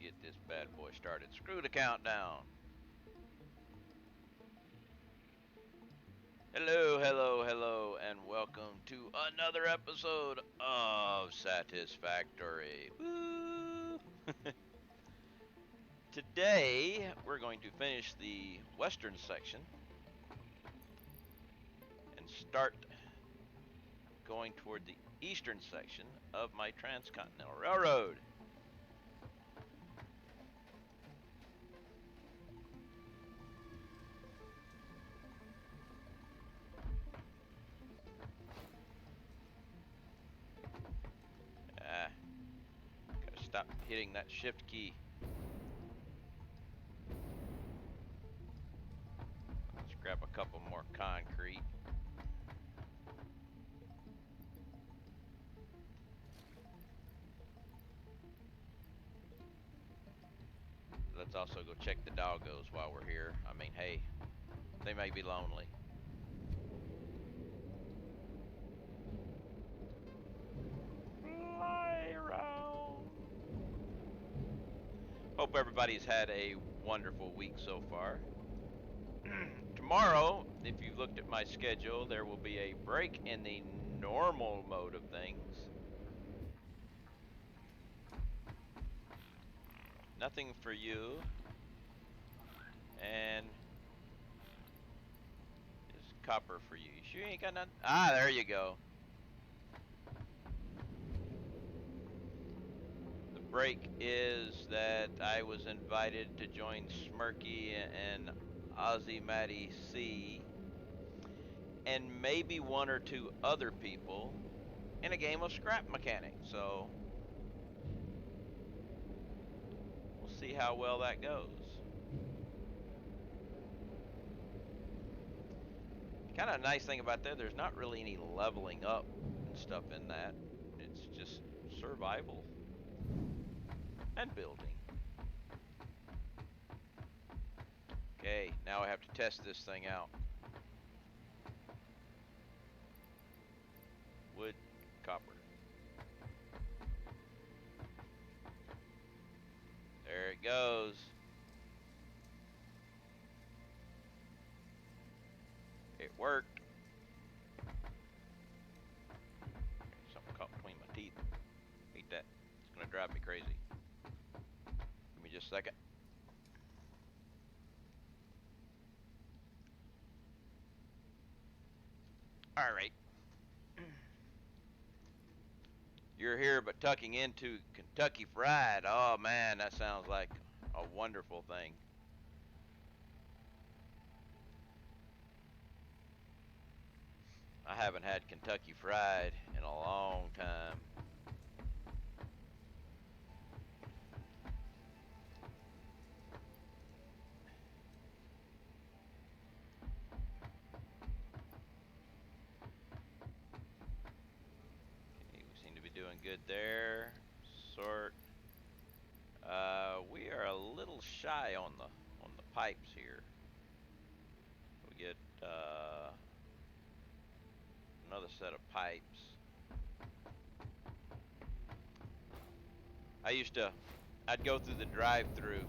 get this bad boy started. Screw the countdown. Hello, hello, hello, and welcome to another episode of Satisfactory. Woo! Today, we're going to finish the western section and start going toward the eastern section of my Transcontinental Railroad. Gotta stop hitting that shift key. Let's grab a couple more concrete. Let's also go check the doggos while we're here. I mean, hey, they may be lonely. Fly around. Hope everybody's had a wonderful week so far. Tomorrow, if you've looked at my schedule, there will be a break in the normal mode of things. Nothing for you. And there's copper for you. You sure you ain't got nothing? Ah, there you go. The break is that I was invited to join Smirky and Ozzy Matty C and maybe one or two other people in a game of scrap mechanics. So we'll see how well that goes. Kind of a nice thing about that, there's not really any leveling up and stuff in that. It's just survival and building. Okay, now I have to test this thing out. Wood, copper. There it goes. It worked. Something caught between my teeth. Hate that. It's gonna drive me crazy. Give me just a second. All right. You're here but tucking into Kentucky Fried. Oh man, that sounds like a wonderful thing. I haven't had Kentucky Fried in a long time. Okay, we seem to be doing good there. Sort. We are a little shy on the pipes here. We get another set of pipes. I'd go through the drive-through,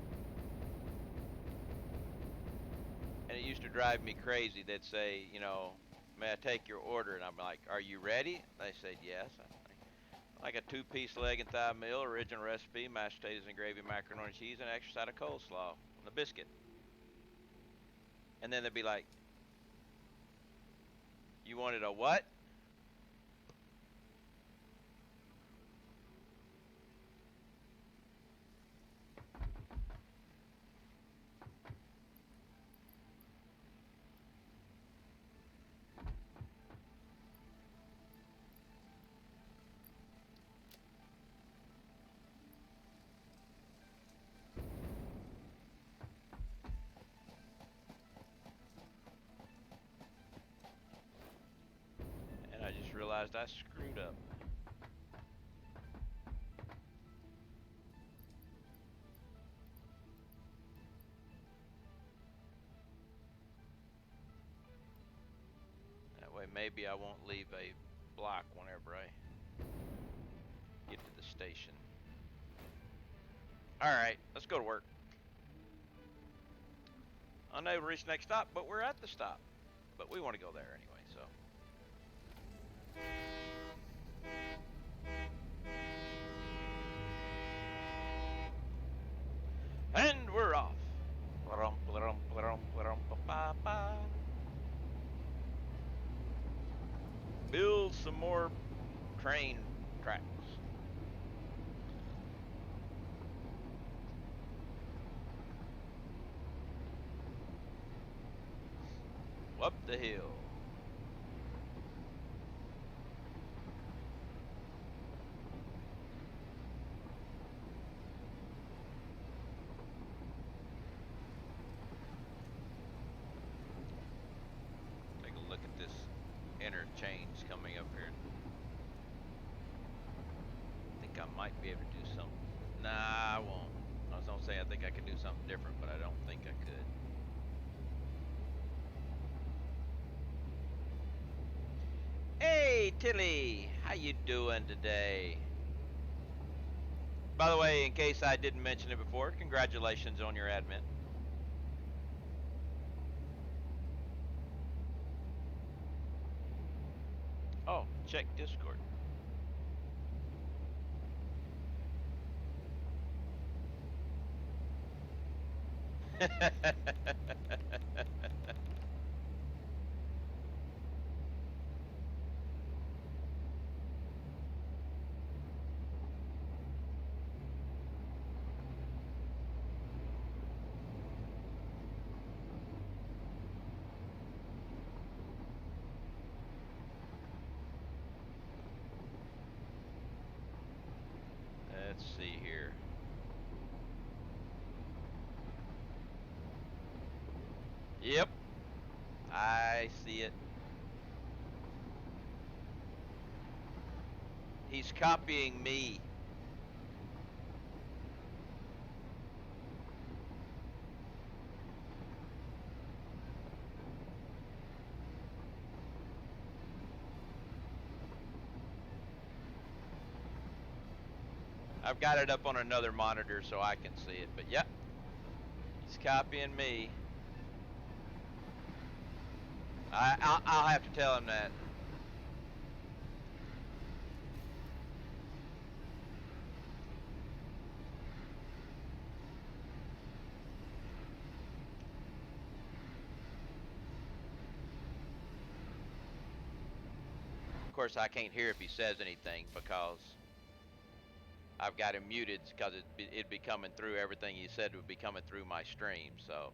and it used to drive me crazy. They'd say, you know, may I take your order? And I'm like, are you ready? They said yes. Like a 2-piece leg and thigh meal, original recipe, mashed potatoes and gravy, macaroni and cheese, and an extra side of coleslaw on the biscuit. And then they'd be like, you wanted a what? And I just realized I screwed up. That way maybe I won't leave a block whenever I get to the station. All right, let's go to work. Unable to reach next stop, but we're at the stop. But we want to go there anyway, so. And we're off. Build some more train tracks. Up the hill. Take a look at this interchange coming up here. I think I might be able to do something. Nah, I won't. I was gonna say I think I could do something different, but I don't think I could. Hey, Tilly, how you doing today? By the way, in case I didn't mention it before, congratulations on your admin. Oh, check Discord. Let's see here. Yep, I see it. He's copying me. I've got it up on another monitor so I can see it, but yep, he's copying me. I'll have to tell him that. Of course, I can't hear if he says anything because I've got him muted because it'd be coming through. Everything he said would be coming through my stream, so.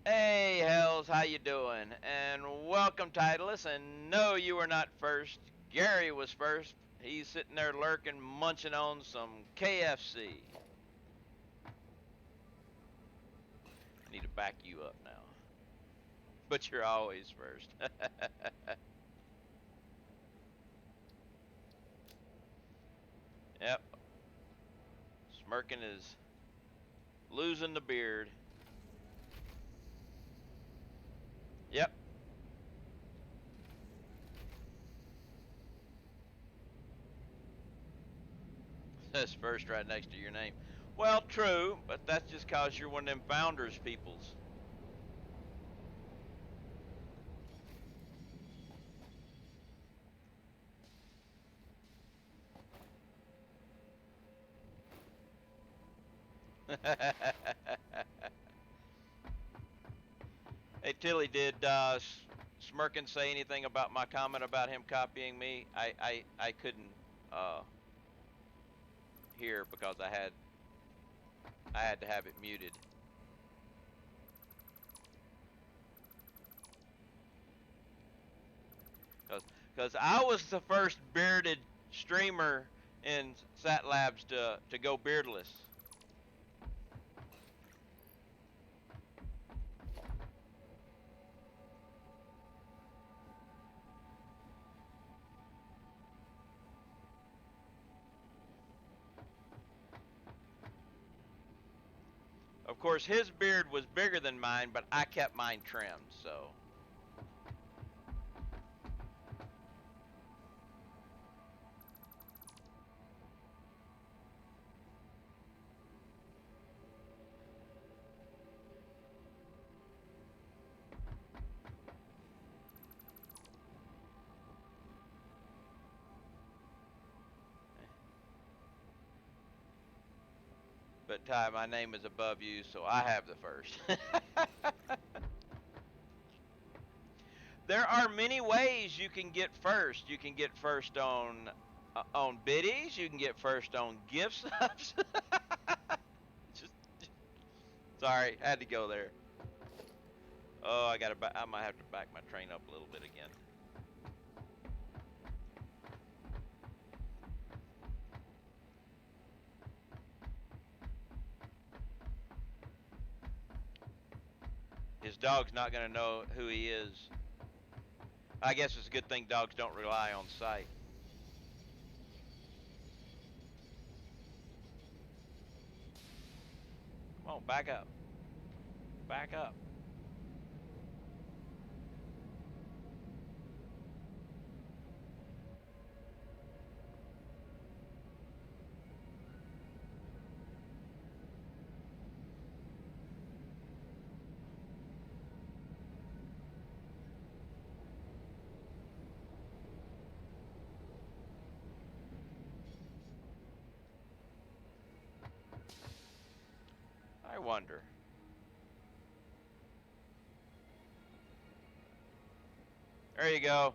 Hey, Hells, how you doing? And welcome, Titleist. And no, you were not first. Gary was first. He's sitting there lurking, munching on some KFC. I need to back you up now. But you're always first. Yep. Smirking is losing the beard. Yep. Says first right next to your name. Well, true, but that's just cause you're one of them founders peoples. Hey, Tilly, did Smirkin say anything about my comment about him copying me? I couldn't hear because I had to have it muted. Because I was the first bearded streamer in Sat Labs to go beardless. Of course, his beard was bigger than mine, but I kept mine trimmed, so. But Ty, my name is above you, so I have the first. There are many ways you can get first. You can get first on biddies. You can get first on gift subs. just, sorry, had to go there. Oh, I might have to back my train up a little bit again. His dog's not going to know who he is. I guess it's a good thing dogs don't rely on sight. Come on, back up. Back up. I wonder. There you go.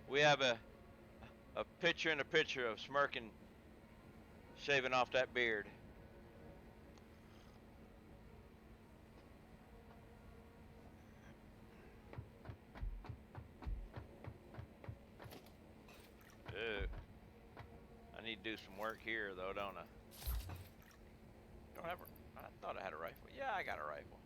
We have a picture and a picture of Smirkin shaving off that beard. Ew. I need to do some work here though, don't I? Don't have a, I thought I had a rifle. Yeah, I got a rifle.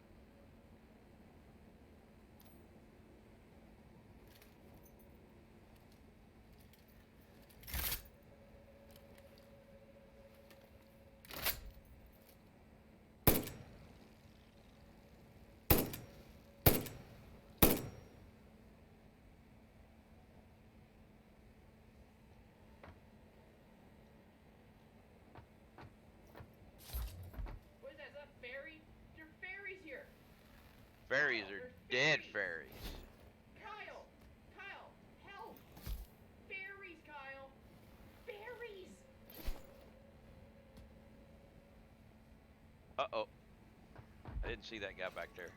Fairies are dead fairies. Kyle! Kyle! Help! Fairies, Kyle! Fairies! Uh-oh. I didn't see that guy back there.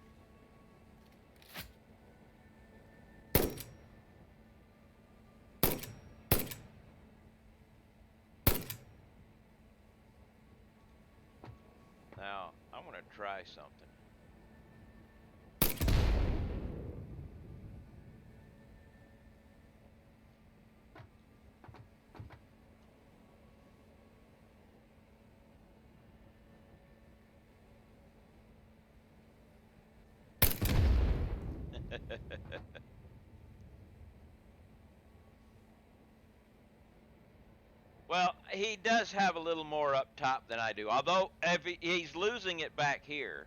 Now, I'm going to try something. Well, he does have a little more up top than I do. Although if he's losing it back here.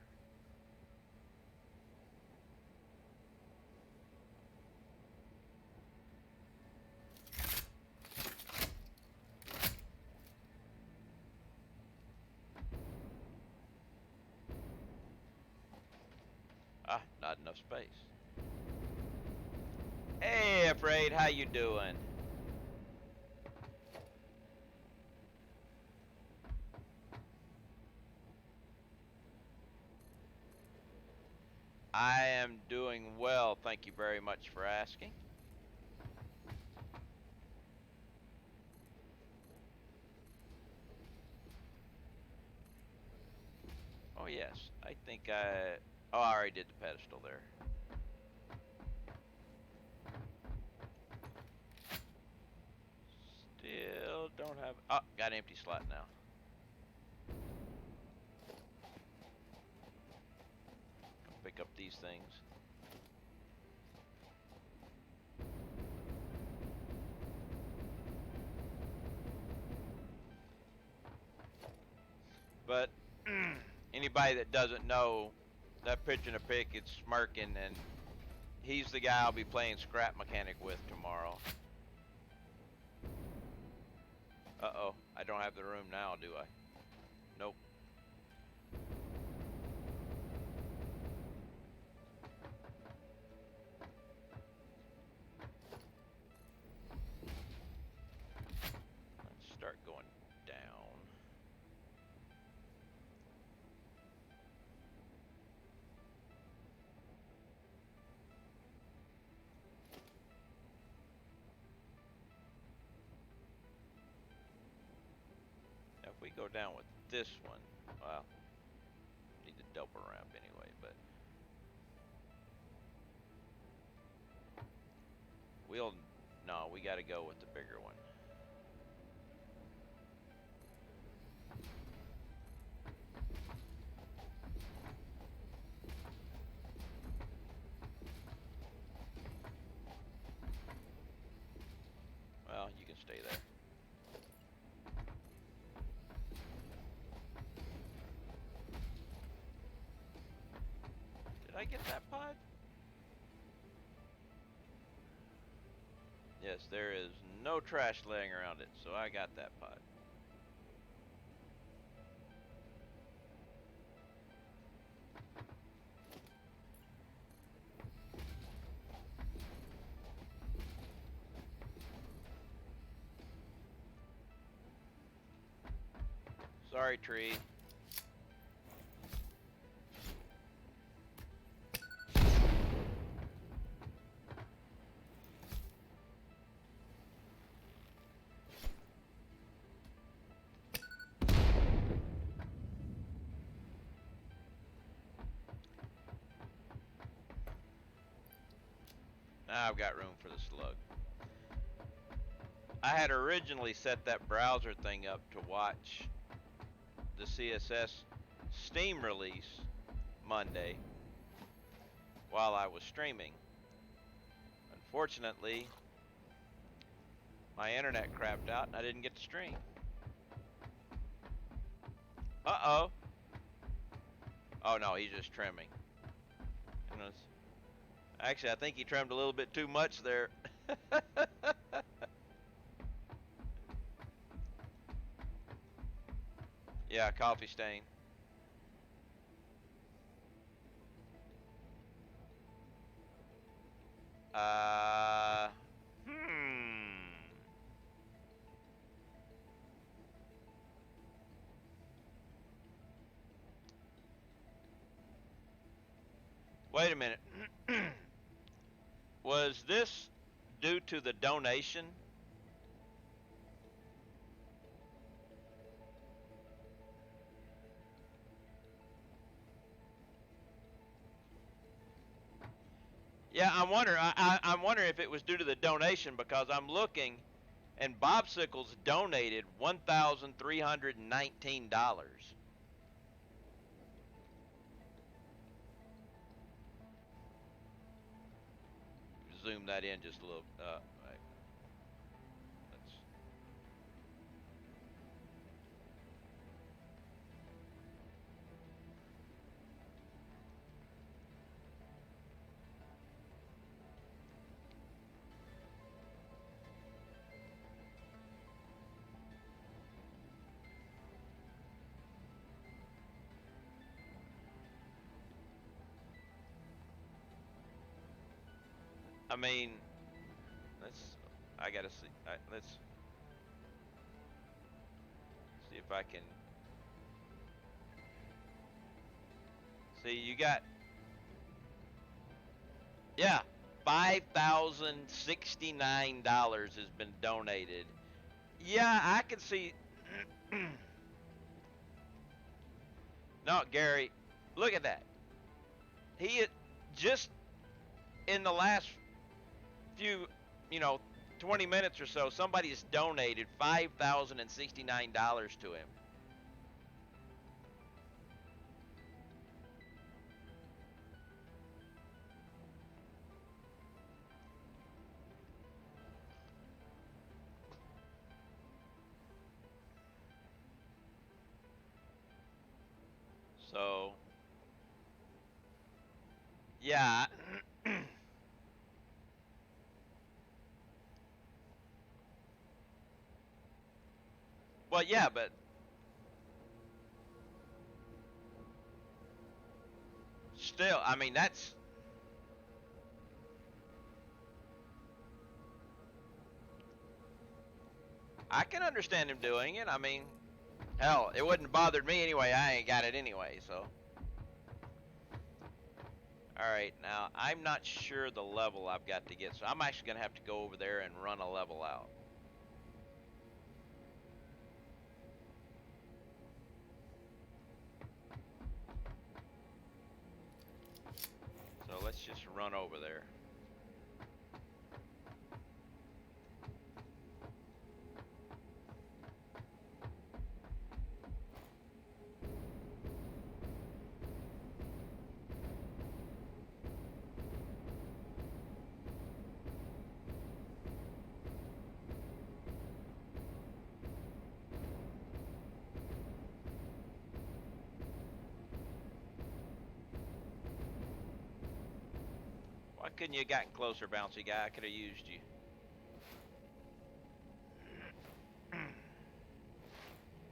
Ah, not enough space. Hey, Afraid, how you doing? I am doing well. Thank you very much for asking. Oh, yes. I think I already did the pedestal there. Still don't have... Oh, got an empty slot now. Pick up these things. But anybody that doesn't know, that pitch in a pick, it's Smirking, and he's the guy I'll be playing scrap mechanic with tomorrow. Uh-oh, I don't have the room now, do I? Nope. Let's start going down. Now if we go down with this one, well, need to double ramp anyway, but no, we gotta go with the bigger one. Well, you can stay there. Did I get that pod? Yes, there is no trash laying around it, so I got that pod. Sorry, tree. Now I've got room for the slug. I had originally set that browser thing up to watch the CSS Steam release Monday while I was streaming. Unfortunately, my internet crapped out and I didn't get to stream. Uh-oh. Oh no, he's just trimming. Actually, I think he trimmed a little bit too much there. Yeah, coffee stain. Hmm. Wait a minute. Was this due to the donation? Yeah, I'm wondering. I'm wondering if it was due to the donation, because I'm looking, and Bobsicles donated $1,319. Zoom that in just a little. Right. Let's. I mean, let's. I gotta see. Let's see if I can. See, you got. Yeah, $5,069 has been donated. Yeah, I can see. No, Gary, look at that. He just in the last few, you know, 20 minutes or so, somebody's donated $5,069 to him. Yeah. Well, yeah, but still, I mean, that's. I can understand him doing it. I mean, hell, it wouldn't have bothered me anyway. I ain't got it anyway, so. All right, now I'm not sure the level I've got to get, so I'm actually gonna have to go over there and run a level out. So let's just run over there. Why couldn't you have gotten closer, bouncy guy? I could have used you.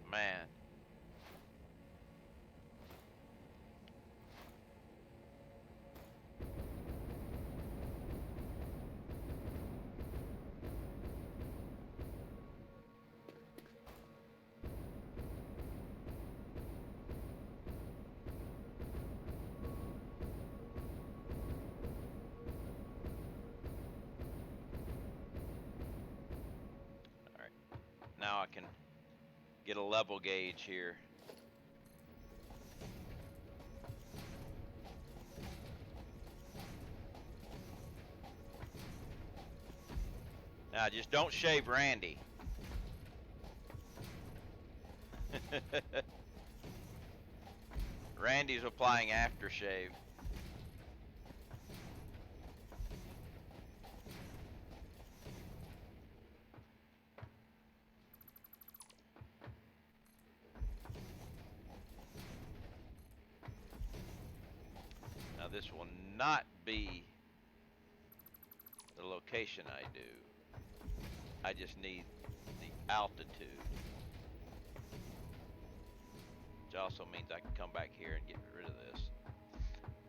Man. All right. Now I can get a level gauge here. Now just don't shave Randy. Randy's applying aftershave. Now this will not be the location I do. I just need the altitude. Which also means I can come back here and get rid of this.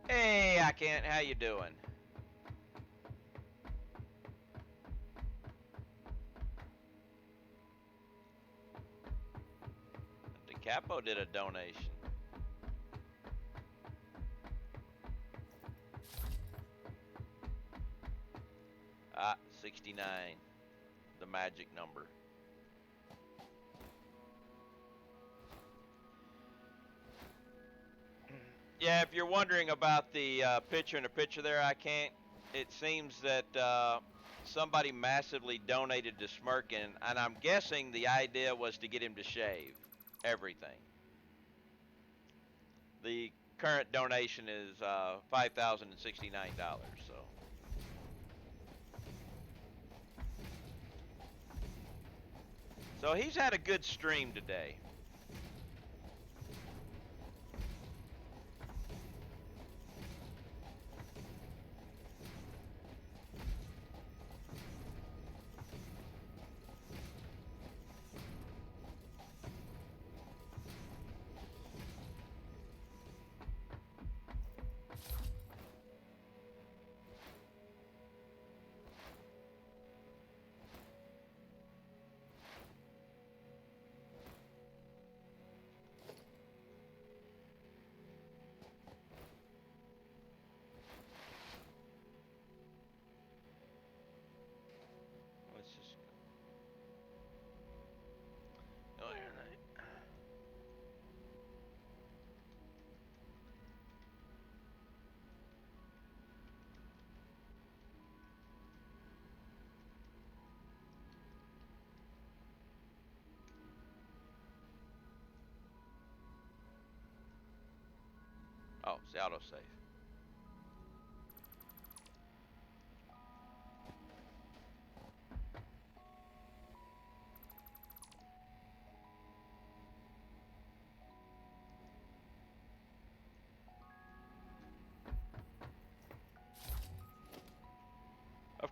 Hey, I can't. How you doing? The Capo did a donation. 69, the magic number. Yeah, if you're wondering about the picture in the picture there, I can't. It seems that somebody massively donated to Smirkin, and I'm guessing the idea was to get him to shave everything. The current donation is $5,069. So. So he's had a good stream today. Let's just go here. Oh, it's the autosave.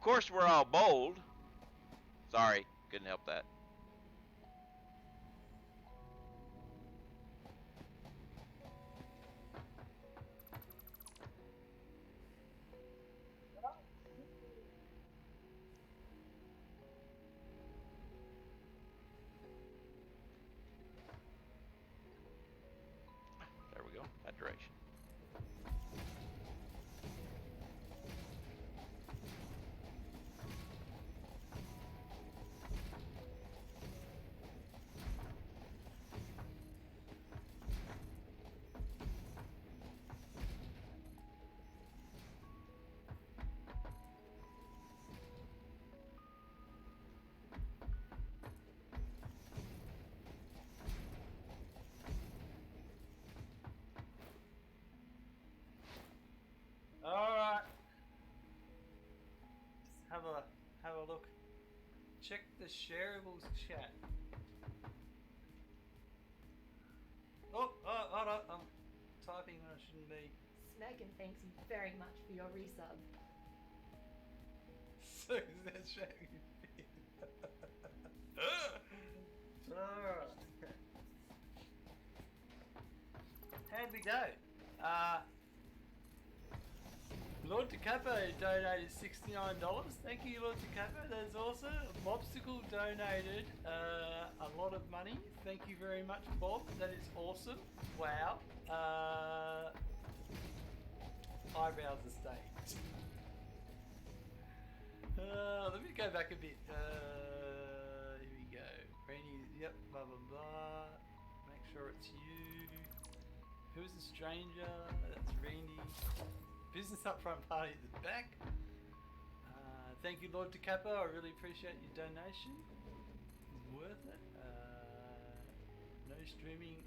course, we're all bold. Sorry, couldn't help that. There we go, that direction. Alright. Have a look. Check the shareables chat. Oh, hold on. I'm typing when I shouldn't be. Megan thanks you very much for your resub. So is that sharing? Alright. How'd we go? Lord DeCapo donated $69. Thank you, Lord DeCapo. That is awesome. Bobsicle donated a lot of money. Thank you very much, Bob. That is awesome. Wow. Eyebrows are stayed. Let me go back a bit. Here we go. Randy, yep, blah blah blah. Make sure it's you. Who's the stranger? That's Randy. Business upfront party at the back. Thank you, Lord DeCapo. I really appreciate your donation. It's worth it. No streaming.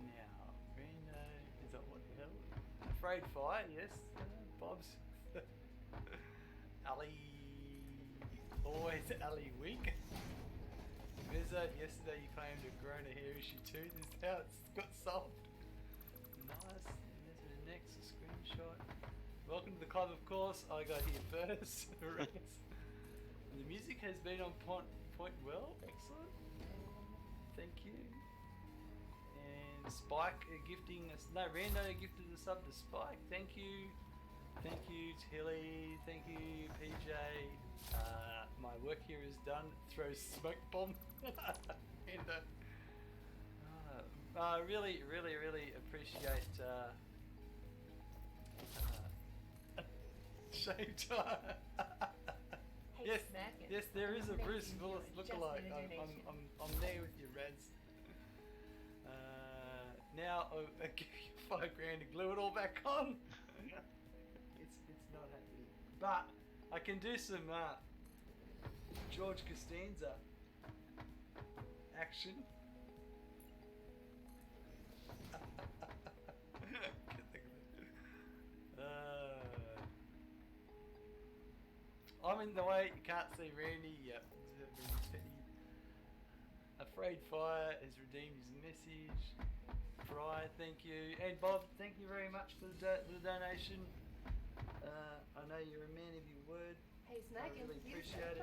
Now, Reno. Is that what the hell? Afraid Fire, yes. Bob's. Ali. Always Ali Week. Vizard, yesterday you claimed a corona hair issue too. This is how it's got solved. Nice. There's the next screenshot. Welcome to the club, of course. I got here first. The music has been on point well. Excellent. Thank you. And Spike gifting us. No, Rando gifted us up to Spike. Thank you. Thank you, Tilly. Thank you, PJ. My work here is done. Throw smoke bomb. And, really, really, really appreciate shave time. Hey, Yes, Smacken. yes, there is a Thank Bruce you. Willis Just lookalike. made a donation. I'm there with you, Rads. Now I'll give you $5 grand to glue it all back on. it's not happening, but I can do some George Costanza action. I'm in the way. You can't see Randy. Yep. Afraid Fire has redeemed his message. Fry, thank you. And Bob, thank you very much for the donation. I know you're a man of your word. Hey, Smacken. I really appreciate it.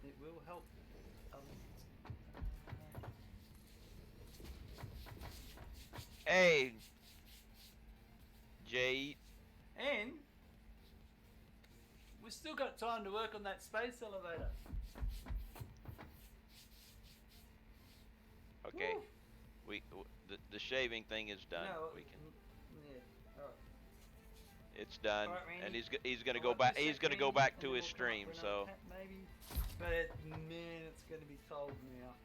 It will help. Hey, Jay. And we've still got time to work on that space elevator. Okay, Woo. the shaving thing is done. No, We can. Yeah. All right. It's done, All right, Randy. and he's gonna I'll go let back. you He's set gonna go Randy, back and to then his we'll come up stream. with So another pack maybe, but man, it's going to be cold now.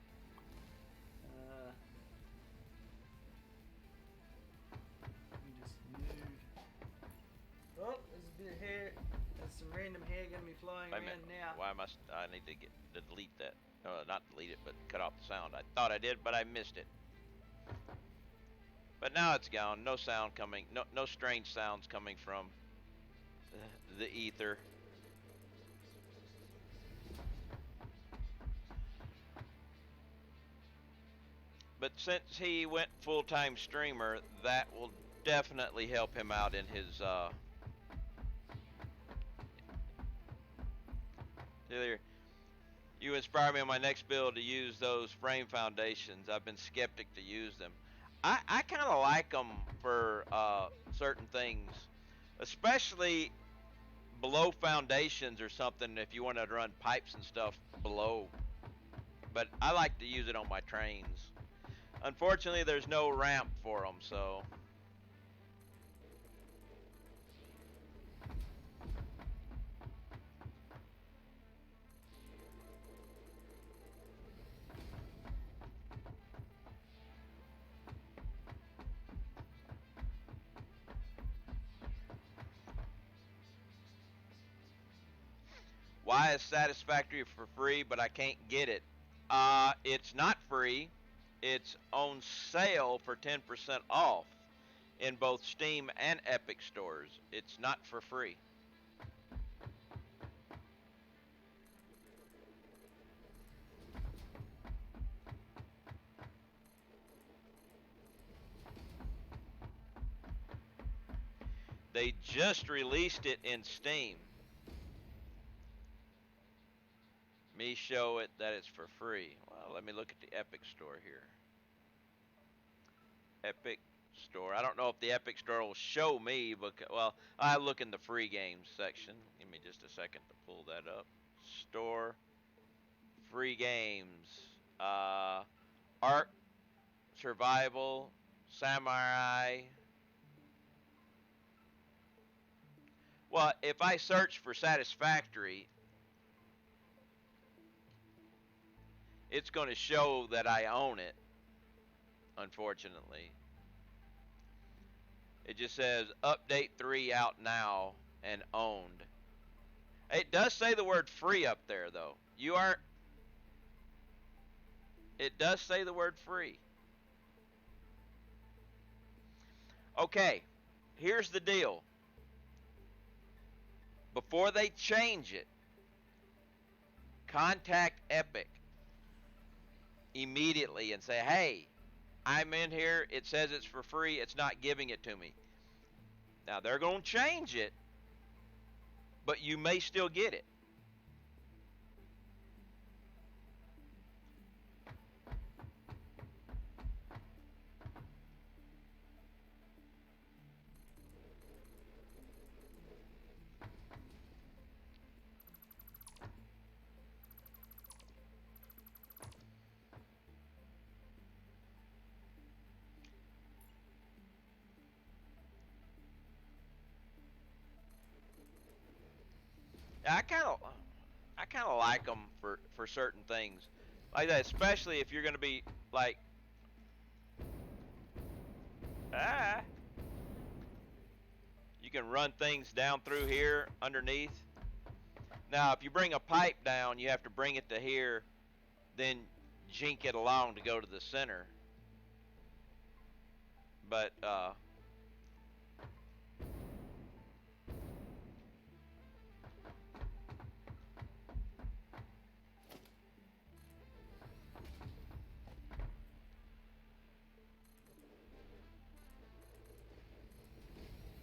Let me just move. Oh, there's a bit of hair. There's some random hair going to be flying wait a around minute. now. Why must I need to delete that? Not delete it, but cut off the sound. I thought I did, but I missed it. But now it's gone. No sound coming. No strange sounds coming from the ether. But since he went full-time streamer, that will definitely help him out in his you inspire me on my next build to use those frame foundations. I've been skeptic to use them. I kind of like them for certain things, especially below foundations or something if you want to run pipes and stuff below. But I like to use it on my trains. Unfortunately, there's no ramp for them, so. Why is Satisfactory for free, but I can't get it? It's not free. It's on sale for 10% off in both Steam and Epic stores. It's not for free. They just released it in Steam. Me show it that it's for free. Well, let me look at the Epic store here. Epic store. I don't know if the Epic store will show me, but well, I look in the free games section. Give me just a second to pull that up. Store, free games, Ark, Survival, Samurai. Well, if I search for Satisfactory, it's going to show that I own it. Unfortunately, it just says update 3 out now and owned. It does say the word free up there though. It does say the word free. Okay, here's the deal. Before they change it, contact Epic immediately and say, hey, I'm in here, it says it's for free, it's not giving it to me. Now they're going to change it, but you may still get it. I kind of like them for certain things, like that, especially if you're going to be like, ah, you can run things down through here underneath. Now, if you bring a pipe down, you have to bring it to here, then jink it along to go to the center. But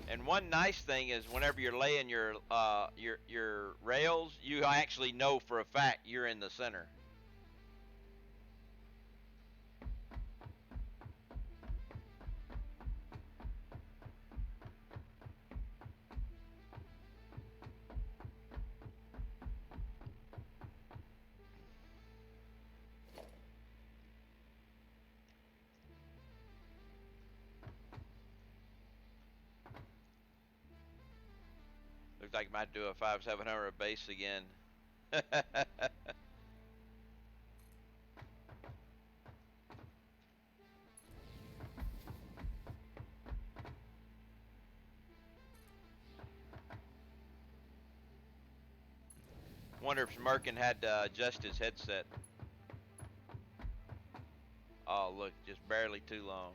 and one nice thing is whenever you're laying your rails, you actually know for a fact you're in the center. Looks like I might do a 5700 base again. Wonder if Merkin had to adjust his headset. Oh, look, just barely too long.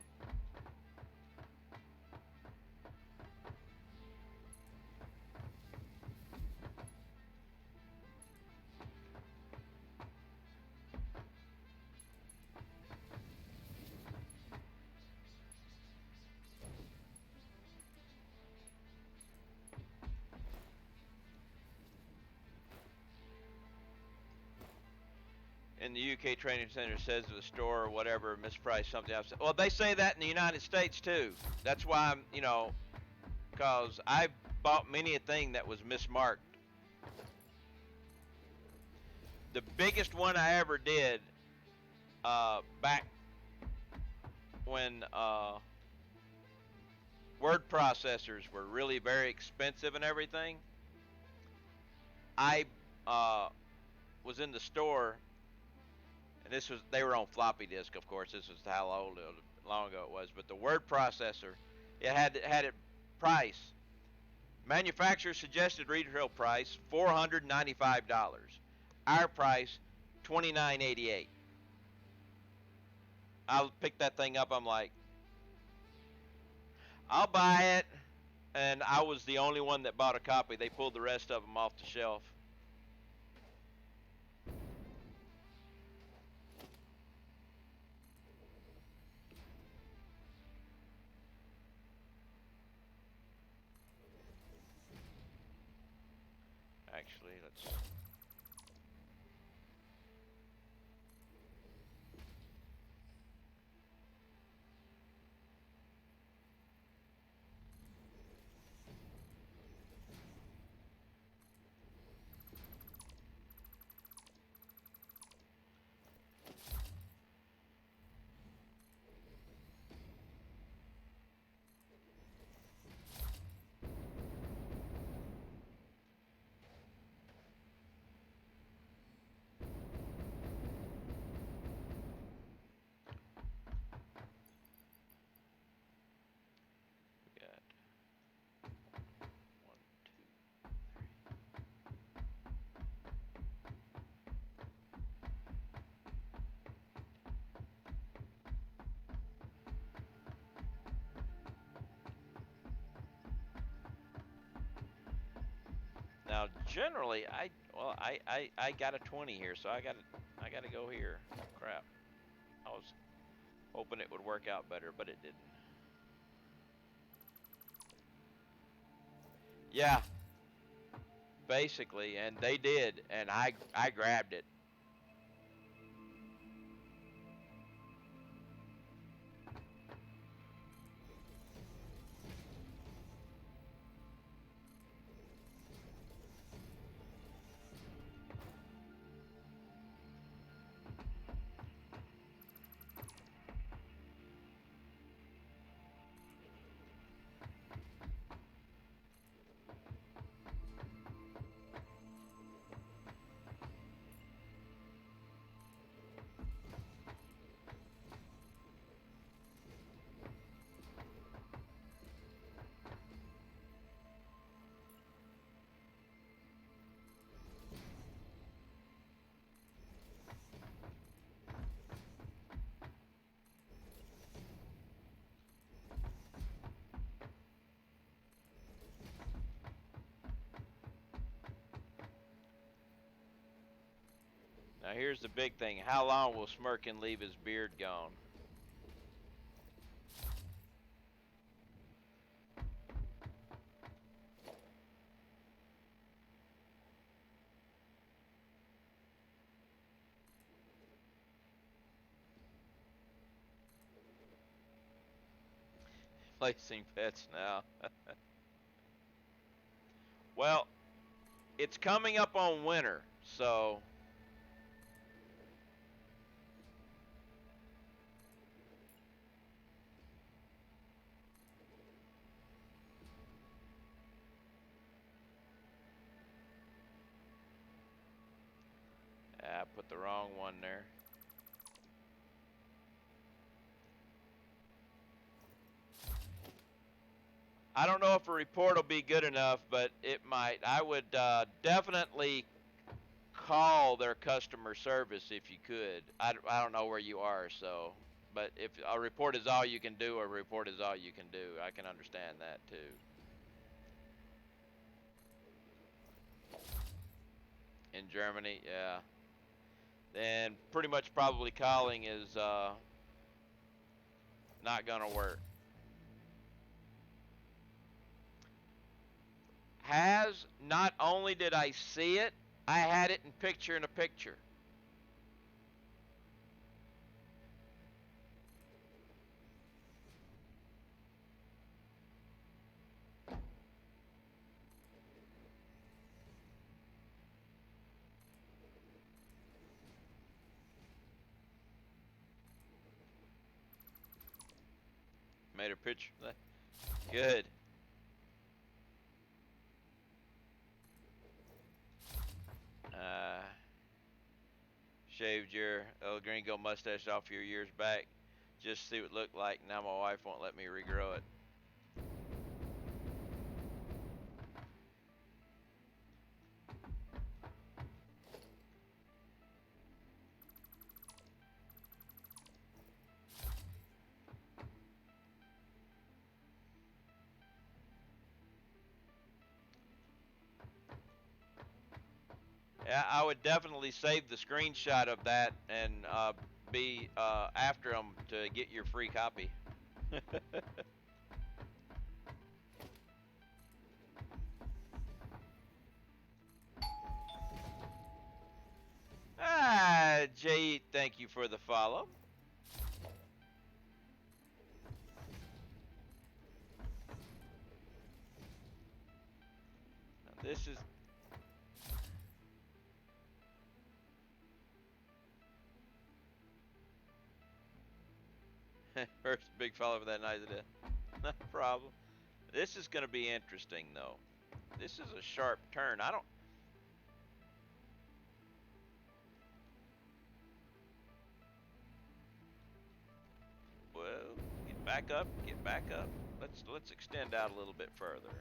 in the UK training center says to the store or whatever, mispriced something else. Well, they say that in the United States too. That's why I'm, because I bought many a thing that was mismarked. The biggest one I ever did back when word processors were really very expensive and everything, I was in the store, and they were on floppy disk, of course. This was how long ago it was. But the word processor, it had it price. Manufacturer suggested retail price $495. Our price $29.88. I'll pick that thing up. I'm like, I'll buy it. And I was the only one that bought a copy. They pulled the rest of them off the shelf. Actually, let's. We got 1, 2. Now, generally, I got a 20 here, so I gotta go here. Crap. I was hoping it would work out better, but it didn't. Yeah, basically, and they did, and I grabbed it. Now here's the big thing. How long will Smirkin leave his beard gone? Placing bets now. Well, it's coming up on winter, so I put the wrong one there. I don't know if a report will be good enough, but it might. I would definitely call their customer service if you could. I don't know where you are, so. But if a report is all you can do, a report is all you can do. I can understand that too. In Germany, yeah. Then pretty much probably calling is not gonna work. Has not only did I see it, I had it in picture in a picture. Made a picture of that. Good. Shaved your El Gringo mustache off your years back. Just see what it looked like. Now my wife won't let me regrow it. Yeah, I would definitely save the screenshot of that and be after them to get your free copy. Jay, thank you for the follow. Now, this is first big follow for that night of death. No problem. This is going to be interesting, though. This is a sharp turn. I don't. Well, get back up. Get back up. Let's extend out a little bit further.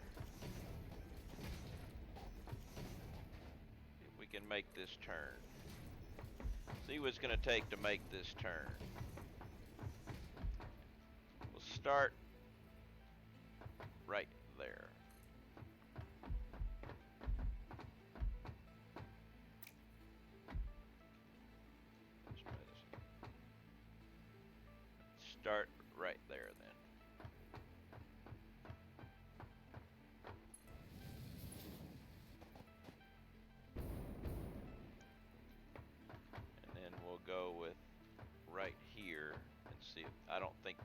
If we can make this turn. See what it's going to take to make this turn. We'll start right there. Start right there then. And then we'll go with right here and see if, I don't think.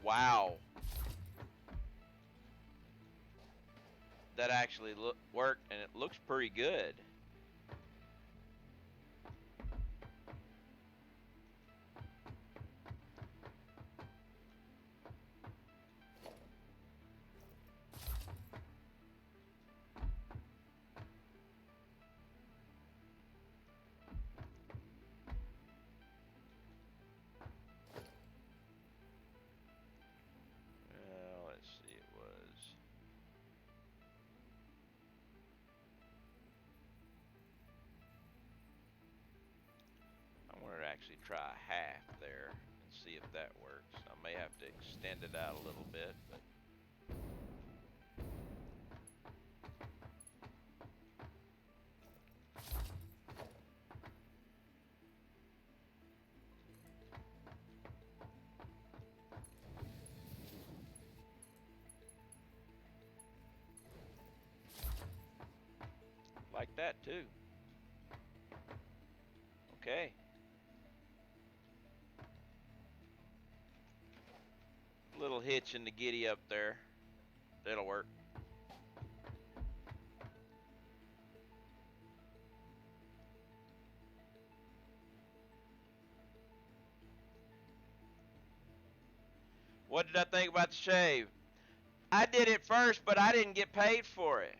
Wow. That actually worked, and it looks pretty good. Let's see, it was. I wanted to actually try a half there and see if that works. I may have to extend it out a little bit, but. Like that too. Okay. Little hitch in the giddy up there. That'll work. What did I think about the shave? I did it first, but I didn't get paid for it.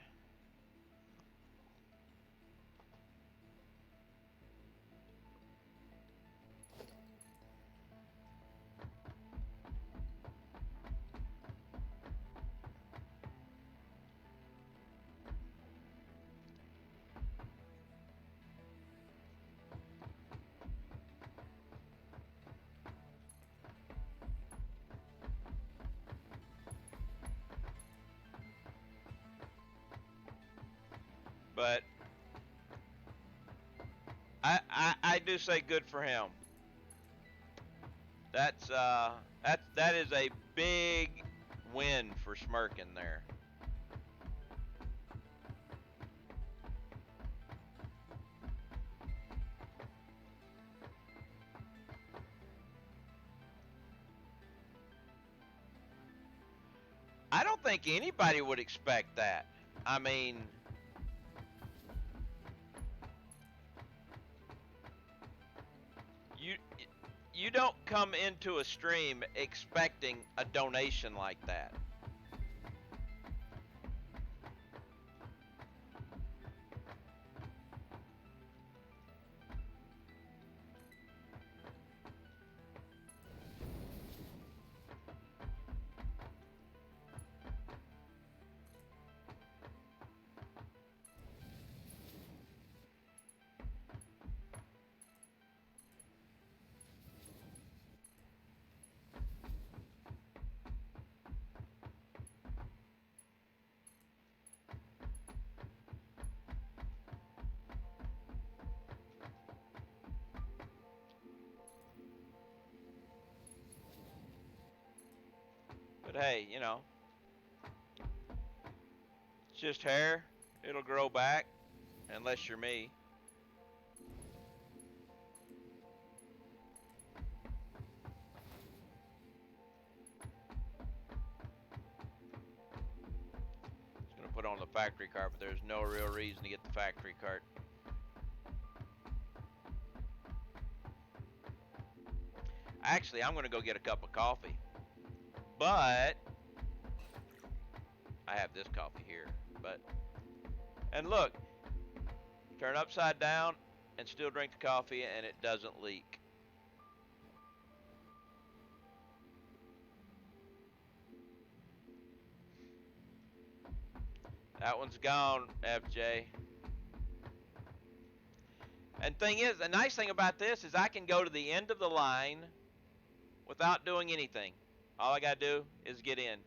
But I do say good for him. That is a big win for Smirkin there. I don't think anybody would expect that. I mean, you don't come into a stream expecting a donation like that. But hey, you know, it's just hair. It'll grow back, unless you're me. It's gonna put on the factory cart, but there's no real reason to get the factory cart. Actually, I'm gonna go get a cup of coffee. But I have this coffee here. And look, turn upside down and still drink the coffee and it doesn't leak. That one's gone, FJ. And thing is, the nice thing about this is I can go to the end of the line without doing anything. All I gotta do is get in.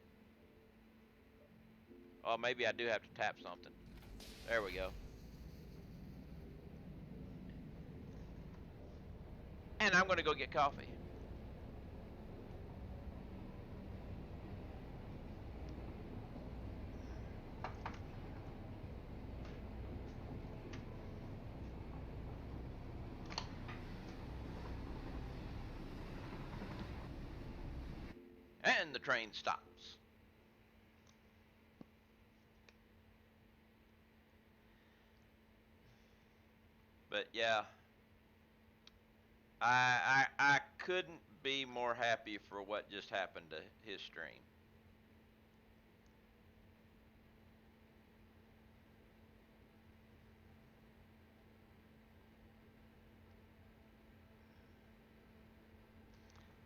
Oh, maybe I do have to tap something. There we go. And I'm gonna go get coffee. And the train stops. But yeah, I couldn't be more happy for what just happened to his stream.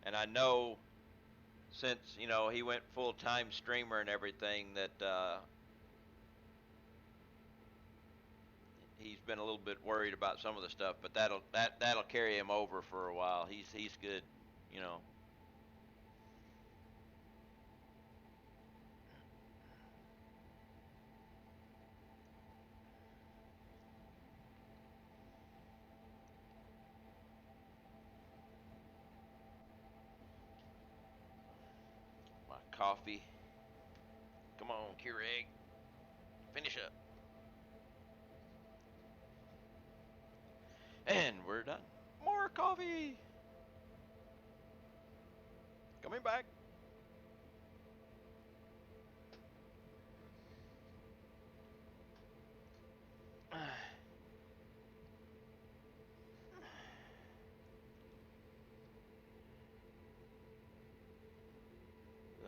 And I know since, you know, he went full-time streamer and everything that he's been a little bit worried about some of the stuff, but that'll carry him over for a while. He's good, you know. My coffee. Come on, Keurig. Finish up. And we're done. More coffee. Coming back.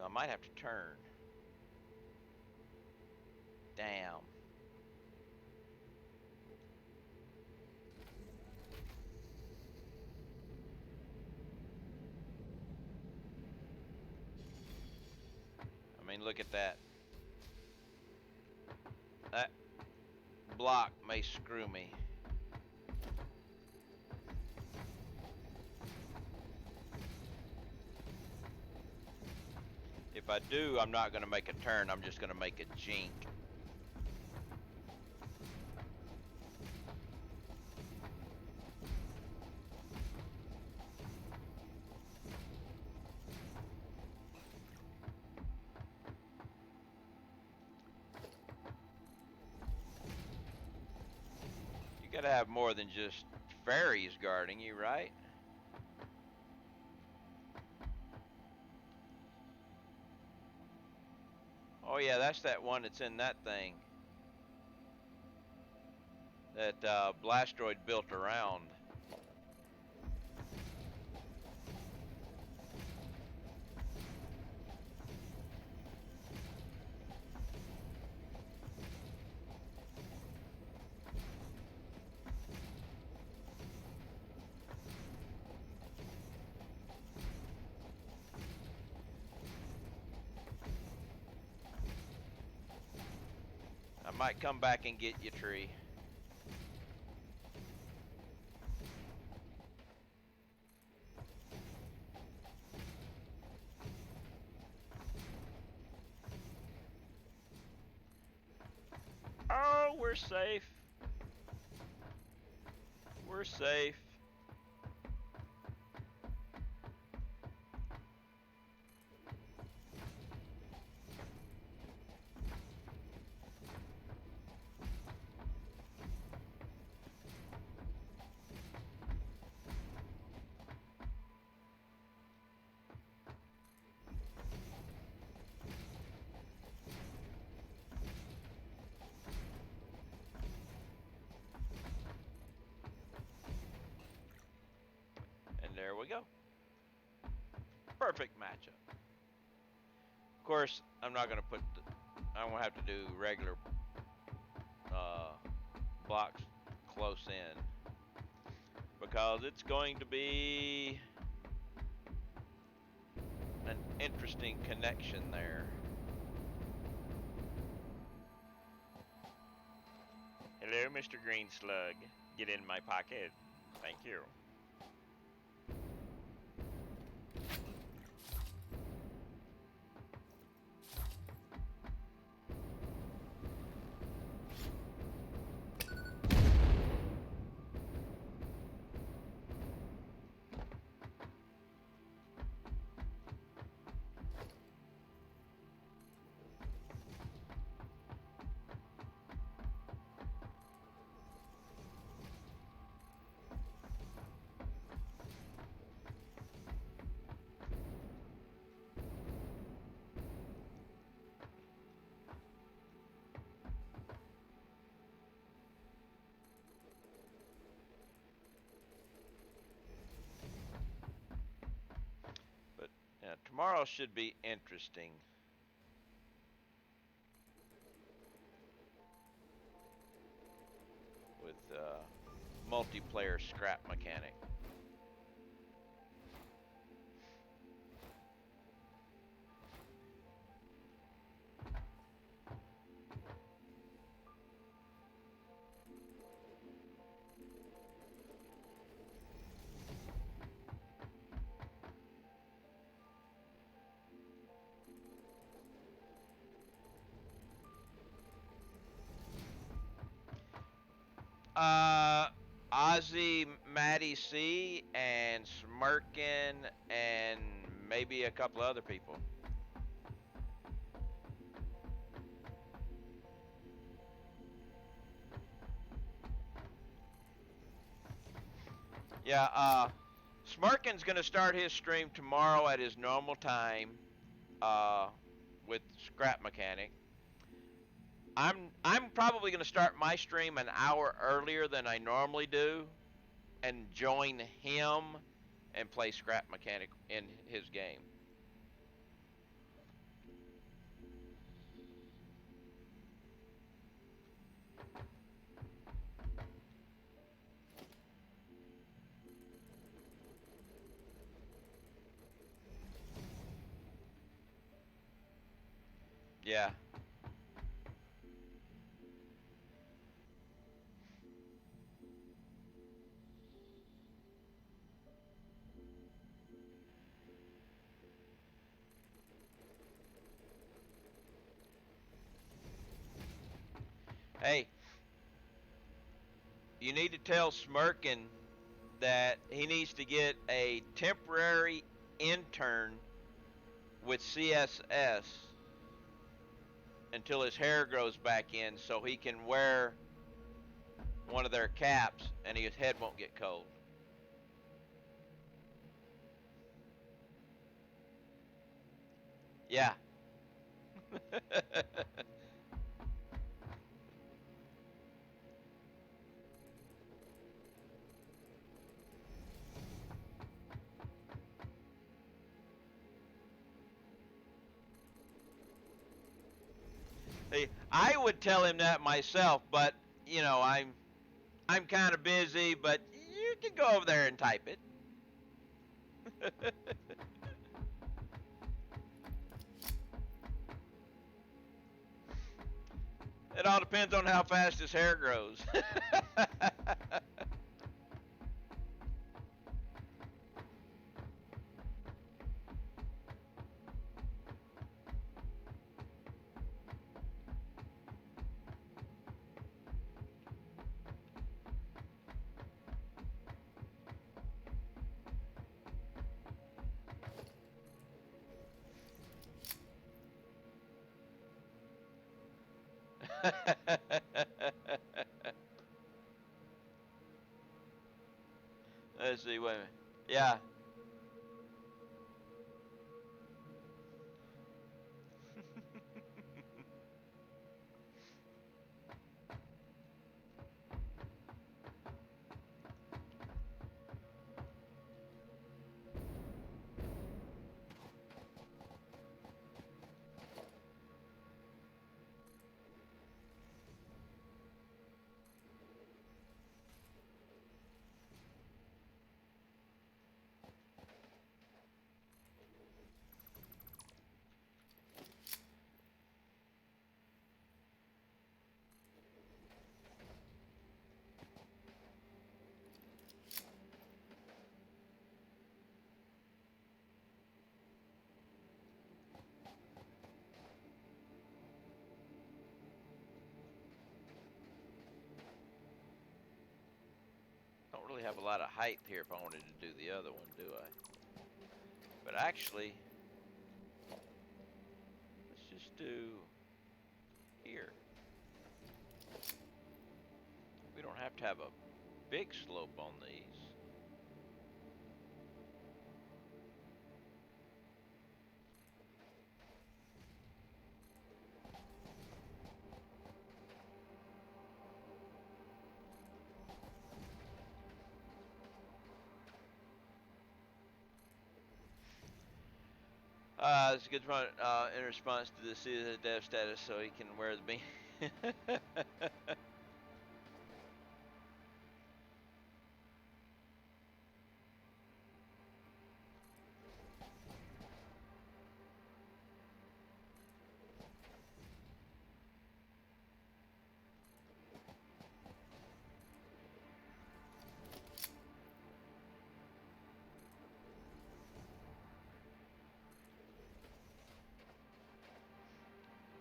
I might have to turn. Damn. I mean, look at that. That block may screw me. If I do, I'm not going to make a turn. I'm just going to make a jink. You got to have more than just fairies guarding you, right? Oh yeah, that's that one that's in that thing that Blastroid built around. might come back and get you, Tree. Oh, we're safe. We're safe. And there we go. Perfect matchup. Of course, I'm not going to put, I won't have to do regular blocks close in because it's going to be an interesting connection there. Hello, Mr. Green Slug. Get in my pocket. Thank you. Yeah, tomorrow should be interesting. With multiplayer scrap mechanic. Ozzy, Matty C, and Smirkin, and maybe a couple other people. Yeah, Smirkin's gonna start his stream tomorrow at his normal time, with Scrap Mechanic. I'm probably gonna start my stream an hour earlier than I normally do, and join him and play Scrap Mechanic in his game. Yeah. Hey, you need to tell Smirkin that he needs to get a temporary intern with CSS until his hair grows back in so he can wear one of their caps and his head won't get cold. Yeah. See, I would tell him that myself, but you know, I'm kind of busy, but you can go over there and type it. It all depends on how fast his hair grows. Let's see, wait a minute. Yeah. Don't really have a lot of height here if I wanted to do the other one, do I? But actually, let's just do here. We don't have to have a big slope on these. It's a good one in response to the season dev status so he can wear the beanie.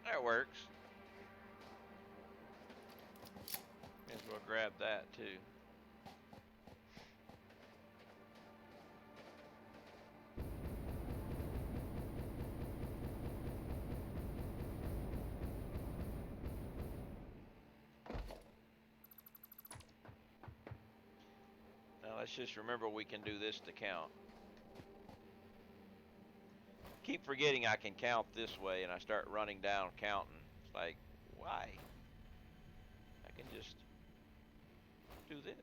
That works. May as well grab that too. Now let's just remember we can do this to count. Keep forgetting I can count this way and I start running down counting. It's like, why? I can just do this.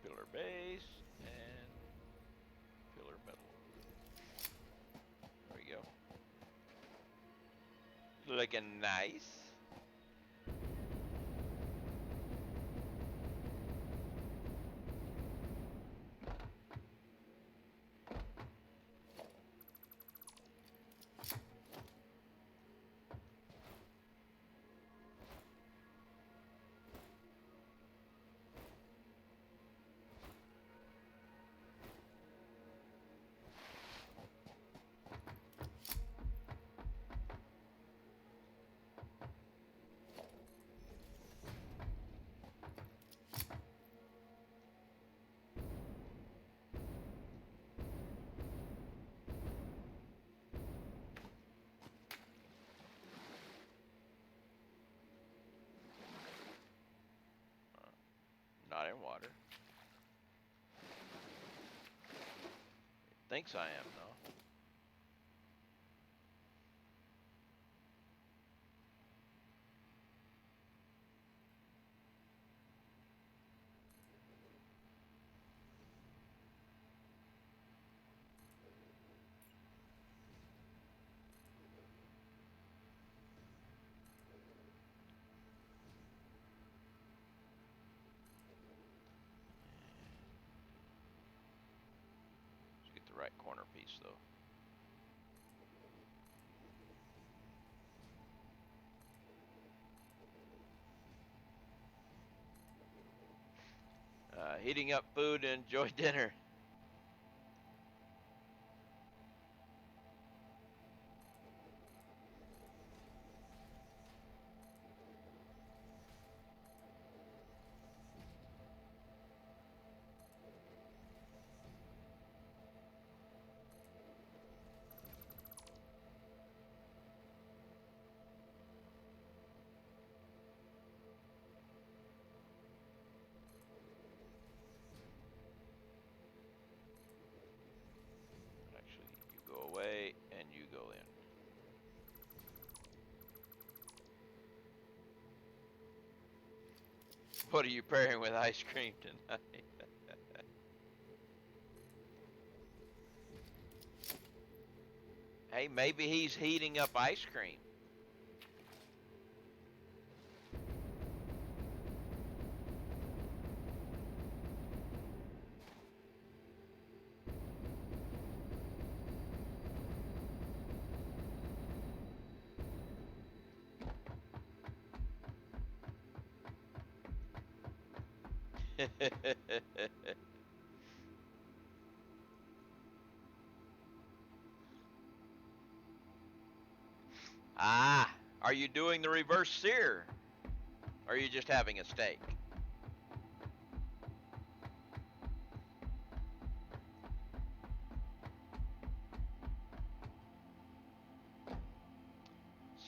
Pillar base and pillar middle. There we go. Looking nice. thinks I am, though. Let's get the right corner piece, though. Heating up food to enjoy dinner. Actually, you go away and you go in. What are you pairing with ice cream tonight? Hey, maybe he's heating up ice cream. Ah, are you doing the reverse sear? Or are you just having a steak?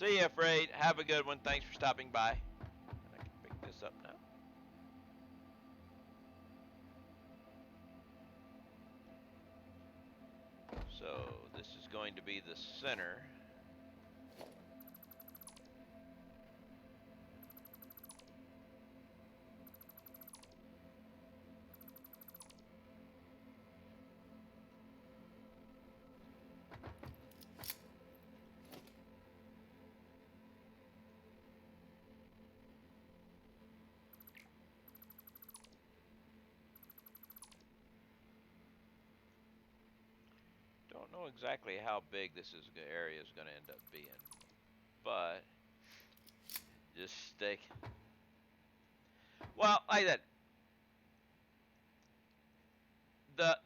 See ya, Freight. Have a good one. Thanks for stopping by. I can pick this up now. So this is going to be the center. Don't know exactly how big this area is going to end up being, but just stick. Well, like that.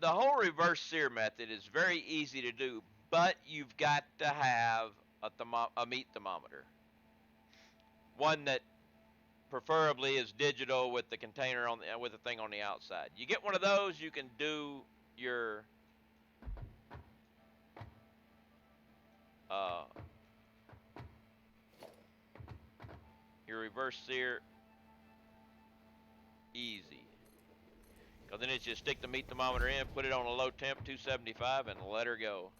The whole reverse sear method is very easy to do, but you've got to have a meat thermometer, one that preferably is digital with the container on with the thing on the outside. You get one of those, you can do your uh, your reverse sear easy. Because then it's just stick the meat thermometer in, put it on a low temp, 275, and let her go.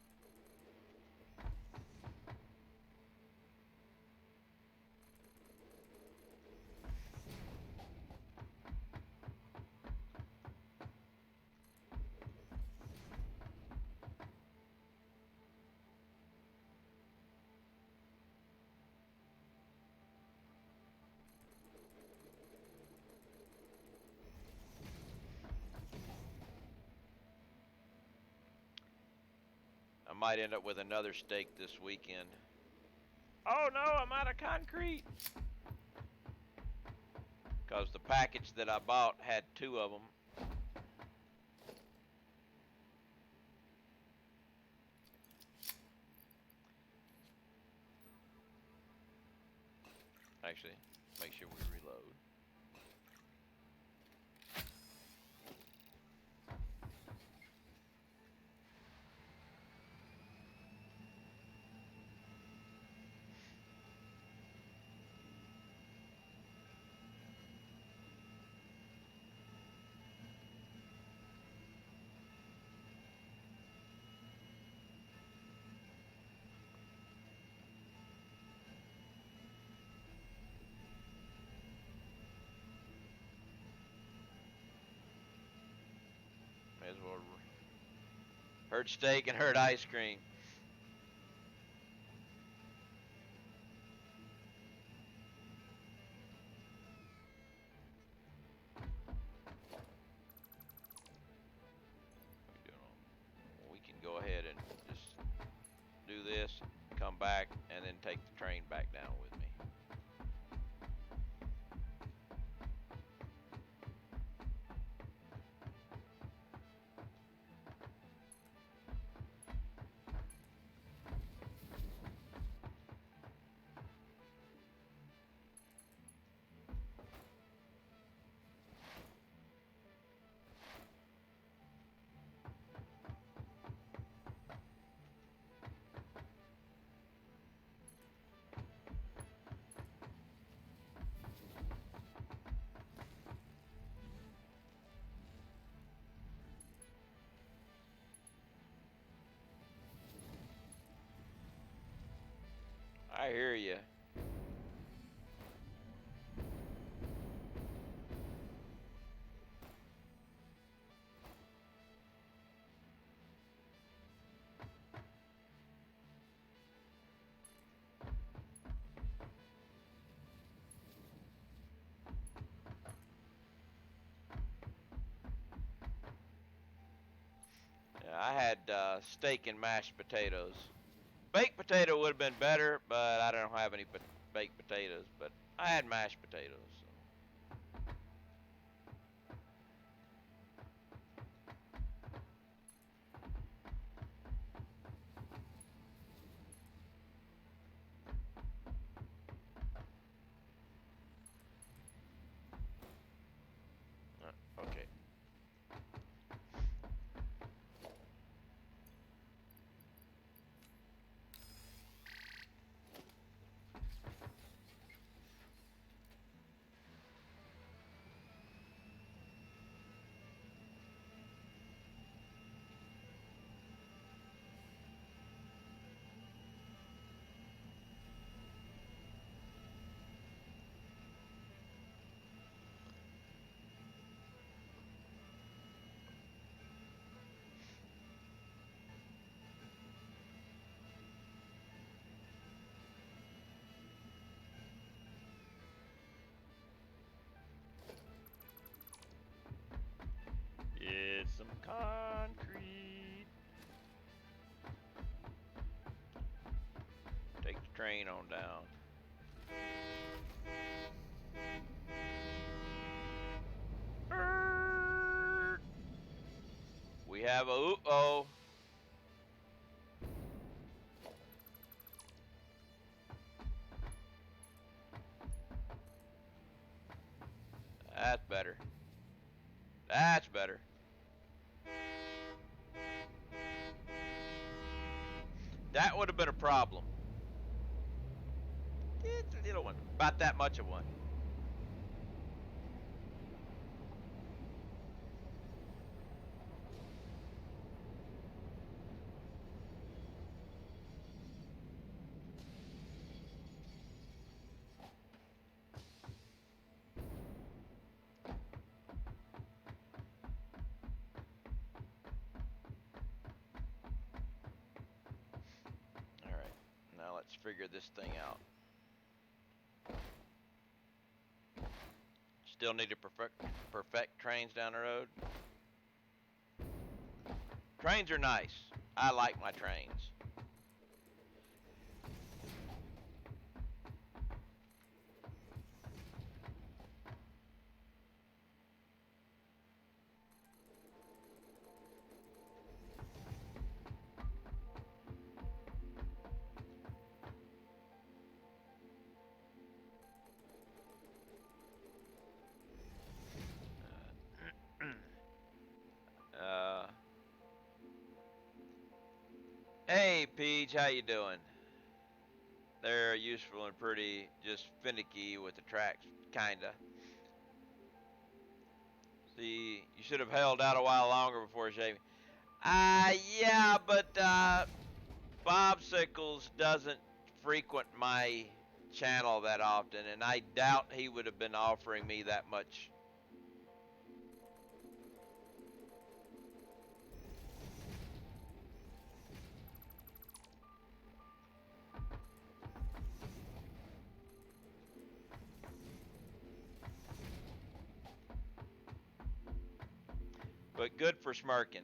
I might end up with another steak this weekend. Oh no, I'm out of concrete. Because the package that I bought had 2 of them. Actually, make sure we reload. Heard steak and heard ice cream. We can go ahead and just do this, come back, and then take the train back down with me. I hear you. Yeah, I had steak and mashed potatoes. Baked potato would have been better, but I don't have any baked potatoes. But I had mashed potatoes. So. Okay. Get some concrete. Take the train on down. We have a uh-oh. That's better. That's better. That would have been a problem. It's a little one. About that much of one. Alright. Now let's figure this thing out. Still need to perfect trains down the road. Trains are nice. I like my trains. Uh, hey, Peach, how you doing? They're useful and pretty, just finicky with the tracks, kinda. See, you should have held out a while longer before shaving. Yeah, but Bob Sickles doesn't frequent my channel that often, and I doubt he would have been offering me that much. but good for smirking.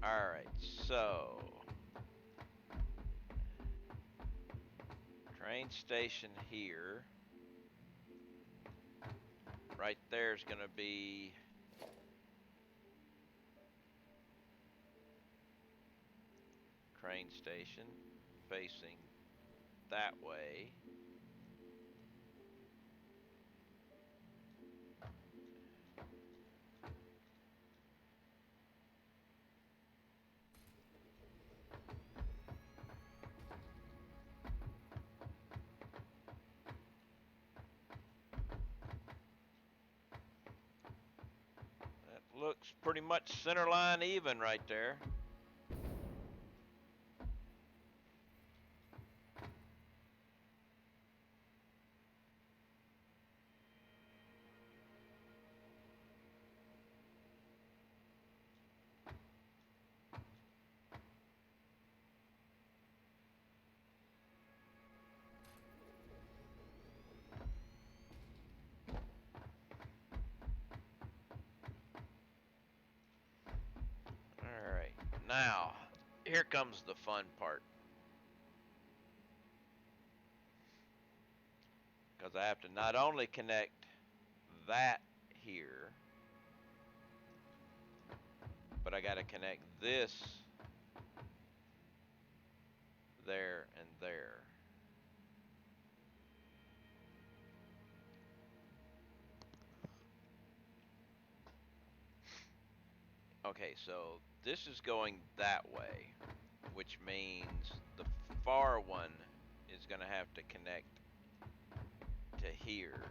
Alright, so train station here. Right there is going to be train station facing that way. That looks pretty much center line even right there. Alright, now here comes the fun part. Because I have to not only connect that here, but I got to connect this there and there. Okay, so this is going that way, which means the far one is going to have to connect to here.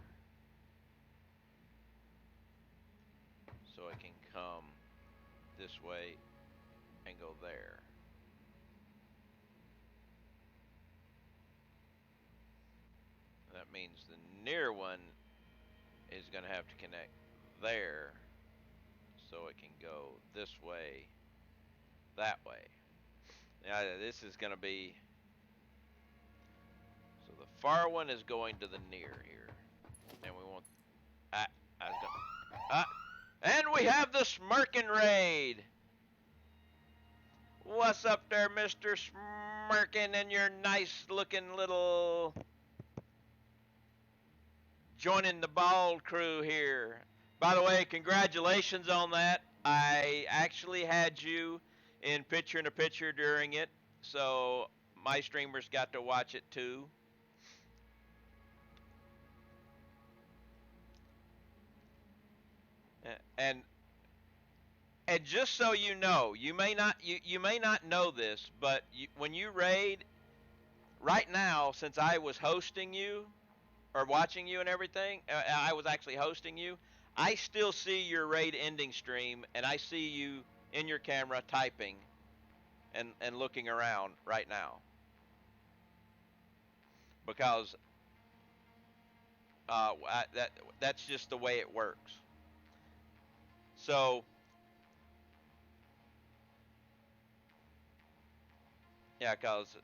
So it can come this way and go there. That means the near one is going to have to connect there so it can go this way, that way. Now this is going to be, so the far one is going to the near here, and we want, and we have the Smirkin' Raid. What's up there, Mr. Smirkin' and your nice looking little joining the bald crew here. By the way, congratulations on that. I actually had you in picture-in-a-picture during it, so my streamers got to watch it too. And just so you know, you may not know this, but when you raid right now, since I was hosting you or watching you and everything, I was actually hosting you. I still see your raid ending stream, and I see you in your camera typing and looking around right now, because that's just the way it works. So yeah, because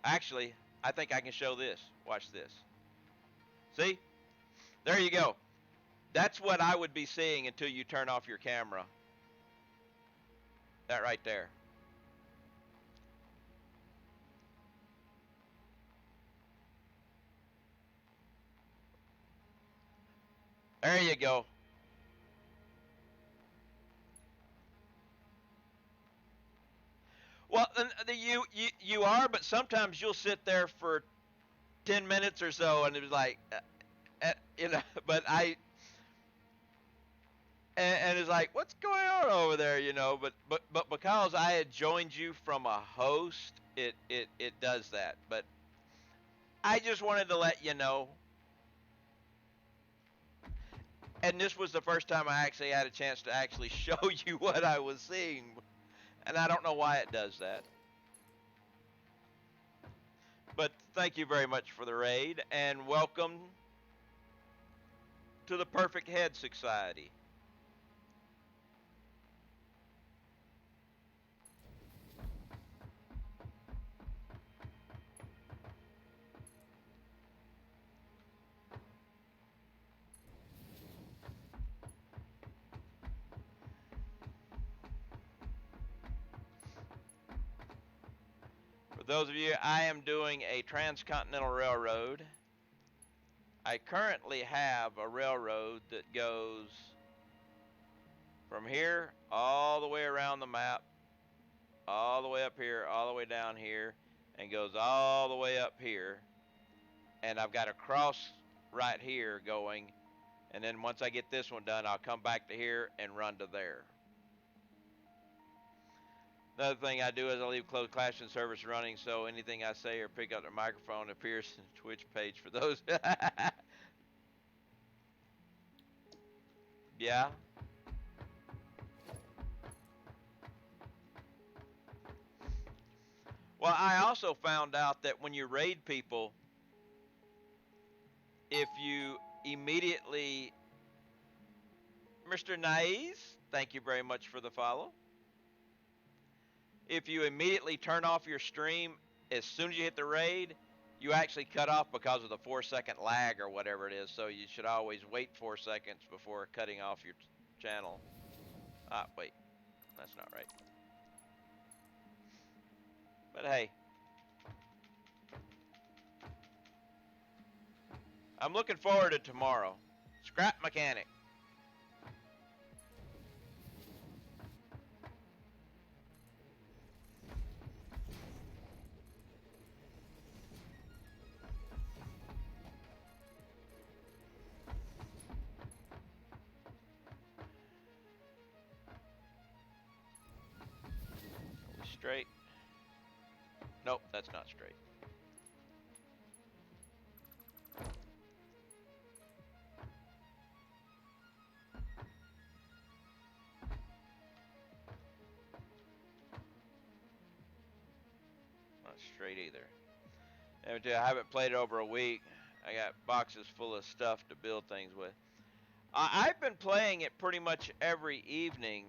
actually, I think I can show this. Watch this. See? There you go. That's what I would be seeing until you turn off your camera. That right there. There you go. Well, you are, but sometimes you'll sit there for 10 minutes or so, and it was like, you know. But and it's like, what's going on over there, you know? But because I had joined you from a host, it does that. But I just wanted to let you know. And this was the first time I actually had a chance to actually show you what I was seeing. And I don't know why it does that. But thank you very much for the raid, and welcome to the Perfect Head Society. For those of you, I am doing a Transcontinental Railroad. I currently have a railroad that goes from here all the way around the map, all the way up here, all the way down here, and goes all the way up here. And I've got a cross right here going, and then once I get this one done, I'll come back to here and run to there. Another thing I do is I leave closed classroom service running, so anything I say or pick up the microphone appears in the Twitch page for those. Yeah. Well, I also found out that when you raid people, if you immediately, Mr. Naiz, thank you very much for the follow. If you immediately turn off your stream as soon as you hit the raid, you actually cut off because of the 4-second lag or whatever it is. So you should always wait 4 seconds before cutting off your channel. Ah, wait, that's not right. But hey, I'm looking forward to tomorrow. Scrap mechanic. Straight. Nope, that's not straight. Not straight either. And I haven't played it over a week. I got boxes full of stuff to build things with. I've been playing it pretty much every evening.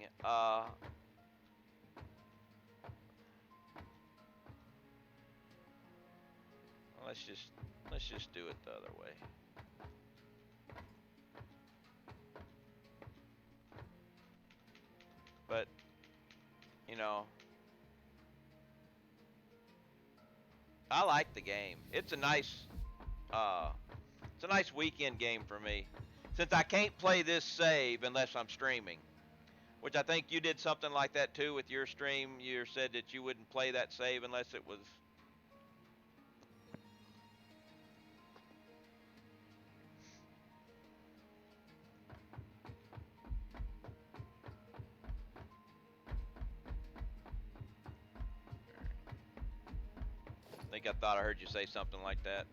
Let's just do it the other way. But you know, I like the game. It's a nice weekend game for me. Since I can't play this save unless I'm streaming, which I think you did something like that too with your stream. You said that you wouldn't play that save unless it was. I thought I heard you say something like that.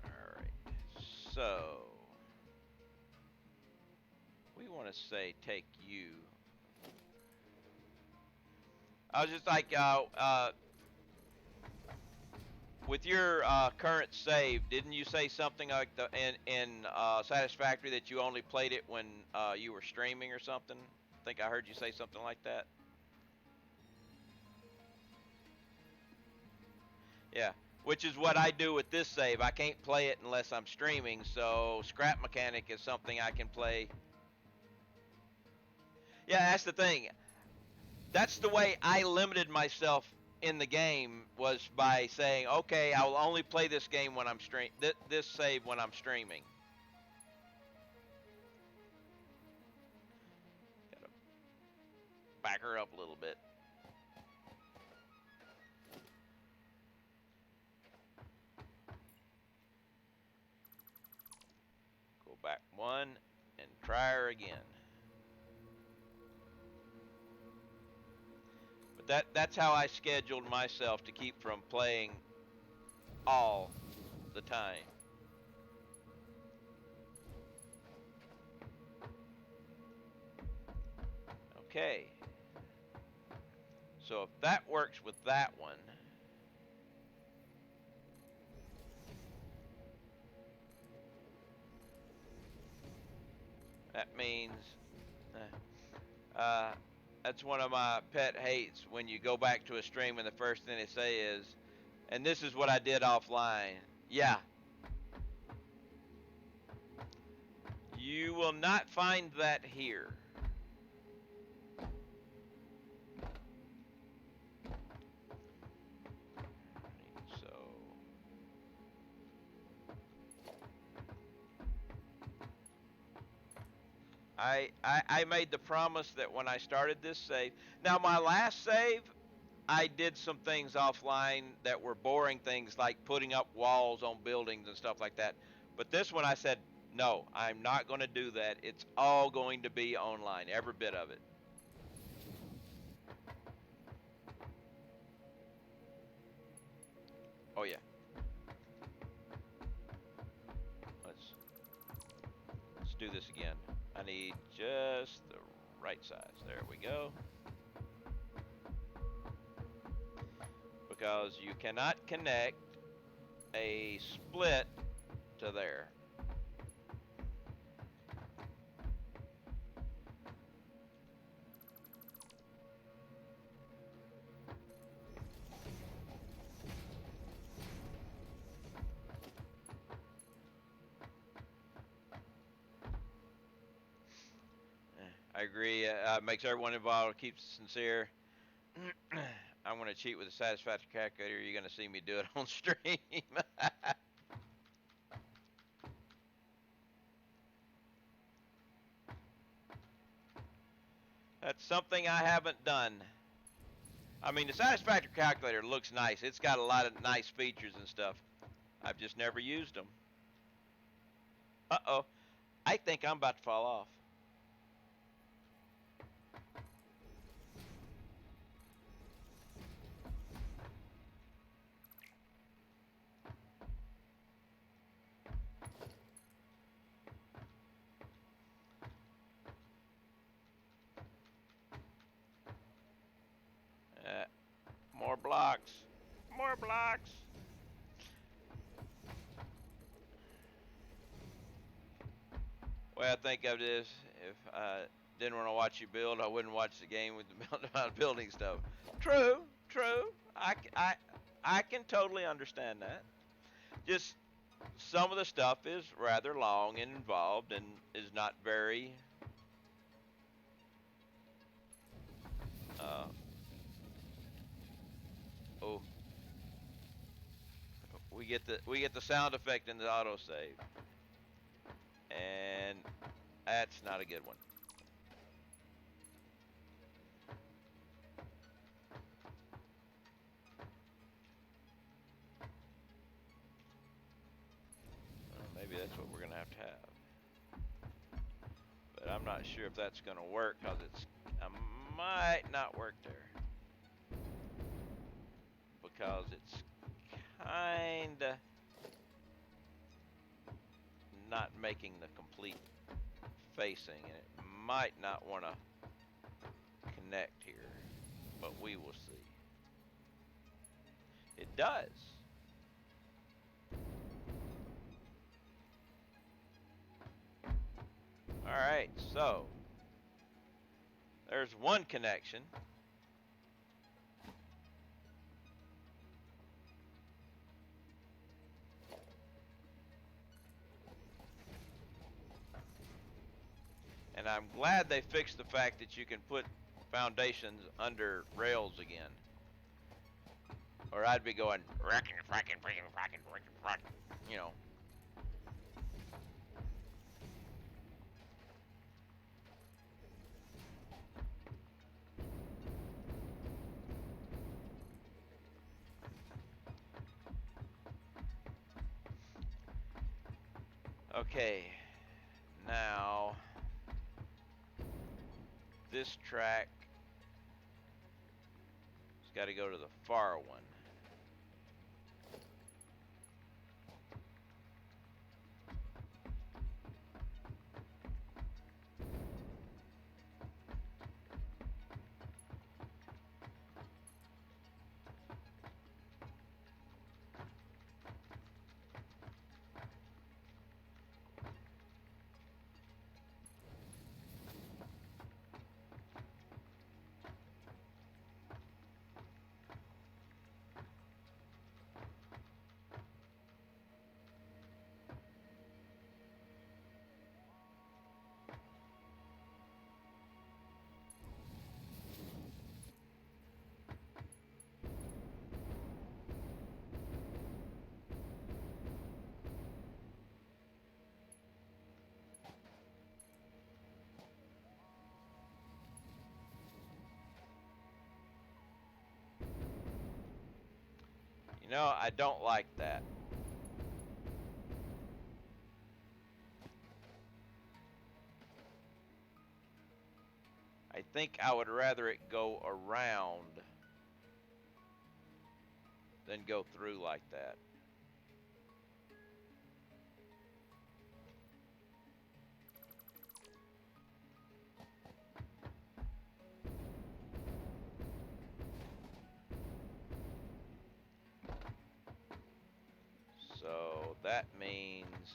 Alright, so we want to say take you. I was just like, with your current save, didn't you say something like in Satisfactory that you only played it when you were streaming or something? I think I heard you say something like that. Yeah, which is what I do with this save. I can't play it unless I'm streaming, so Scrap Mechanic is something I can play. Yeah, that's the thing. That's the way I limited myself in the game, was by saying, okay, I will only play this game when I'm this save when I'm streaming. Gotta back her up a little bit. Go back one and try her again. That's how I scheduled myself to keep from playing all the time. Okay. So if that works with that one, that means that's one of my pet hates, when you go back to a stream and the first thing they say is, and this is what I did offline. Yeah. You will not find that here. So I made the promise that when I started this save, now my last save, I did some things offline that were boring things like putting up walls on buildings and stuff like that. But this one I said, no, I'm not going to do that. It's all going to be online, every bit of it. Oh yeah. Let's let's do this again. I need just the right size. There we go. Because you cannot connect a split to there. I agree. Makes everyone involved, keeps it sincere. I'm going to cheat with a satisfactory calculator. You're going to see me do it on stream. That's something I haven't done. I mean, the satisfactory calculator looks nice. It's got a lot of nice features and stuff. I've just never used them. Uh-oh. I think I'm about to fall off. Uh, More blocks. More blocks. Well, think of this. If I didn't want to watch you build, I wouldn't watch the game with the amount of building stuff. True, true. I can totally understand that. Just some of the stuff is rather long and involved and is not very uh, oh, we get the sound effect in the autosave. And that's not a good one. Maybe that's what we're going to have. But I'm not sure if that's going to work because I might not work there. Because it's kind of not making the complete facing, and it might not want to connect here, but we will see. It does. All right, so there's one connection. And I'm glad they fixed the fact that you can put foundations under rails again. Or I'd be going, you know. Okay, now this track has got to go to the far one. You know, I don't like that. I think I would rather it go around than go through like that. So that means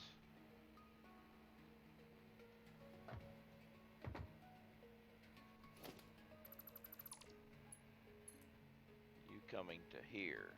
you coming to here.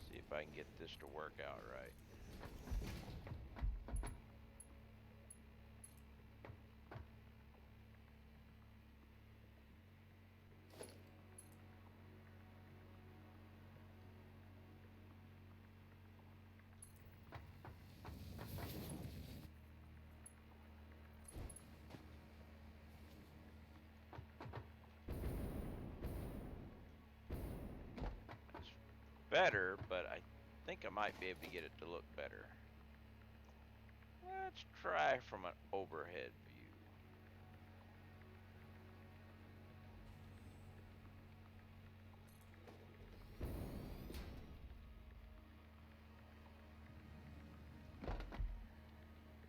See if I can get this to work out right. It's better, but I think I might be able to get it to look better. Let's try from an overhead view.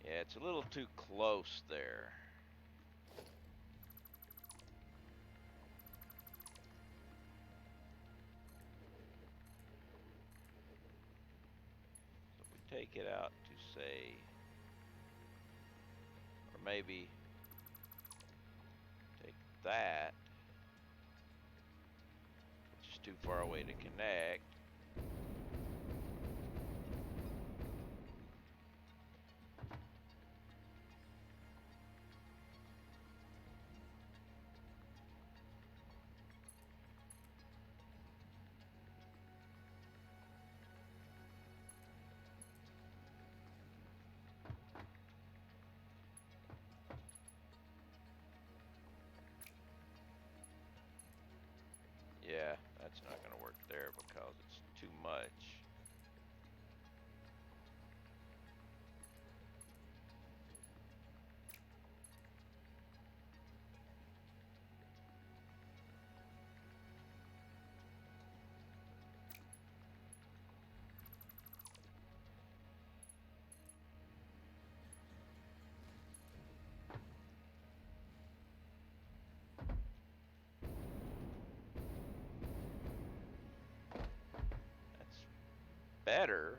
Yeah, it's a little too close there. So if we take it out to say, or maybe take that, which is too far away to connect. Yeah, that's not going to work there because it's too much. That's better.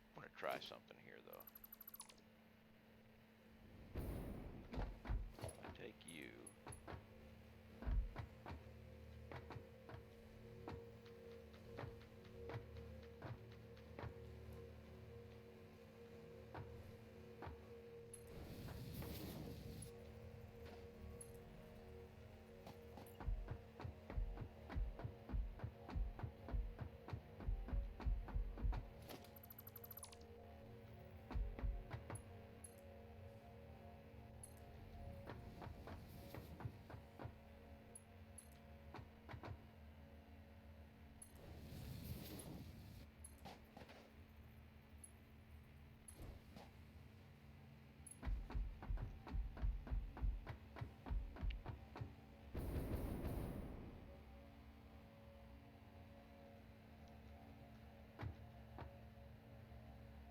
I'm going to try something here though. I take you.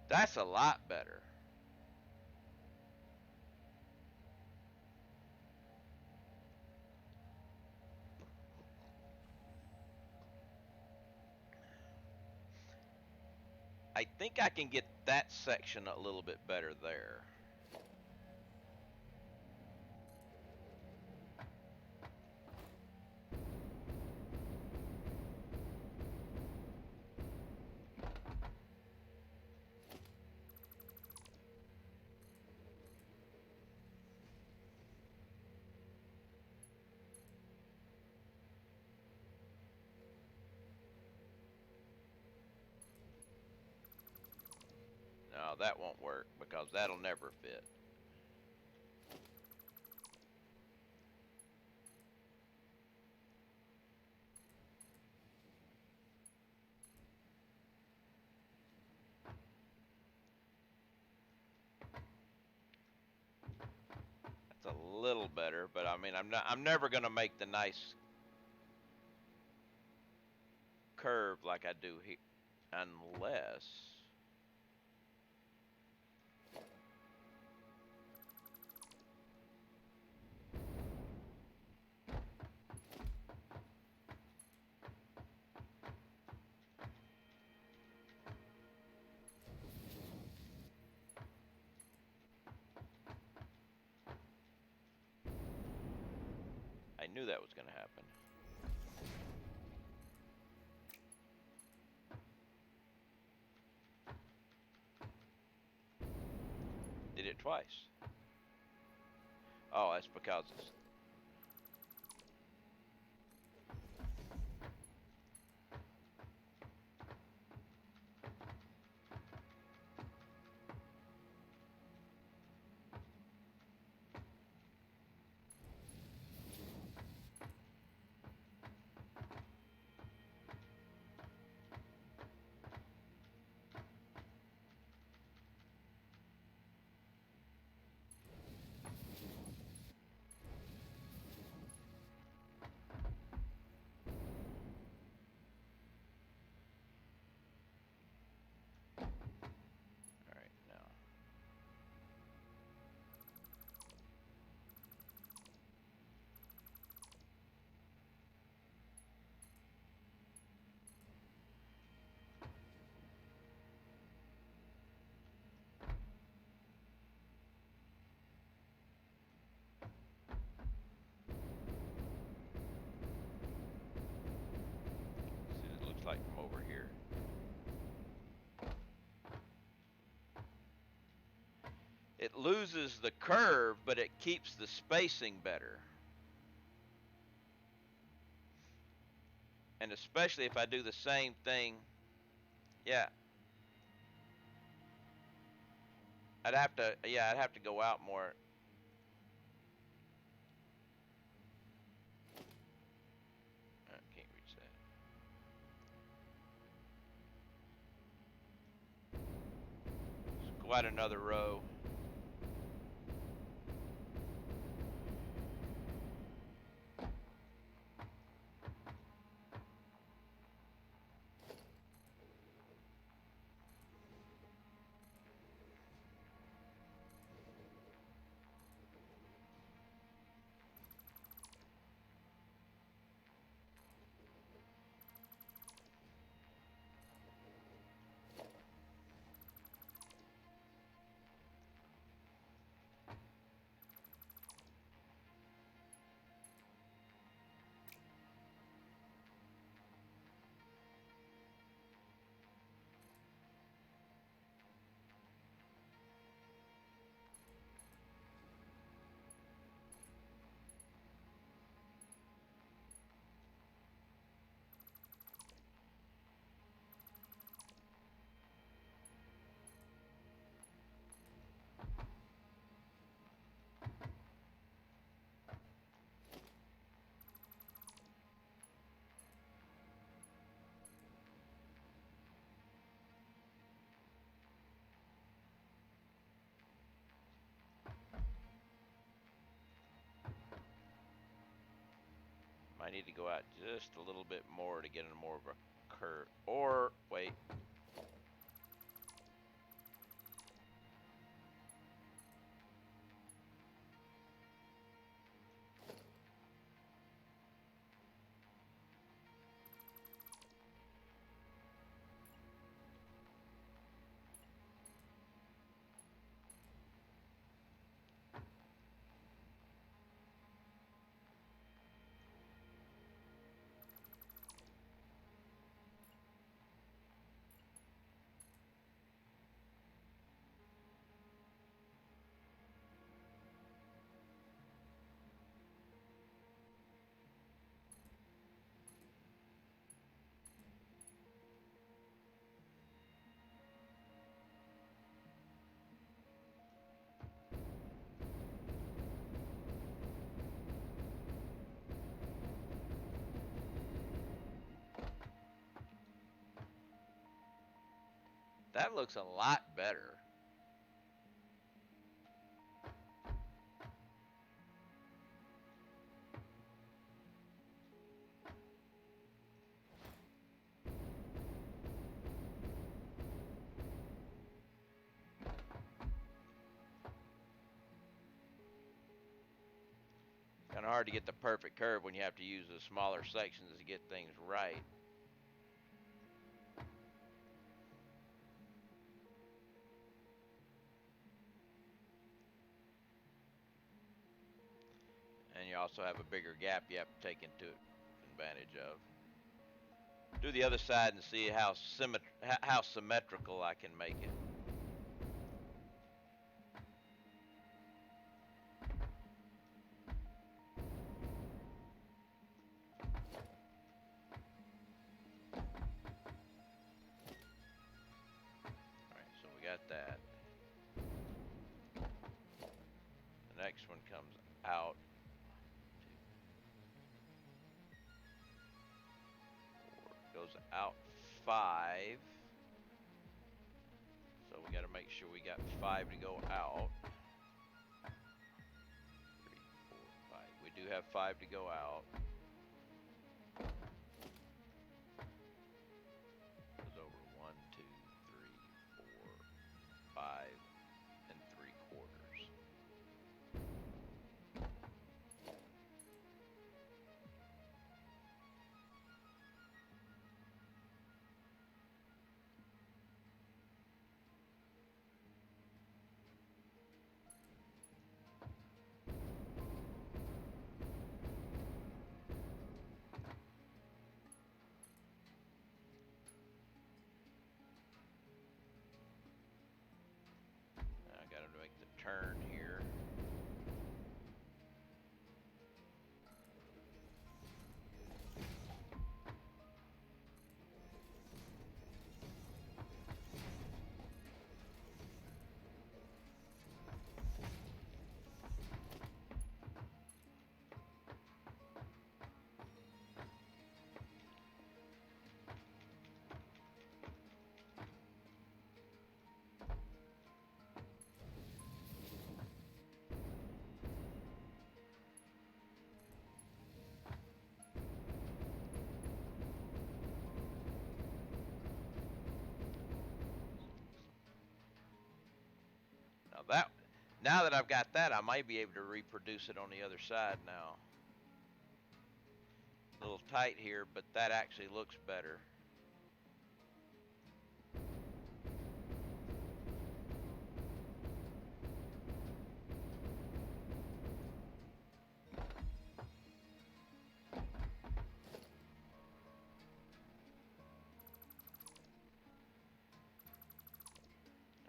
That's a lot better. I think I can get that section a little bit better there. that won't work because that'll never fit. That's a little better, but I mean, I'm never going to make the nice curve like I do here unless I knew that was going to happen. Did it twice. Oh, that's because it's all right now. See, it looks like from over here. It loses the curve, but it keeps the spacing better. And especially if I do the same thing, yeah. I'd have to go out more. I can't reach that. It's quite another row. I need to go out just a little bit more to get in more of a curve. Or, wait. That looks a lot better. Kind of hard to get the perfect curve when you have to use the smaller sections to get things right. And you also have a bigger gap you have to take into advantage of. Do the other side and see how symmetrical I can make it. Alright, so we got that. The next one comes out. Goes out 5. So we got to make sure we got 5 to go out. 3, 4, 5. We do have 5 to go out. Goes over 1, 2, 3, 4, 5, and 3/4. I got to make the turn here. Now that I've got that, I might be able to reproduce it on the other side now. A little tight here, but that actually looks better.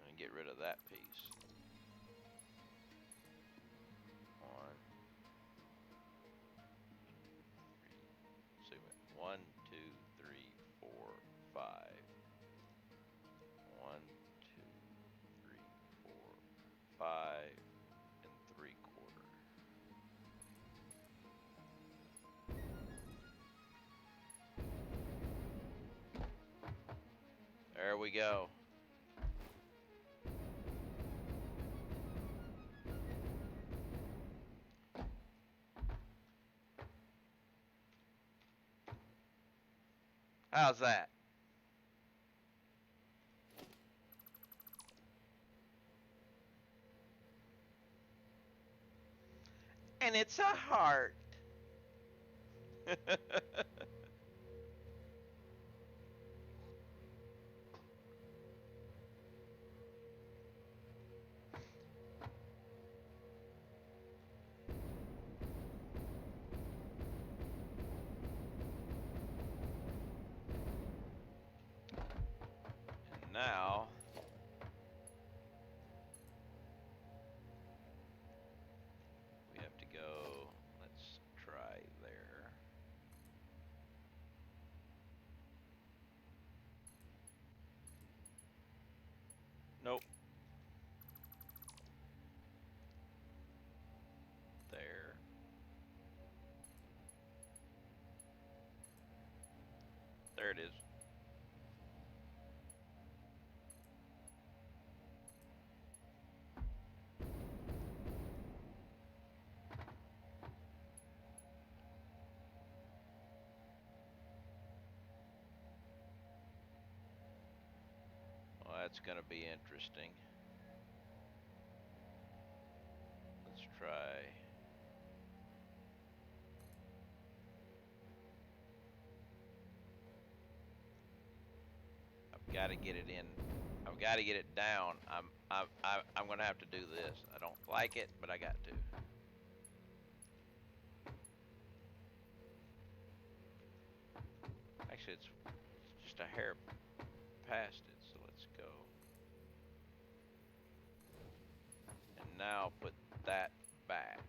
And get rid of that piece. 1, 2, 3, 4, 5. 1, 2, 3, 4, 5, and 3/4. There we go. How's that? And it's a heart. And now we have to go, let's try there. Nope. There. There it is. that's going to be interesting. Let's try. I've got to get it in. I've got to get it down. I'm going to have to do this. I don't like it, but I got to. Actually, it's just a hair past it, so let's go. And now put that back.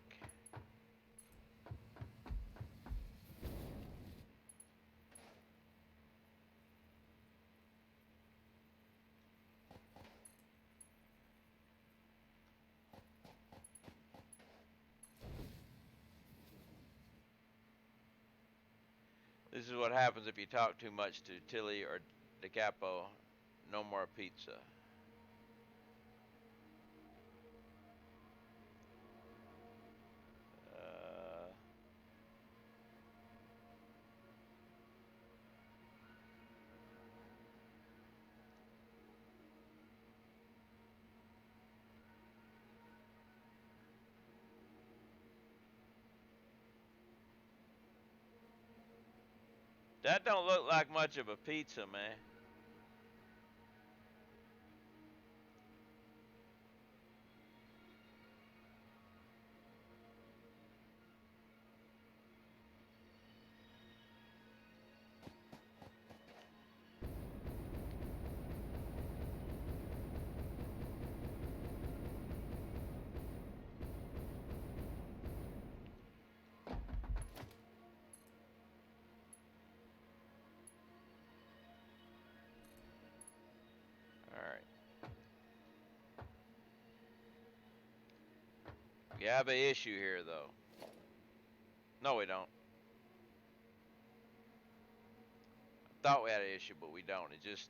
This is what happens if you talk too much to Tilly or De Capo. No more pizza. Uh, that don't look like much of a pizza, man. Alright. We have an issue here, though. No, we don't. I thought we had an issue, but we don't. It just...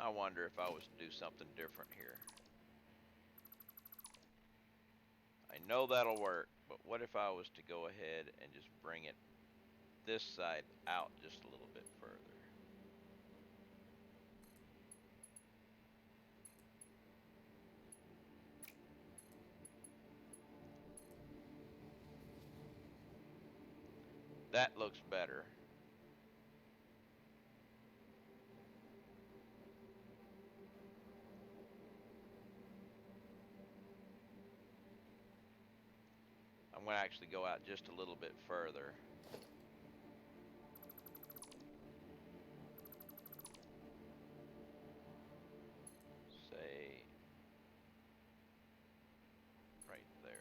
I wonder if I was to do something different here. I know that'll work, but what if I was to go ahead and just bring it this side out just a little bit further? That looks better. I'm going to actually go out just a little bit further. Say, right there.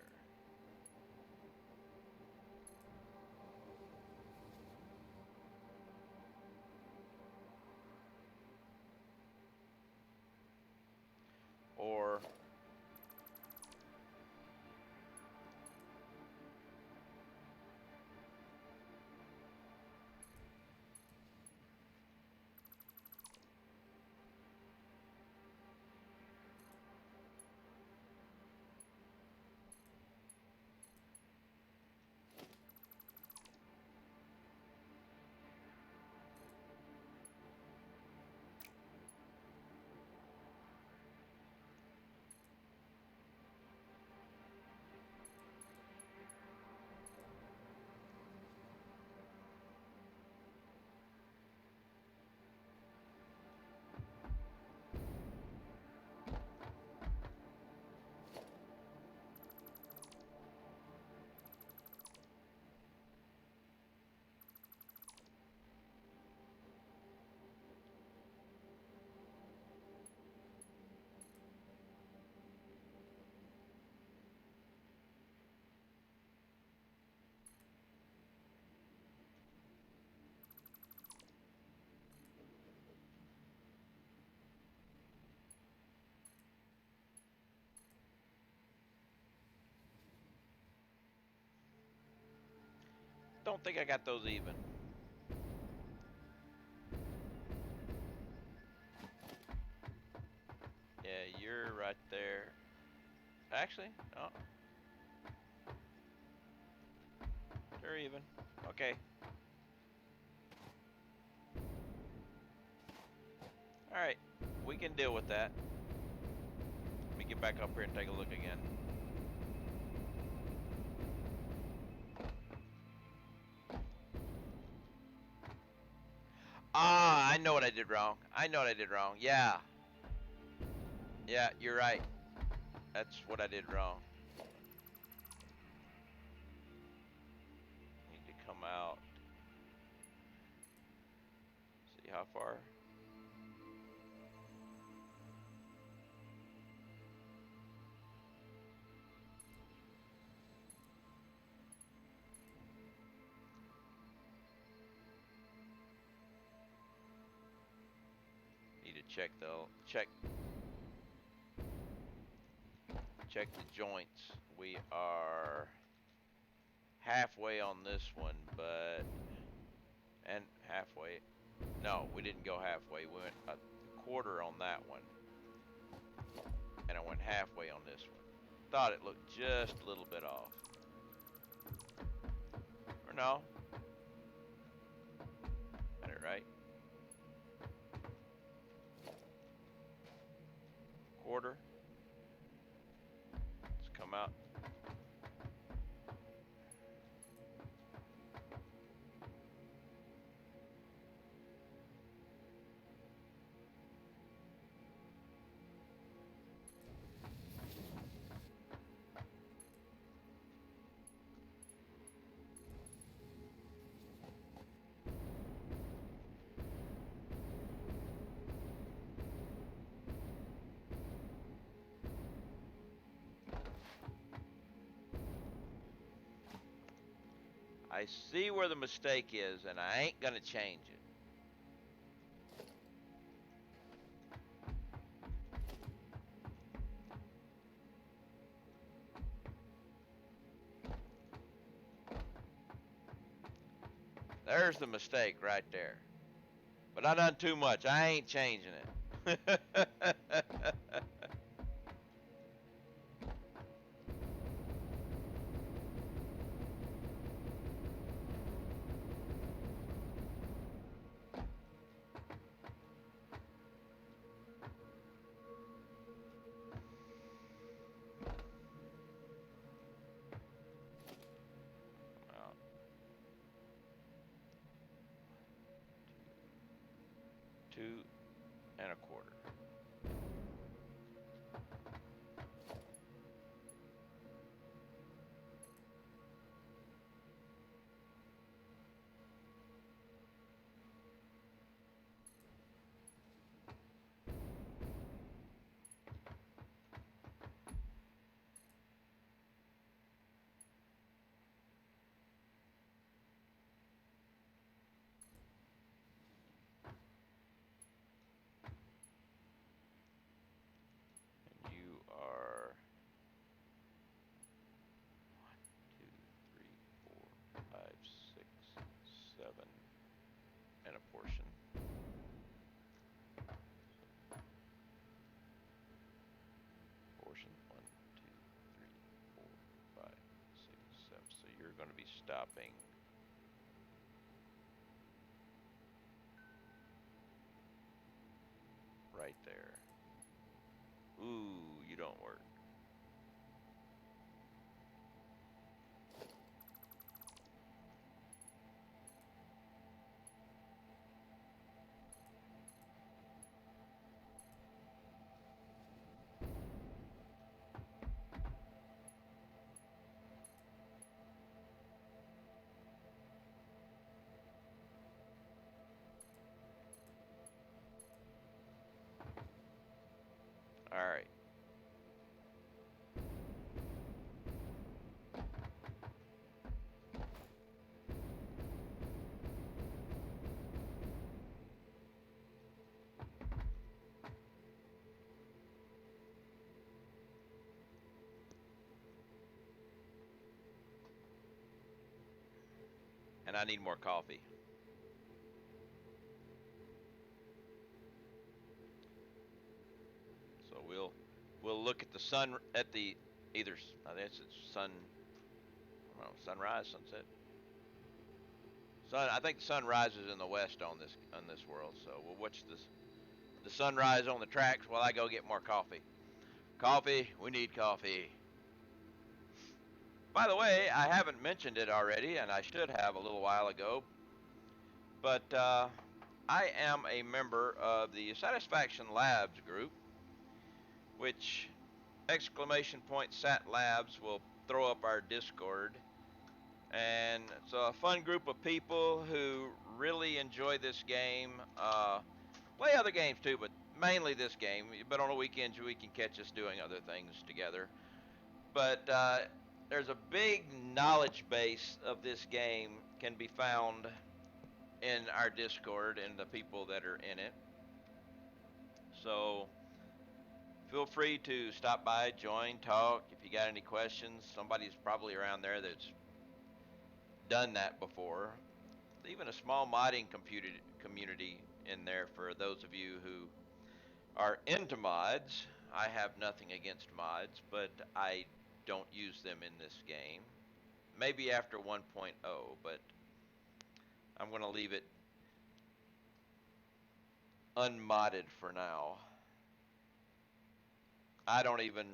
Or don't think I got those even. Yeah, you're right there. Actually, no. They're even. Okay. Alright. We can deal with that. Let me get back up here and take a look again. Ah, I know what I did wrong. I know what I did wrong. Yeah. Yeah, you're right. That's what I did wrong. Need to come out. See how far? Need to check the joints. We are halfway on this one, and halfway. No, we didn't go halfway. We went a quarter on that one, and I went halfway on this one. Thought it looked just a little bit off. Or no. Got it right. Quarter. Let's come out. I see where the mistake is, and I ain't gonna change it. There's the mistake right there. But I done too much. I ain't changing it. Out. 2 1/4. And you are 1, 2, 3, 4, 5, 6, 7, and a portion. Portion 1, 2, 3, 4, 5, 6, 7. So you're going to be stopping right there. Ooh, you don't work. All right. and I need more coffee. So we'll look at the sun at the either I guess it's sun, I don't know, sunrise, sunset. Sun. I think the sun rises in the west on this world. So we'll watch the sunrise on the tracks while I go get more coffee. Coffee. We need coffee. By the way, I haven't mentioned it already, and I should have a little while ago. But I am a member of the Satisfaction Labs group, which exclamation point Sat Labs will throw up our Discord. And it's a fun group of people who really enjoy this game. Play other games too, but mainly this game. But on the weekends, we can catch us doing other things together. But there's a big knowledge base of this game can be found in our Discord and the people that are in it. So feel free to stop by, join, talk. If you got any questions, somebody's probably around there that's done that before. Even a small modding community in there for those of you who are into mods. I have nothing against mods, but I don't use them in this game. Maybe after 1.0, but I'm going to leave it unmodded for now. I don't even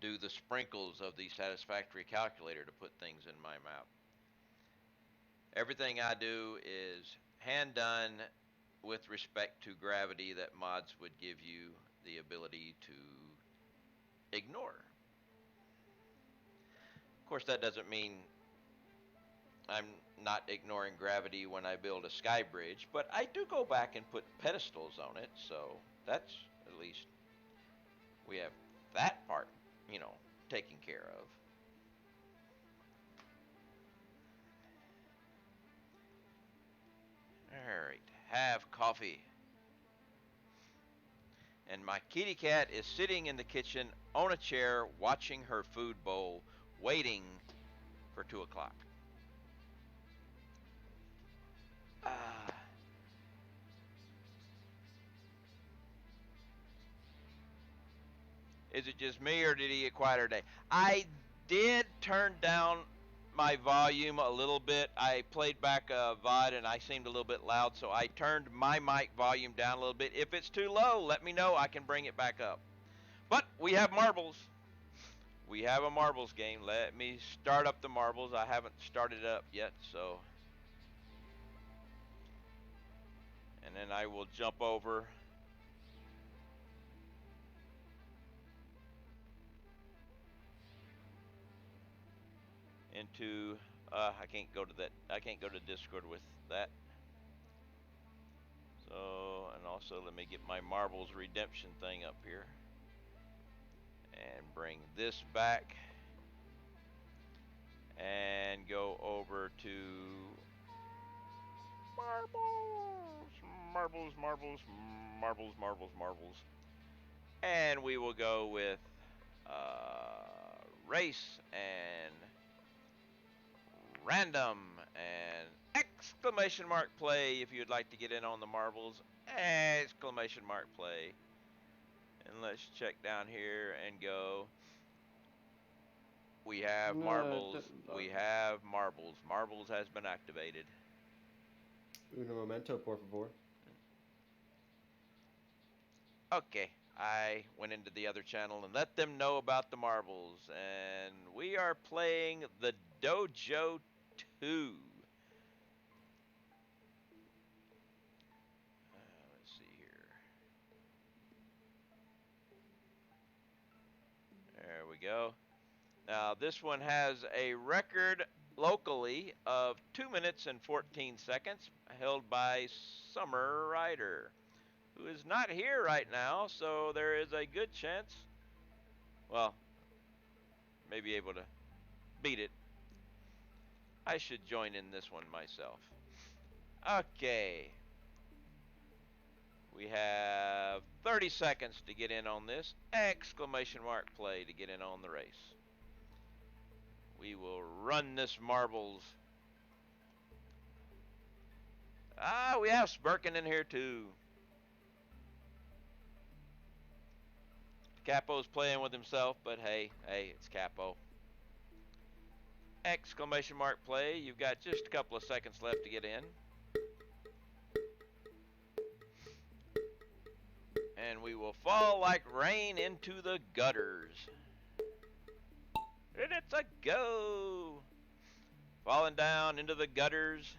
do the sprinkles of the satisfactory calculator to put things in my map. Everything I do is hand done with respect to gravity that mods would give you the ability to ignore. Of course, that doesn't mean I'm not ignoring gravity when I build a sky bridge, but I do go back and put pedestals on it, so that's at least we have that part, taken care of. Alright, have coffee. And my kitty cat is sitting in the kitchen on a chair watching her food bowl, waiting for 2 o'clock. Is it just me, or did he get quieter today? I did turn down my volume a little bit. I played back a VOD and I seemed a little bit loud, so I turned my mic volume down a little bit. If it's too low, let me know. I can bring it back up. But we have marbles. We have a marbles game. Let me start up the marbles. I haven't started it up yet, so. And then I will jump over into I can't go to Discord with that. So, and also let me get my marbles redemption thing up here and bring this back and go over to marbles, and we will go with race and random and exclamation mark play if you'd like to get in on the marbles, exclamation mark play. And let's check down here and go. We have marbles. We have marbles. Marbles has been activated. Uno momento, por favor. Okay, I went into the other channel and let them know about the marbles, and we are playing the Dojo 2. Let's see here. There we go. Now this one has a record locally of 2 minutes and 14 seconds, held by Summer Rider, who is not here right now, so there is a good chance, well, maybe able to beat it. I should join in this one myself. Okay. We have 30 seconds to get in on this. Exclamation mark play to get in on the race. We will run this marbles. Ah, we have Smirkin in here too. Capo's playing with himself, but hey, it's Capo. Exclamation mark play. You've got just a couple of seconds left to get in. And we will fall like rain into the gutters. And it's a go. Falling down into the gutters.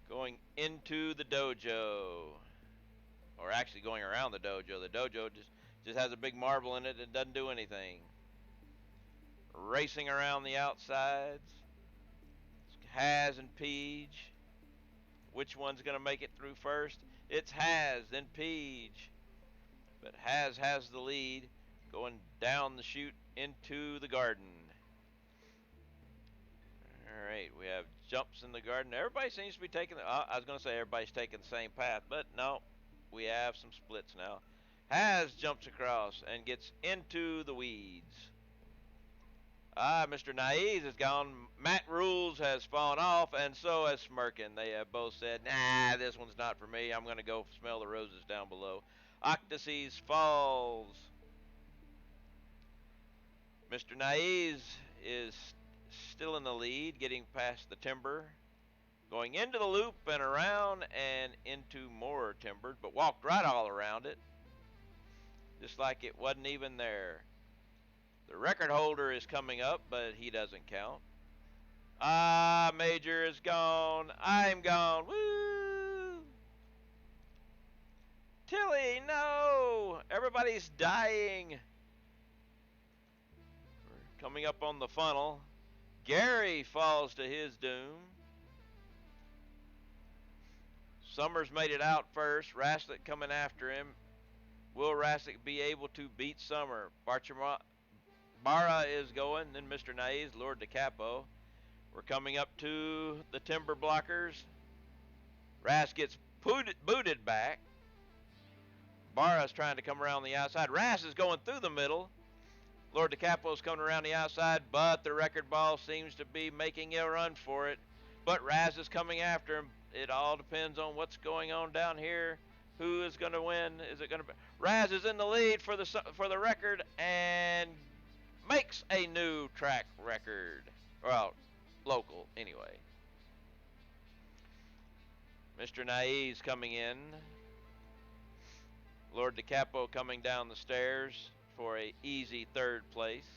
Going into the dojo. Or actually going around the dojo. The dojo just has a big marble in it and doesn't do anything. Racing around the outsides. Has and Peach. Which one's going to make it through first? It's Has, then Peach. But Has the lead. Going down the chute into the garden. Alright, we have jumps in the garden. Everybody seems to be taking I was going to say everybody's taking the same path, but no. We have some splits now. Has jumps across and gets into the weeds. Mr. Naive has gone. Matt Rules has fallen off, and so has Smirkin. They have both said, nah, this one's not for me. I'm going to go smell the roses down below. Octases falls. Mr. Naive is still in the lead, getting past the timber. Going into the loop and around and into more timber, but walked right all around it. Just like it wasn't even there. The record holder is coming up, but he doesn't count. Major is gone. I'm gone. Woo! Tilly, no! Everybody's dying. We're coming up on the funnel. Gary falls to his doom. Summers made it out first. Raslick coming after him. Will Raslick be able to beat Summer? Barra is going, then Mr. Naive, Lord de Capo. We're coming up to the timber blockers. Ras gets booted back. Barra's trying to come around the outside. Ras is going through the middle. Lord de Capo's coming around the outside, but the record ball seems to be making a run for it. But Raz is coming after him. It all depends on what's going on down here. Who is going to win? Is it going to be? Raz is in the lead for the record and makes a new track record. Well, local anyway. Mr. Naive's coming in. Lord de Capo coming down the stairs for a easy third place.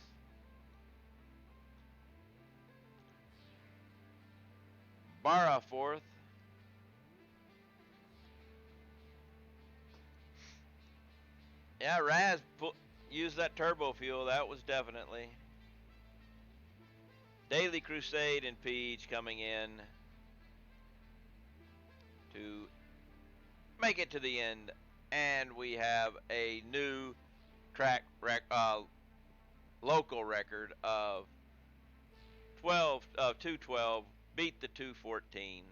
Barra fourth. Yeah, Raz used that turbo fuel. That was definitely. Daily Crusade and Peach coming in to make it to the end. And we have a new track local record of 212, beat the 214.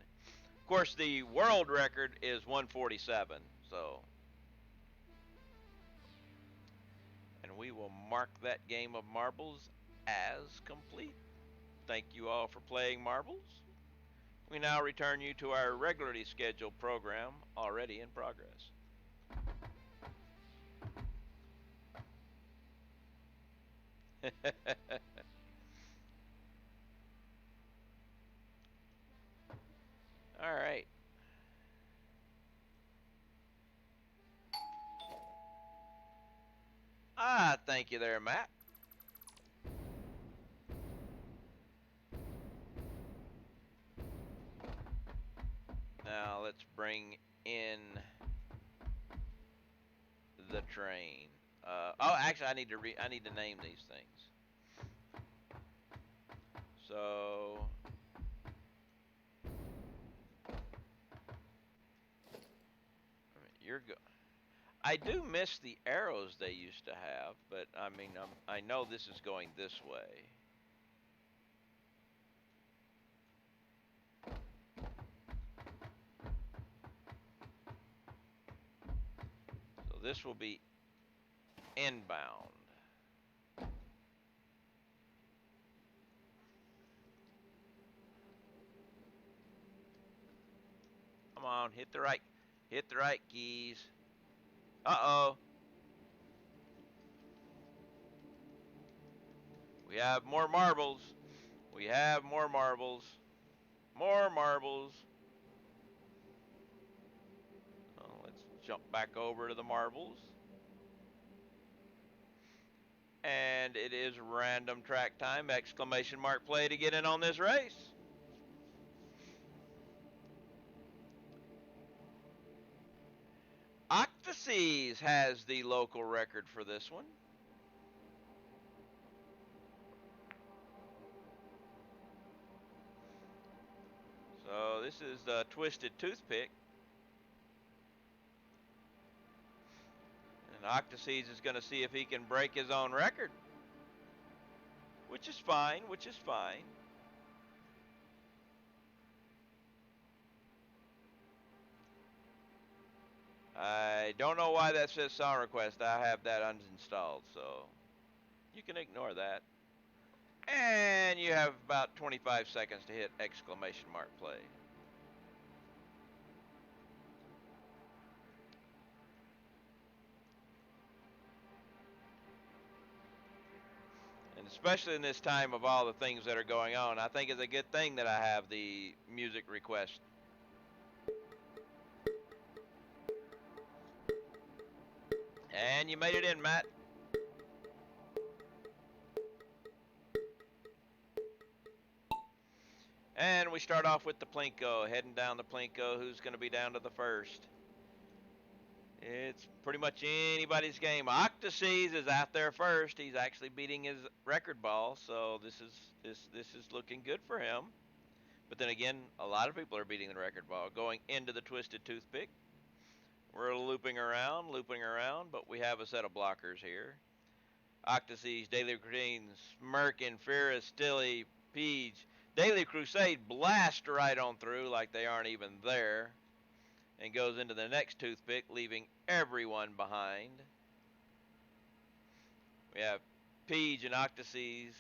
Of course, the world record is 147. So, and we will mark that game of marbles as complete. Thank you all for playing marbles. We now return you to our regularly scheduled program, already in progress. All right. Thank you there, Matt. Now let's bring in the train. Actually, I need to name these things. So I do miss the arrows they used to have, but I mean, I know this is going this way. So this will be inbound. on. Hit the right keys. Uh-oh. We have more marbles. We have more marbles. More marbles. Oh, let's jump back over to the marbles. And it is random track time, exclamation mark play to get in on this race. Octaseas has the local record for this one. So this is the Twisted Toothpick. And Octaseas is going to see if he can break his own record. Which is fine, which is fine. I don't know why that says song request. I have that uninstalled, so you can ignore that. And you have about 25 seconds to hit exclamation mark play. And especially in this time of all the things that are going on, I think it's a good thing that I have the music request. And you made it in, Matt. And we start off with the Plinko, heading down the Plinko. Who's going to be down to the first? It's pretty much anybody's game. Octaseas is out there first. He's actually beating his record ball, so this is looking good for him. But then again, a lot of people are beating the record ball. Going into the Twisted Toothpick. We're looping around, but we have a set of blockers here. Octaseas, Daily Crusade, Smirkin, Ferris, Stilly, Peach. Daily Crusade blast right on through like they aren't even there. And goes into the next toothpick, leaving everyone behind. We have Peach and Octaseas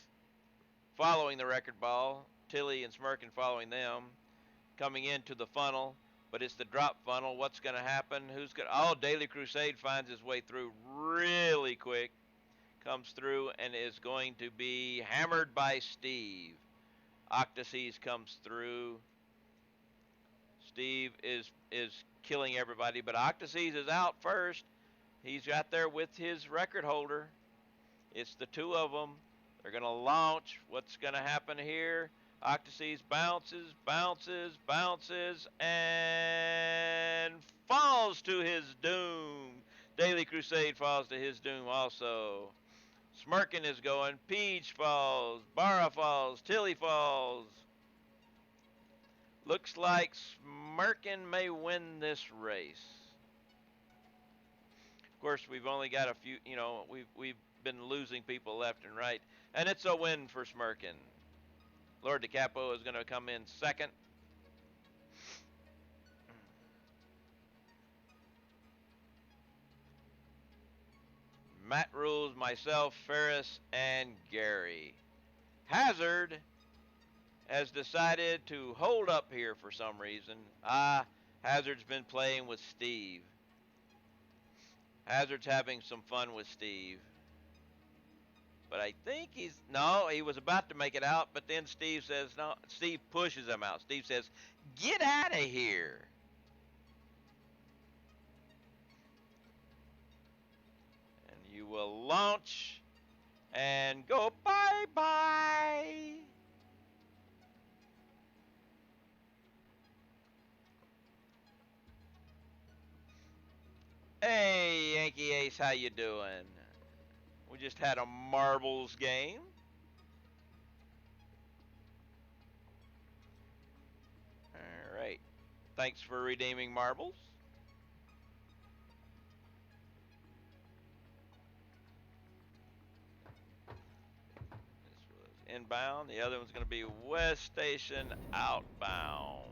following the record ball. Tilly and Smirkin following them. Coming into the funnel, but it's the drop funnel. What's going to happen? Oh, Daily Crusade finds his way through really quick. Comes through and is going to be hammered by Steve. Octaseas comes through. Steve is killing everybody, but Octaseas is out first. He's out there with his record holder. It's the two of them. They're going to launch. What's going to happen here? Octaseas bounces, and falls to his doom. Daily Crusade falls to his doom also. Smirkin is going. Peach falls. Barra falls. Tilly falls. Looks like Smirkin may win this race. Of course, we've only got a few, we've been losing people left and right. And it's a win for Smirkin. Lord DiCapo is going to come in second. Matt Rules, myself, Ferris, and Gary. Hazard has decided to hold up here for some reason. Hazard's been playing with Steve. Hazard's having some fun with Steve. But I think he was about to make it out, but then Steve says, no, Steve pushes him out. Steve says, get out of here. And you will launch and go bye-bye. Hey, Yankee Ace, how you doing? We just had a marbles game. All right. Thanks for redeeming marbles. This was inbound. The other one's going to be West Station outbound.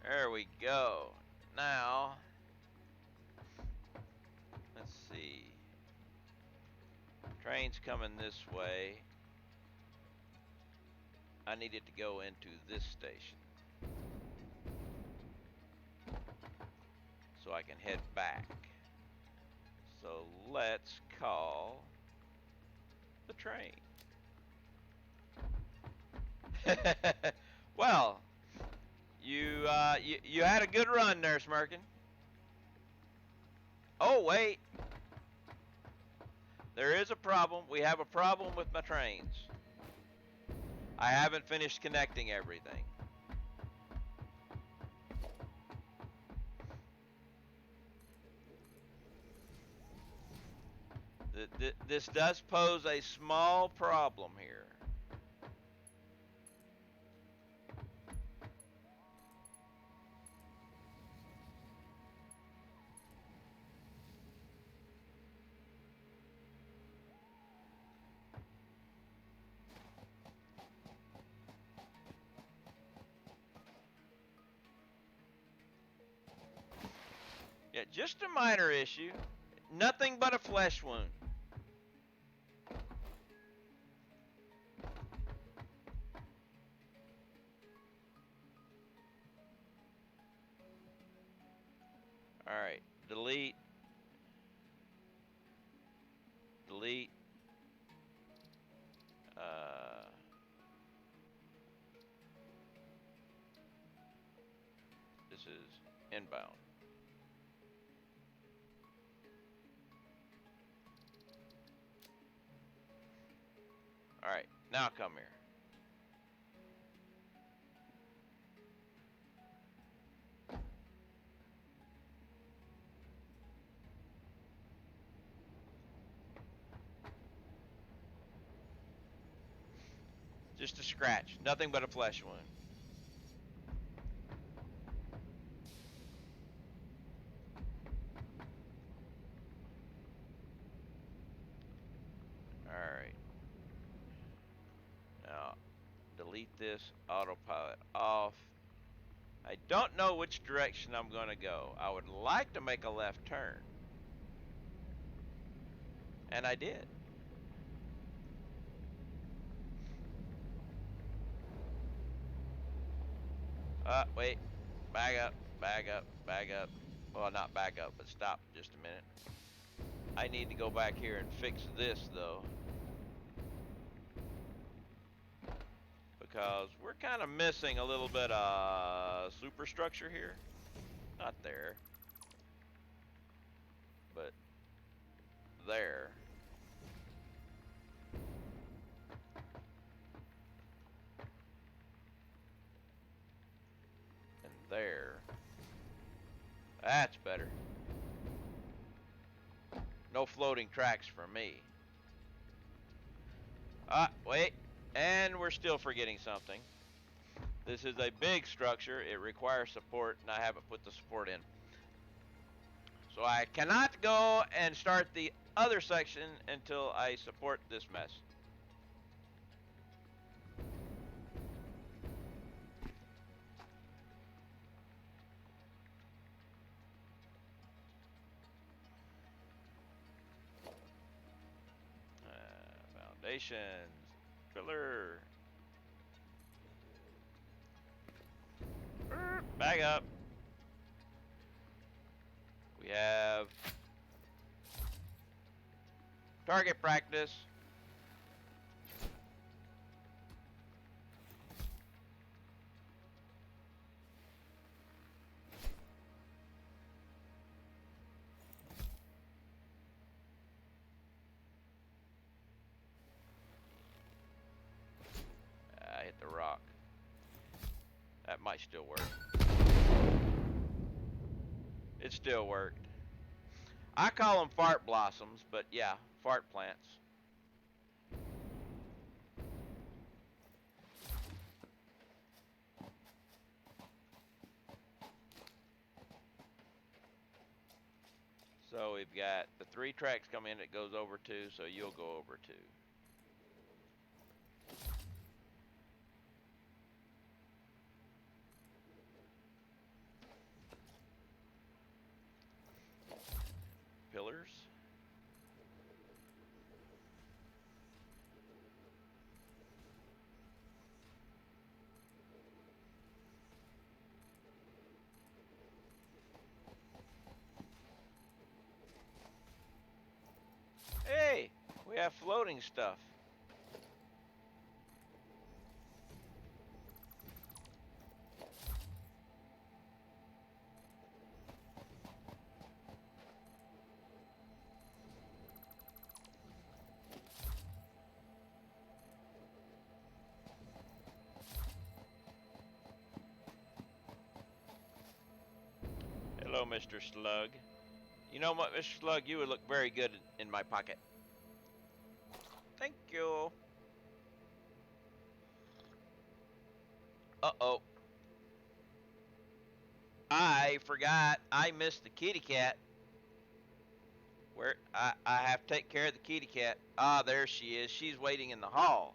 There we go. Now, Train's coming this way. I need it to go into this station so I can head back. So let's call the train. Well, you had a good run there, Smirkin. Oh wait, there is a problem. We have a problem with my trains. I haven't finished connecting everything. This does pose a small problem here. Yeah, just a minor issue. Nothing but a flesh wound. Alright, delete. Delete. This is inbound. Alright, now come here. Just a scratch, nothing but a flesh wound. Alright. Now, delete this autopilot off. I don't know which direction I'm going to go. I would like to make a left turn. And I did. Wait. Back up, back up, back up. Well, not back up, but stop just a minute. I need to go back here and fix this, though. Because we're kind of missing a little bit of superstructure here. Not there. But there. And there. That's better. No floating tracks for me. Wait. And we're still forgetting something. This is a big structure. It requires support, and I haven't put the support in. So I cannot go and start the other section until I support this mess. Foundations, pillar. Back up. We have target practice. I hit the rock. That might still work. It still worked. I call them fart blossoms, but yeah, fart plants. So we've got the 3 tracks come in, it goes over 2, so you'll go over 2. Pillars. Yeah, floating stuff. Hello, Mr. Slug. You know what, Mr. Slug? You would look very good in my pocket. Thank you. Uh-oh. I forgot. I missed the kitty cat. Where I have to take care of the kitty cat. Ah, there she is. She's waiting in the hall.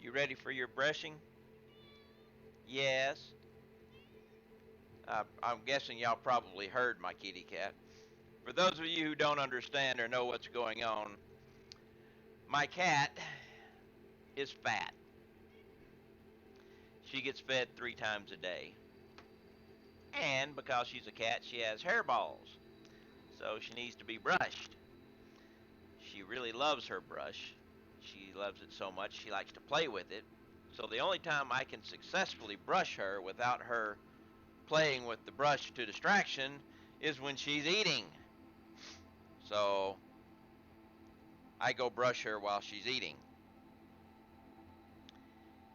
You ready for your brushing? Yes. I'm guessing y'all probably heard my kitty cat. For those of you who don't understand or know what's going on, my cat is fat. She gets fed 3 times a day. And because she's a cat, she has hairballs. So she needs to be brushed. She really loves her brush. She loves it so much she likes to play with it. So the only time I can successfully brush her without her playing with the brush to distraction is when she's eating. So I go brush her while she's eating.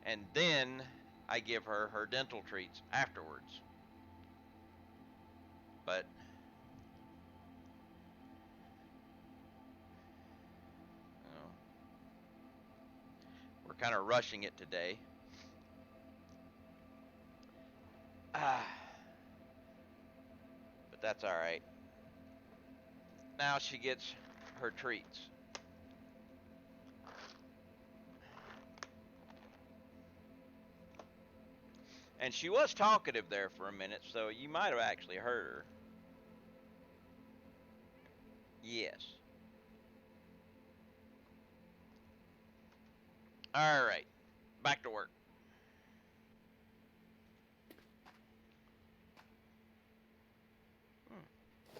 And then I give her her dental treats afterwards. But you know, we're kind of rushing it today. But that's all right. Now she gets her treats. And she was talkative there for a minute, so you might have actually heard her. Yes. All right. Back to work.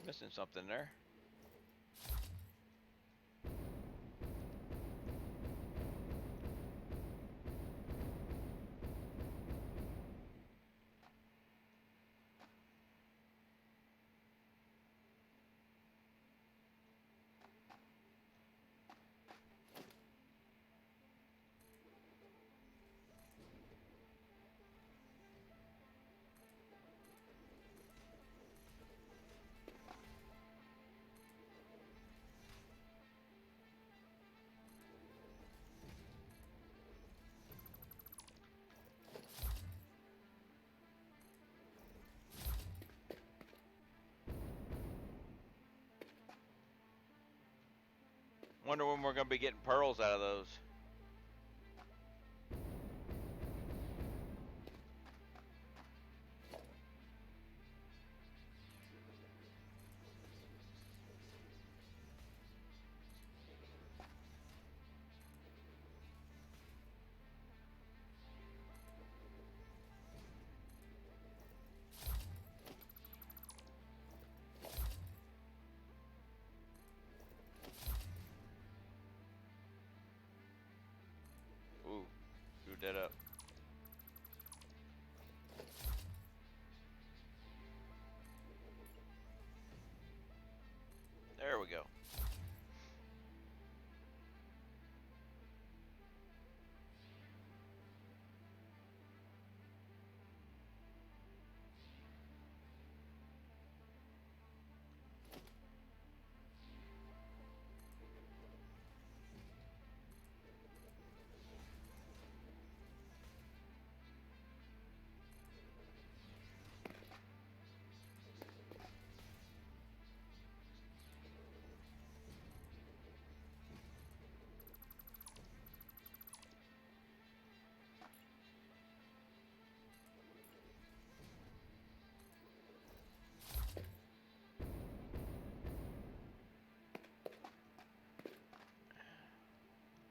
Missing something there. Wonder when we're going to be getting pearls out of those. Ooh, screwed that up. There we go.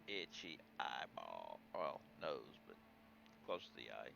Itchy eyeball. Well, nose, but close to the eye.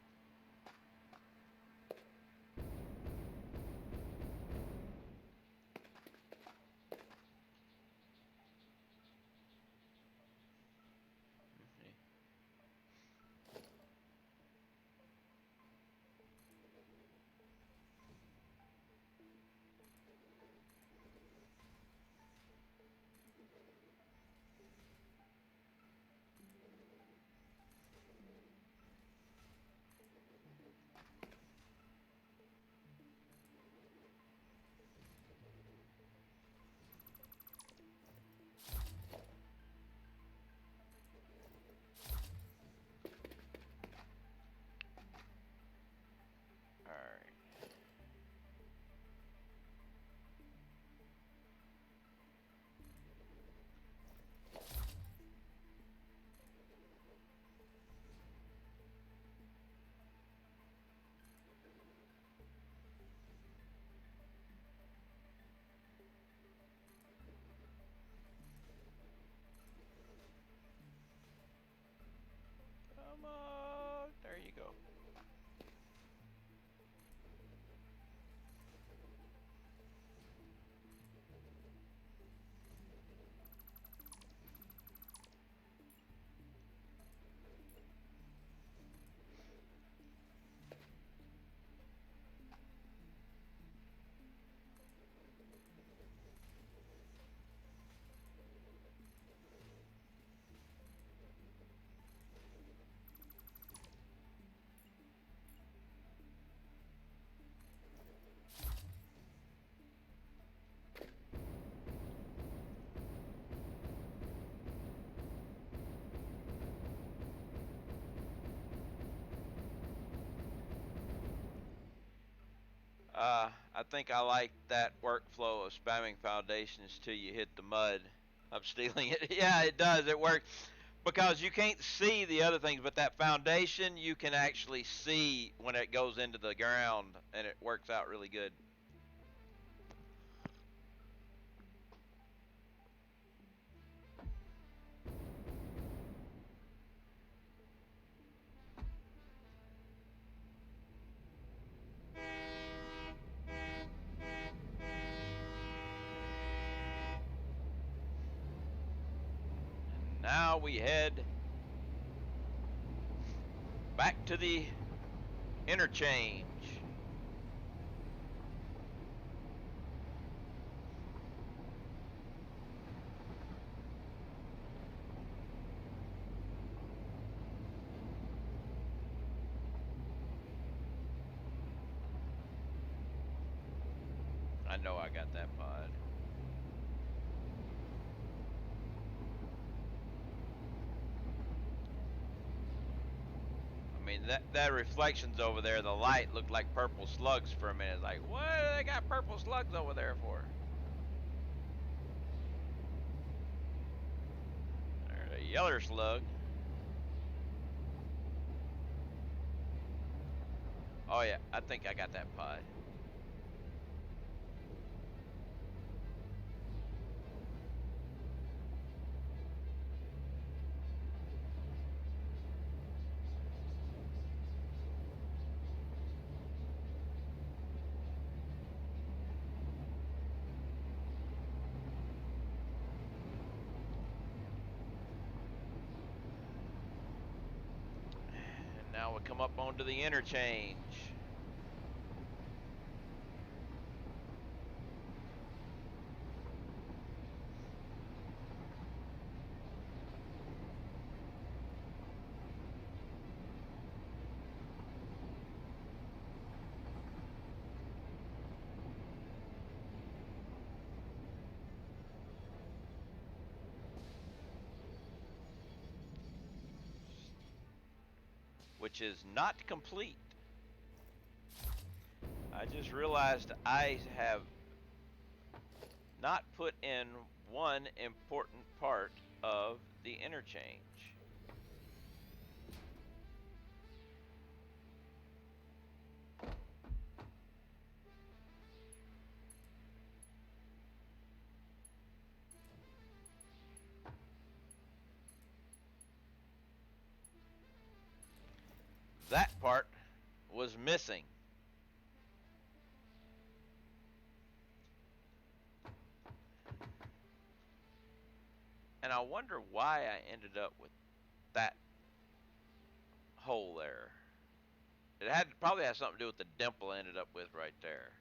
I think I like that workflow of spamming foundations till you hit the mud of stealing it. Yeah, it does. It works because you can't see the other things, but that foundation you can actually see when it goes into the ground, and it works out really good. Now we head back to the interchange. I know I got that pod. I mean, that reflections over there, the light looked like purple slugs for a minute. Like, what do they got purple slugs over there for? There's a yeller slug. Oh yeah, I think I got that pod. And now we come up onto the interchange. Which is not complete. I just realized I have not put in one important part of the interchange. That part was missing. And I wonder why I ended up with that hole there. It had probably has something to do with the dimple I ended up with right there.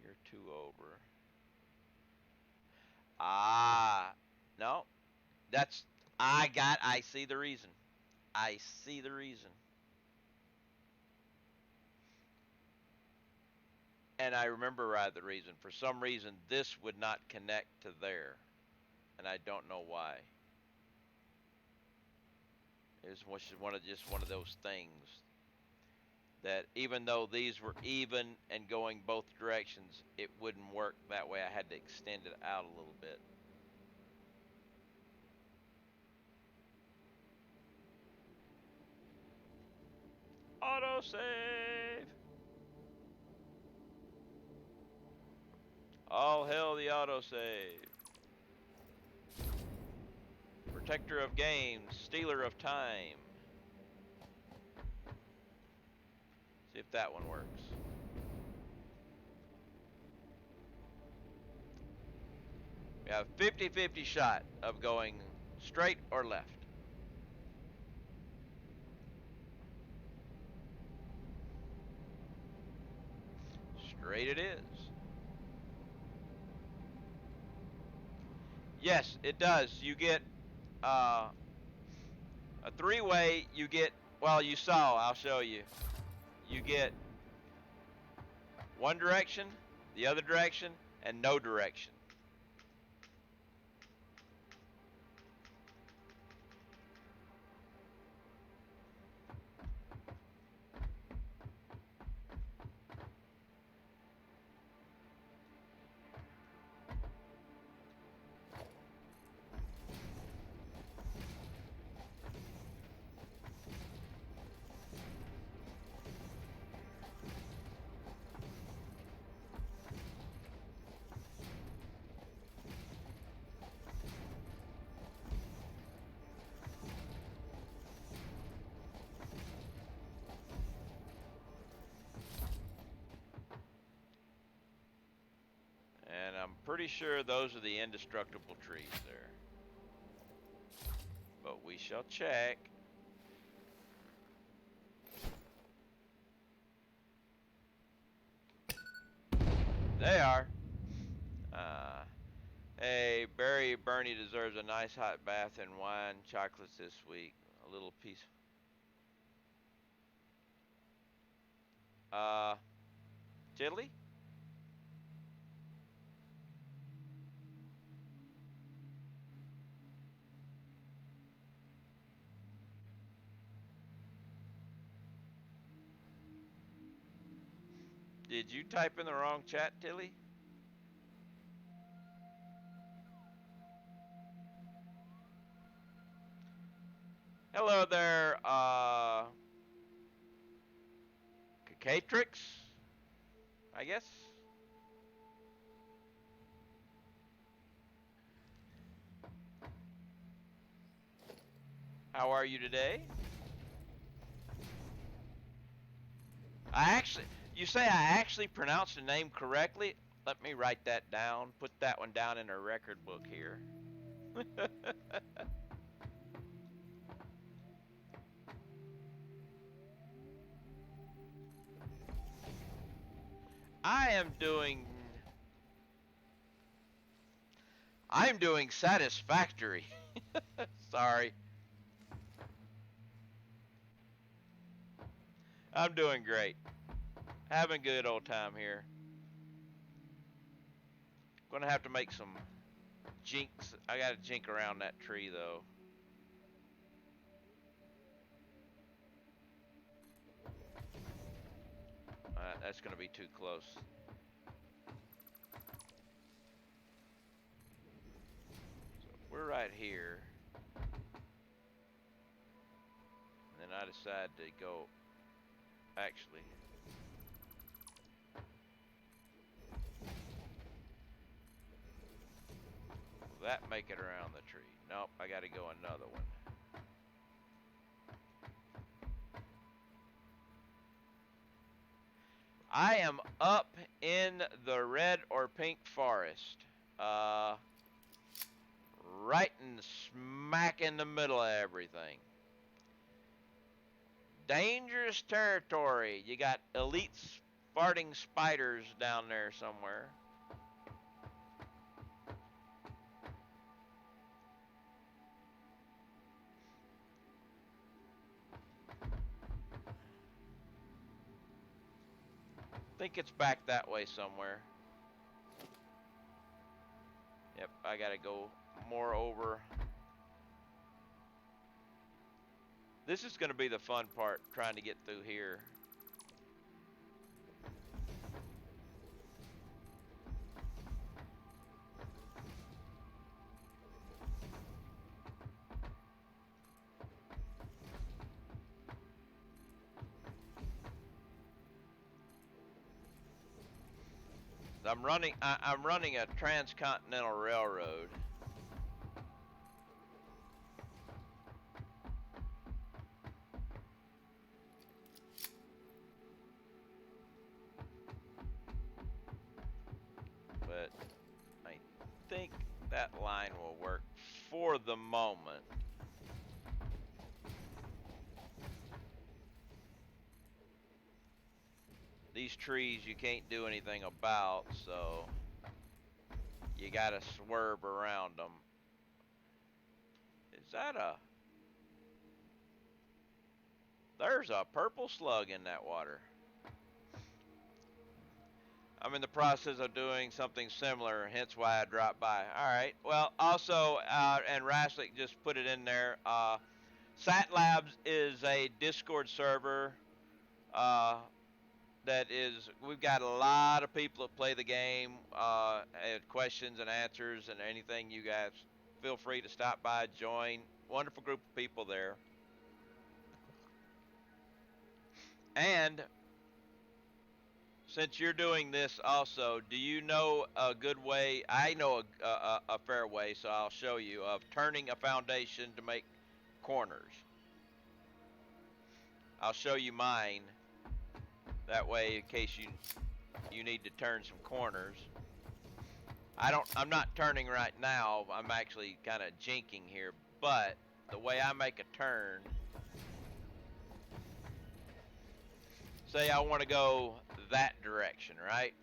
You're two over. Ah, no. That's I see the reason. I see the reason. And I remember the reason. For some reason, this would not connect to there. And I don't know why. It was just one of those things that even though these were even and going both directions, it wouldn't work that way. I had to extend it out a little bit. Autosave! All hail the autosave. Protector of games, stealer of time. See if that one works. We have 50-50 shot of going straight or left. Straight it is. Yes, it does. You get a three-way. You get, well, you saw. I'll show you. You get one direction, the other direction, and no direction. I'm pretty sure those are the indestructible trees there. But we shall check. They are. Hey, Bernie deserves a nice hot bath and wine, chocolates this week. A little piece. Chili? Did you type in the wrong chat, Tilly? Hello there, Cacatrix, I guess. How are you today? You say I actually pronounced the name correctly? Let me write that down. Put that one down in a record book here. I'm doing satisfactory. Sorry. I'm doing great. Having a good old time here. Gonna have to make some jinks. I gotta jink around that tree though. That's gonna be too close. So we're right here. And then I decide to go, actually. Will that make it around the tree? Nope, I gotta go another one. I am up in the red or pink forest. Right in smack in the middle of everything. Dangerous territory. You got elite farting spiders down there somewhere. I think it's back that way somewhere. Yep, I gotta go more over. This is gonna be the fun part, trying to get through here. I'm running a Transcontinental Railroad. But I think that line will work for the moment. These trees you can't do anything about, so you gotta swerve around them. Is that a... There's a purple slug in that water. I'm in the process of doing something similar, hence why I dropped by. Alright, well, also, and Raslik just put it in there, Sat Labs is a Discord server, that is, we've got a lot of people that play the game, and questions and answers and anything. You guys feel free to stop by, join. Wonderful group of people there. And since you're doing this also, do you know a good way? I know a fair way, so I'll show you, of turning a foundation to make corners. I'll show you mine. That way, in case you need to turn some corners. I'm not turning right now. I'm actually kind of jinking here, but the way I make a turn, say I want to go that direction, right?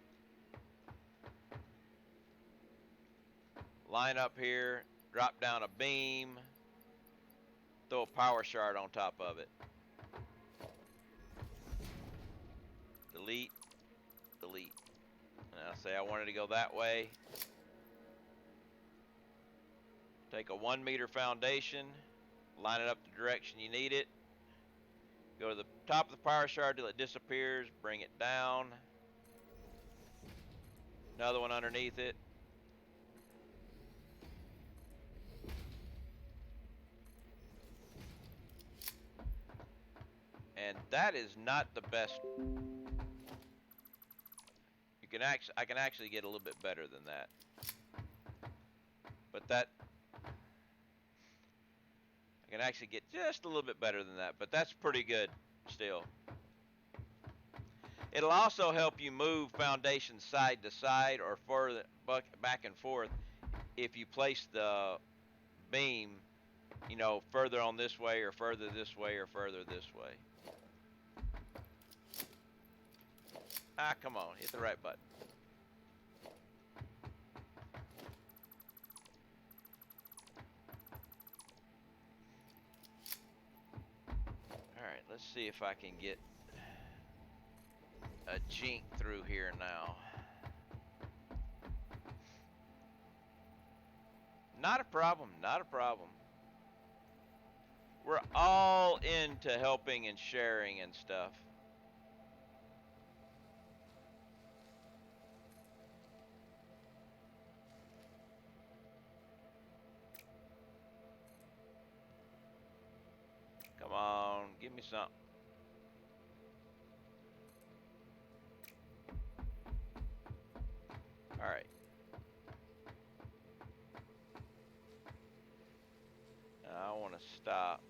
Line up here, drop down a beam, throw a power shard on top of it. Delete, delete. And I'll say I wanted to go that way. Take a 1 meter foundation, line it up the direction you need it. Go to the top of the power shard till it disappears, bring it down. Another one underneath it. And that is not the best. I can actually get a little bit better than that. But I can actually get just a little bit better than that, but that's pretty good still. It'll also help you move foundations side to side or further back and forth if you place the beam, you know, further on this way or further this way or further this way. Ah, come on, hit the right button. Alright, let's see if I can get a jink through here now. Not a problem, not a problem. We're all into helping and sharing and stuff. Come on, give me something. All right. Now I want to stop.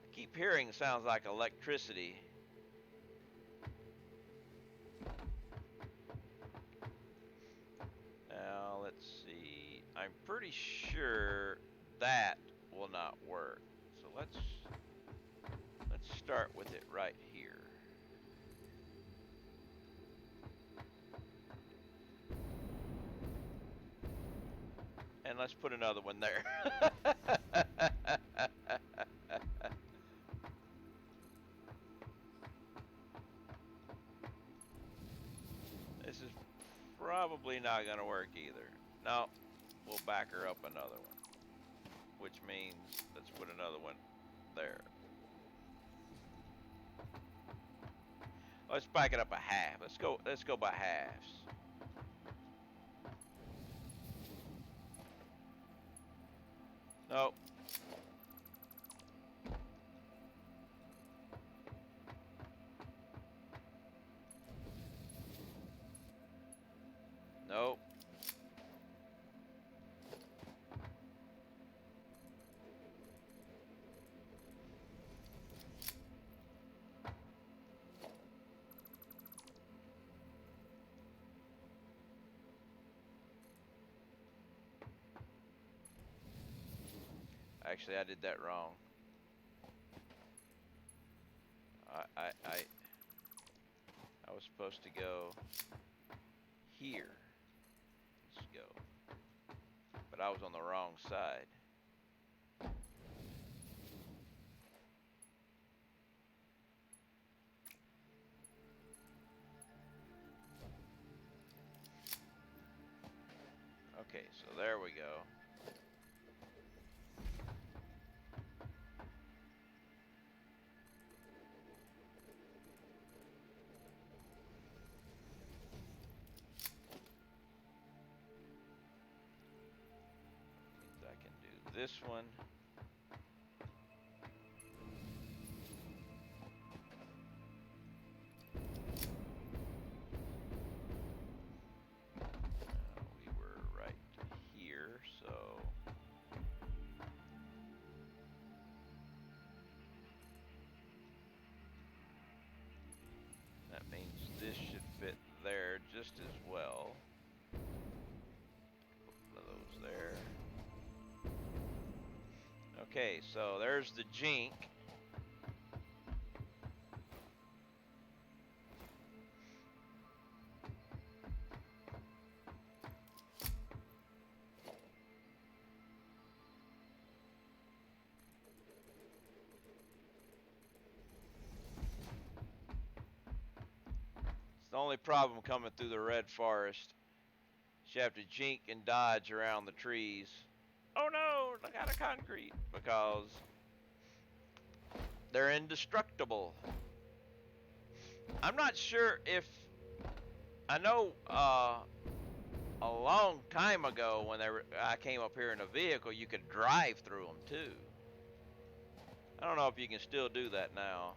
I keep hearing sounds like electricity. Now let's see. I'm pretty sure that will not work. So let's start with it right here. And let's put another one there. This is probably not going to work either. No, we'll back her up another one. Which means let's put another one there. Let's back it up a half. Let's go by halves. Nope. Nope. Actually, I did that wrong. I was supposed to go here. Let's go. But I was on the wrong side. Okay, so there we go. This one. We were right here, so Okay, so there's the jink. It's the only problem coming through the red forest. You have to jink and dodge around the trees. Oh no, look out of concrete, because they're indestructible. I'm not sure if I know a long time ago when I came up here in a vehicle, you could drive through them too. I don't know if you can still do that now.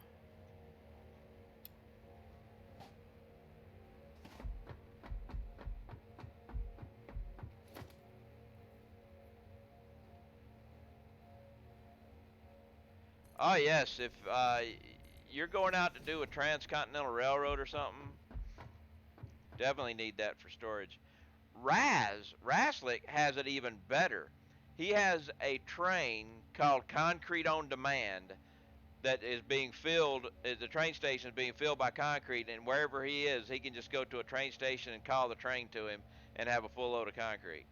Oh yes, if you're going out to do a Transcontinental Railroad or something, definitely need that for storage. Raslick has it even better. He has a train called Concrete on Demand that is being filled. The train station is being filled by concrete, and wherever he is, he can just go to a train station and call the train to him and have a full load of concrete.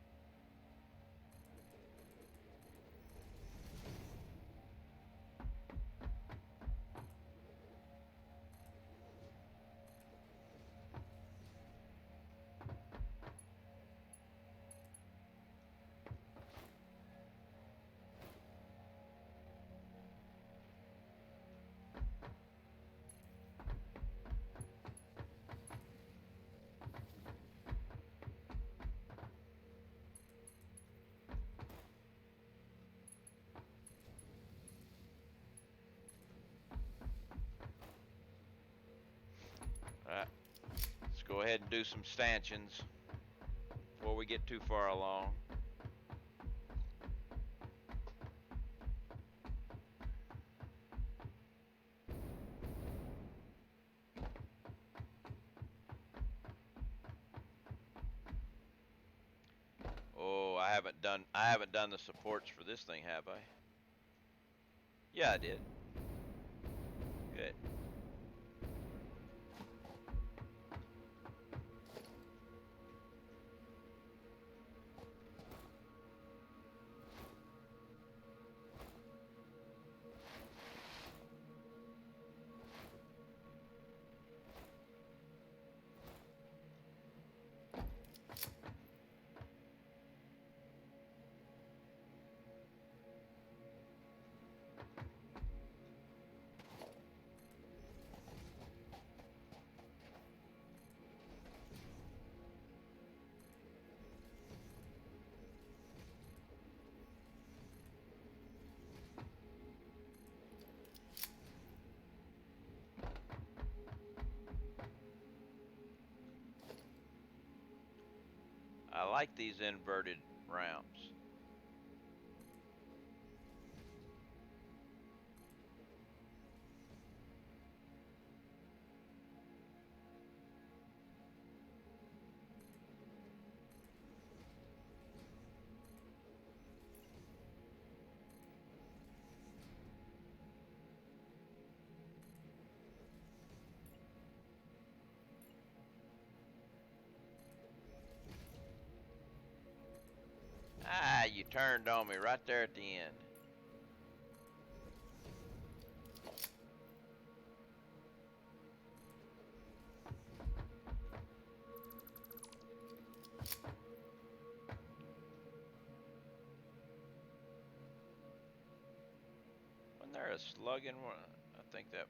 Alright, let's go ahead and do some stanchions before we get too far along. Oh, I haven't done the supports for this thing, have I? Yeah, I did. Good. I like these inverted ramps. Ah, you turned on me right there at the end. Wasn't there a slug in one? I think that.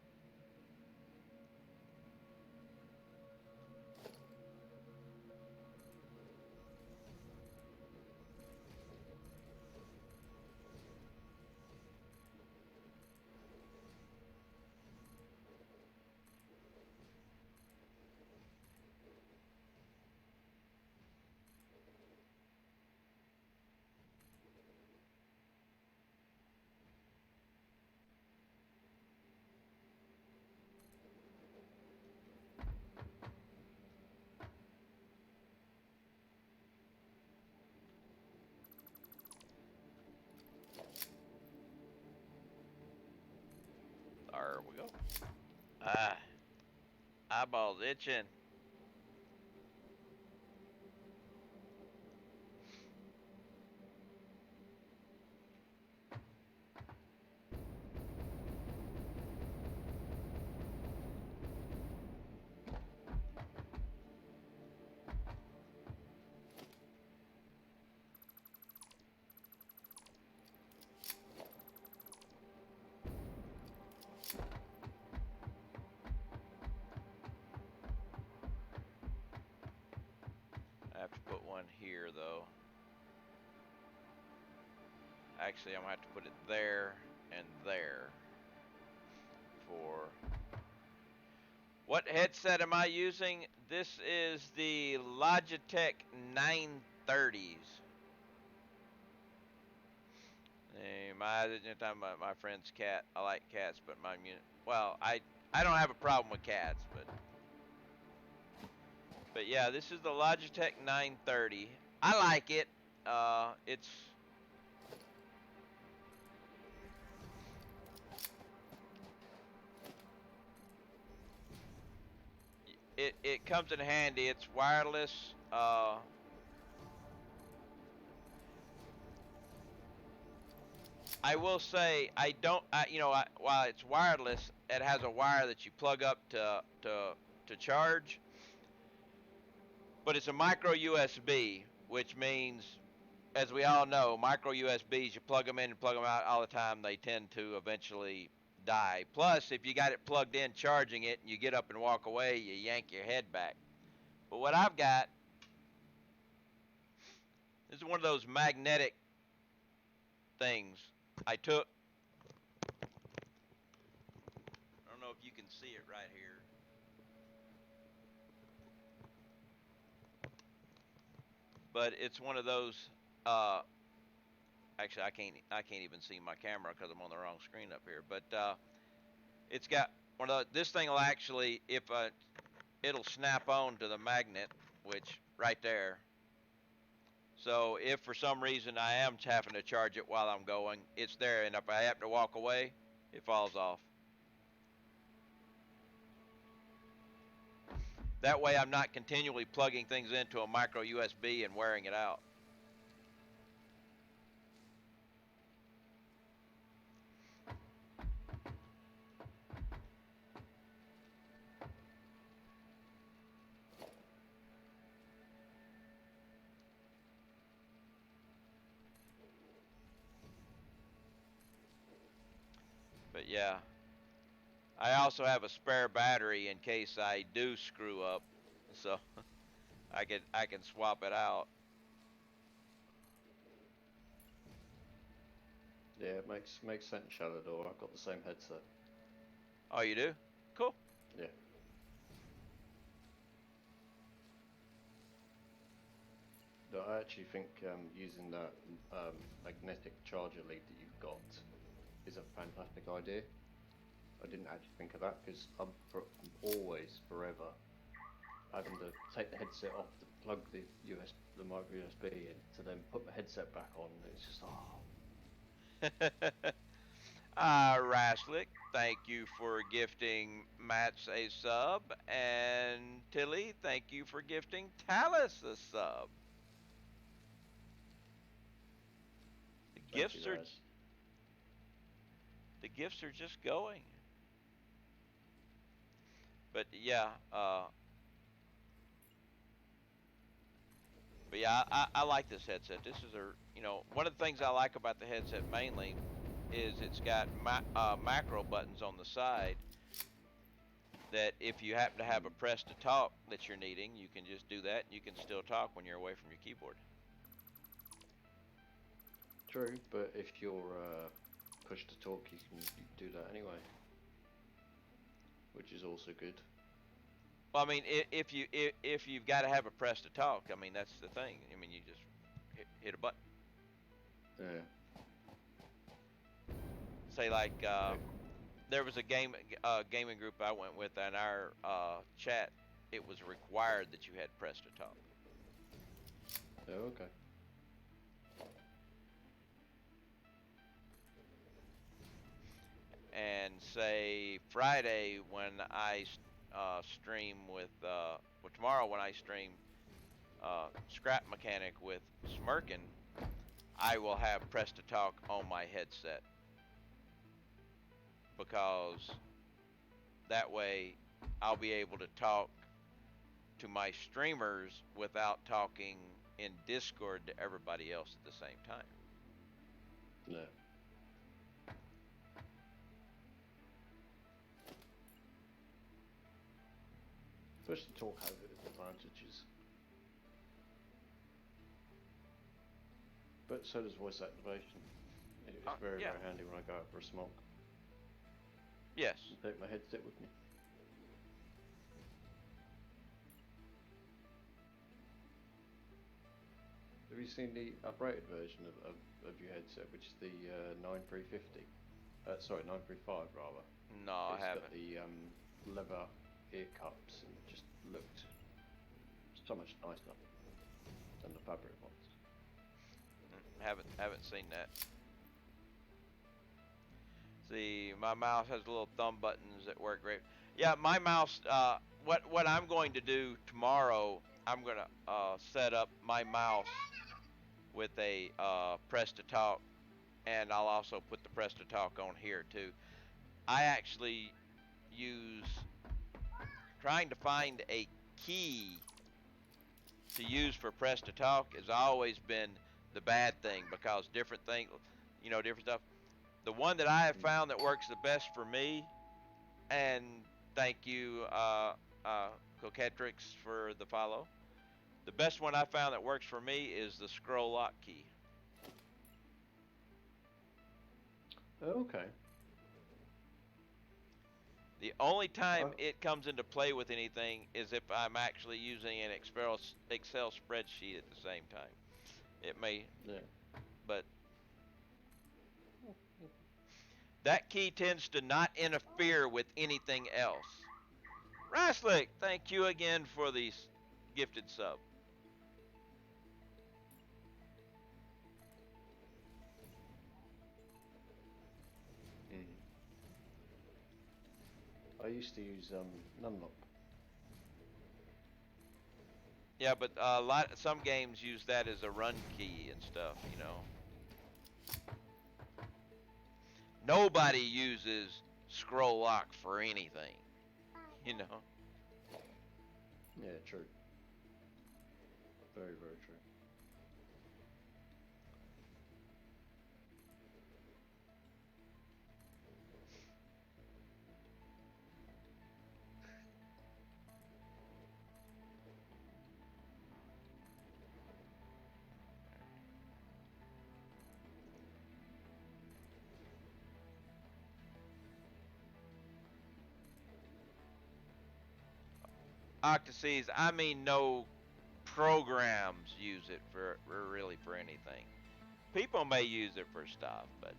There we go. Ah, eyeballs itching. I have to put one here though. Actually, I'm gonna have to put it there and there for. What headset am I using? This is the Logitech 930s. My friend's cat. I like cats, but I don't have a problem with cats, but yeah, this is the Logitech 930. I like it. It's it comes in handy. It's wireless. I will say I don't. While it's wireless, it has a wire that you plug up to charge. But it's a micro USB, which means, as we all know, micro USBs, you plug them in and plug them out all the time, they tend to eventually die. Plus, if you got it plugged in charging it and you get up and walk away, you yank your head back. But what I've got, this is one of those magnetic things I took. I don't know if you can see it right here. But it's one of those. Actually, I can't even see my camera because I'm on the wrong screen up here. But it's got one of those. This thing will actually, if it'll snap on to the magnet, which right there. So if for some reason I am having to charge it while I'm going, it's there, and if I have to walk away, it falls off. That way I'm not continually plugging things into a micro USB and wearing it out. But yeah, I also have a spare battery in case I do screw up, so I can swap it out. Yeah, it makes sense, Shalador. I've got the same headset. Oh, you do? Cool. Yeah. No, I actually think using that magnetic charger lead that you've got is a fantastic idea. I didn't actually think of that because I'm always, forever, having to take the headset off to plug the micro USB in to then put the headset back on. It's just Raslick, thank you for gifting Mats a sub, and Tilly, thank you for gifting Talus a sub. thank you guys. The gifts are just going. But yeah, I like this headset. This is one of the things I like about the headset mainly is it's got macro buttons on the side that if you happen to have a press to talk that you're needing, you can just do that and you can still talk when you're away from your keyboard. True, but if you're push to talk, you can do that anyway, which is also good. Well, I mean, if you've got to have a press to talk, I mean that's the thing. I mean, you just hit a button. Yeah. Say like there was a gaming group I went with, and our chat, it was required that you had press to talk. Oh, okay. and say Friday when I stream with, well, tomorrow when I stream Scrap Mechanic with Smirkin, I will have Press to Talk on my headset, because that way I'll be able to talk to my streamers without talking in Discord to everybody else at the same time. No. Push to talk has its advantages. But so does voice activation. It's very, yeah. very handy when I go out for a smoke. Yes. Take my headset with me. Have you seen the uprated version of your headset, which is the 9350? Sorry, 935 rather. No, I It's haven't. got the leather ear cups and just looked so much nicer than the fabric ones. Haven't seen that. See, my mouse has little thumb buttons that work great. Yeah, my mouse. What I'm going to do tomorrow, I'm gonna set up my mouse with a press to talk, and I'll also put the press to talk on here too. I actually use trying to find a key to use for press to talk has always been the bad thing, because different things, different stuff. The one that I have found that works the best for me, and thank you, Coquetrix, for the follow. The best one I found that works for me is the scroll lock key. Okay. The only time it comes into play with anything is if I'm actually using an Excel spreadsheet at the same time. It may, Yeah. but that key tends to not interfere with anything else. Raslick, thank you again for the gifted sub. I used to use Numlock. Yeah, but some games use that as a run key and stuff. Nobody uses scroll lock for anything. Yeah, true. Very, very true. Octaseas, I mean, no programs use it for really for anything. People may use it for stuff, but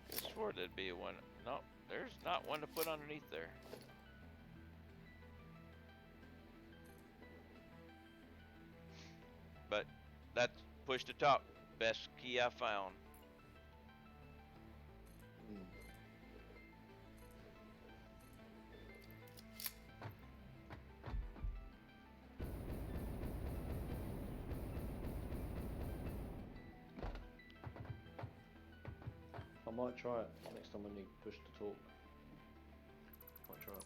I swore there'd be one. No, there's not one to put underneath there. But that's push to talk. Best key I found. I might try it next time I need push to talk. Might try it.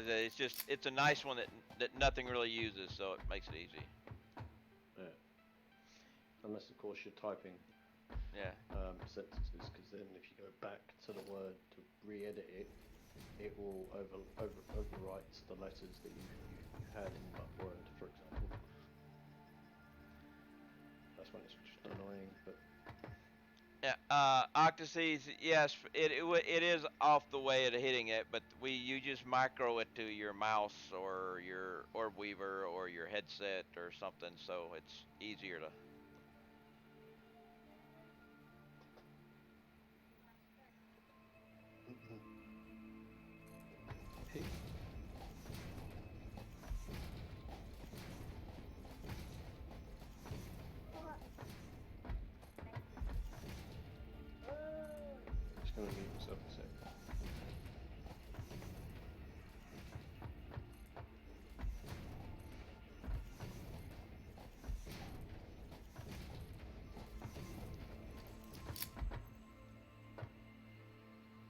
Yeah. It's a nice one that nothing really uses, so it makes it easy. Yeah. Unless of course you're typing Yeah. sentences, because then if you go back to the word to re-edit it, it will overwrites the letters that you had in that word, for example. That's when it's just annoying, but Yeah, Octaseas, yes, it is off the way of hitting it, but you just micro it to your mouse or your orb weaver or your headset or something, so it's easier to. Hey. Just gonna mute myself a sec.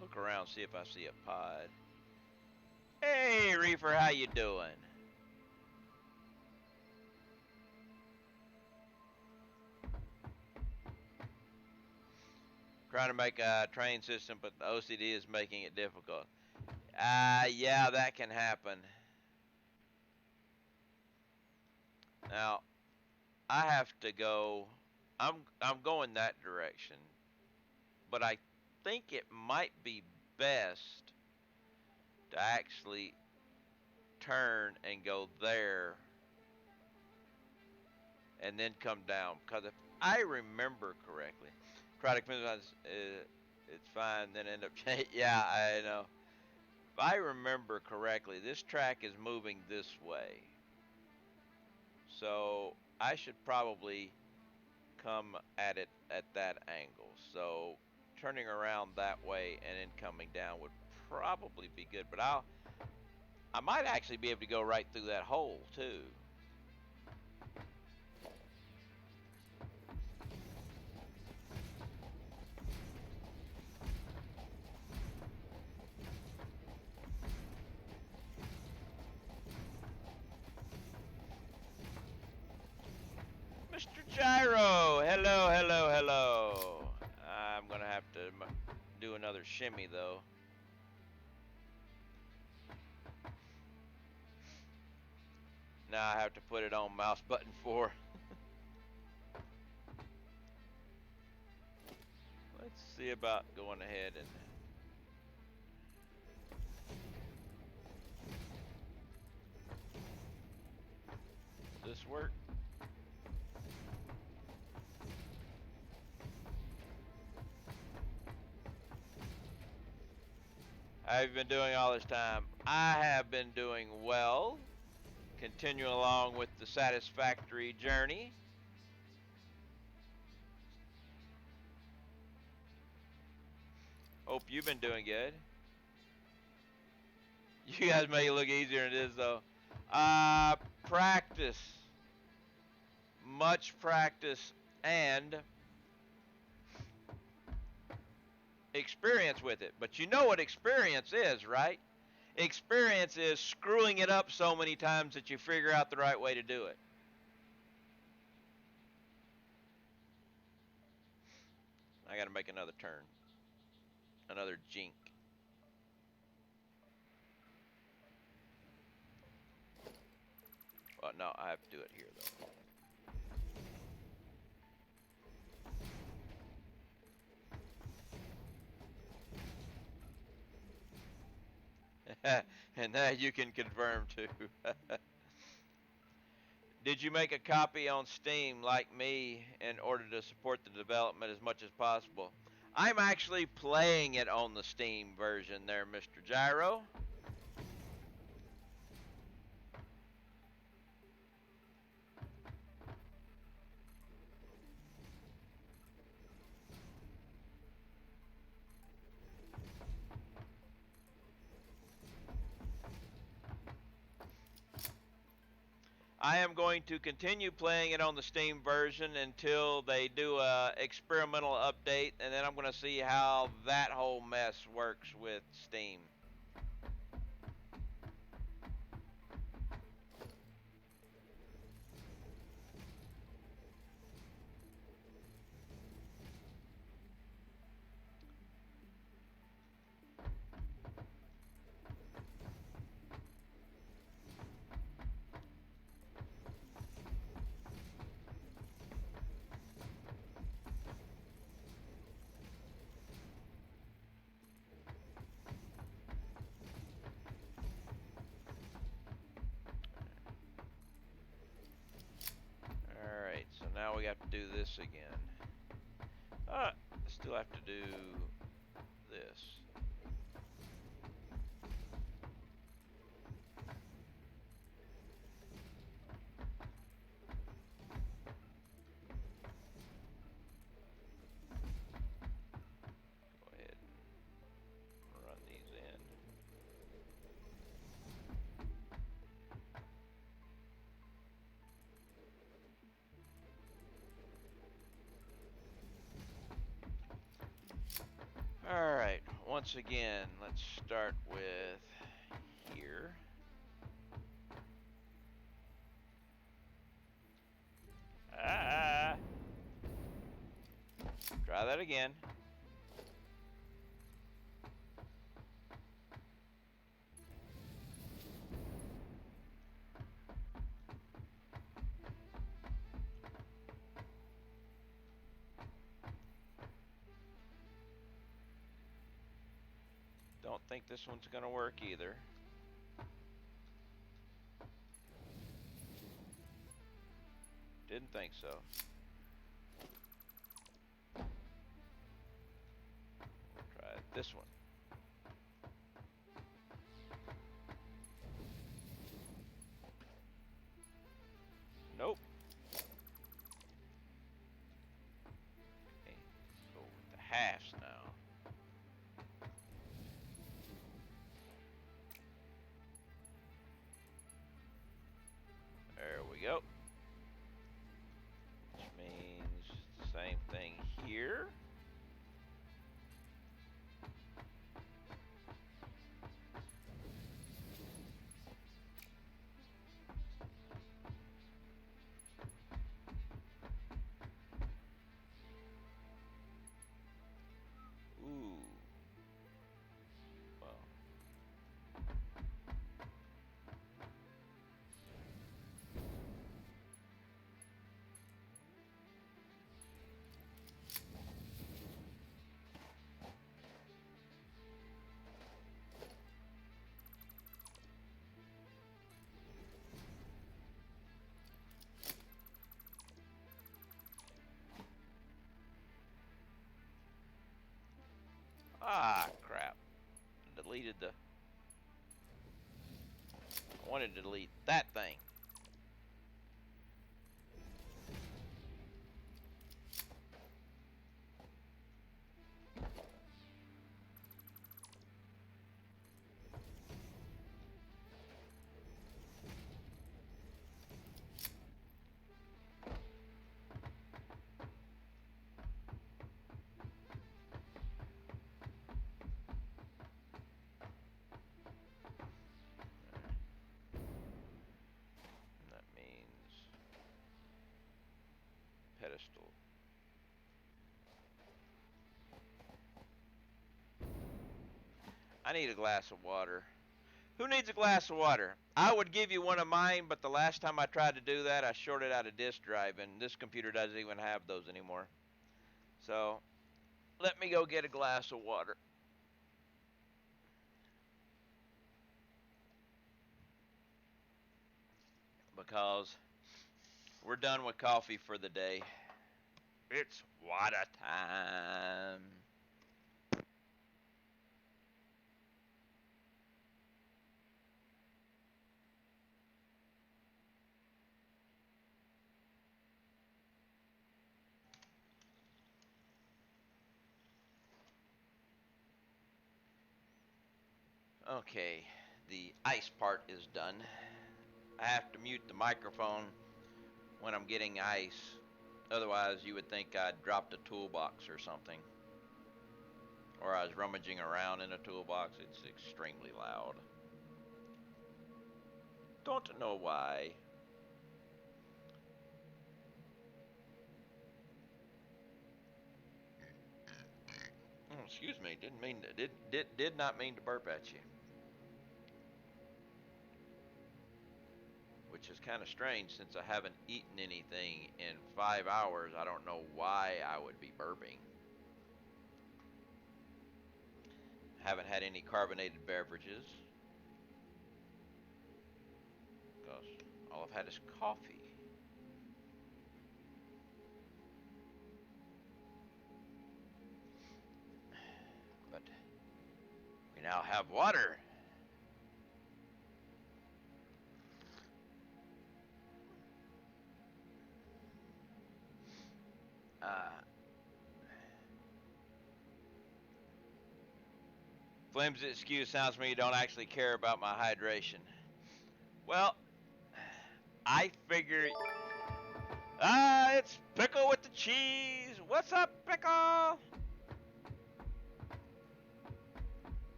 Look around, see if I see a pod. Hey, Reefer, how you doing? Trying to make a train system, but the OCD is making it difficult. Yeah, that can happen. Now, I have to go. I'm going that direction, but I think it might be best to actually turn and go there and then come down. Because if I remember correctly, try to convince us it's fine, then end up changing. Yeah, I know. If I remember correctly, this track is moving this way. So I should probably come at it at that angle. So turning around that way and then coming down would probably be good. But I might actually be able to go right through that hole too. Mr. Gyro, hello, hello, hello. I'm gonna have to do another shimmy though. Now I have to put it on mouse button 4. Let's see about going ahead and. Does this work? How have you been doing all this time? I have been doing well. Continuing along with the satisfactory journey. Hope you've been doing good. You guys make it look easier than it is, though. Practice. Much practice and experience with it. But you know what experience is, right? Experience is screwing it up so many times that you figure out the right way to do it. I got to make another turn. Another jink. Well, no, I have to do it here, though. And that you can confirm, too. Did you make a copy on Steam like me in order to support the development as much as possible? I'm actually playing it on the Steam version there, Mr. Gyro. I am going to continue playing it on the Steam version until they do a experimental update, and then I'm going to see how that whole mess works with Steam. do this again. Still have to do this. Go ahead and run these in. Alright, once again, let's start with here. Try that again. Don't think this one's gonna work either. Didn't think so. Try this one. Nope. Okay, go with the halves now. There we go. Which means the same thing here. Ooh. Well. Ah, crap. Deleted the... I wanted to delete that thing. That means pedestal. I need a glass of water. Who needs a glass of water? I would give you one of mine, but the last time I tried to do that, I shorted out a disk drive, and this computer doesn't even have those anymore. So, let me go get a glass of water. Because we're done with coffee for the day. It's water time. Okay, the ice part is done. I have to mute the microphone when I'm getting ice. Otherwise, you would think I'd dropped a toolbox or something. Or I was rummaging around in a toolbox. It's extremely loud. Don't know why. Oh, excuse me. Didn't mean to, did not mean to burp at you. Which is kind of strange since I haven't eaten anything in 5 hours. I don't know why I would be burping. Haven't had any carbonated beverages. Because all I've had is coffee. I'll have water. Flimsy excuse sounds to me you don't actually care about my hydration. Well, I figure. It's Pickle with the cheese. What's up, Pickle?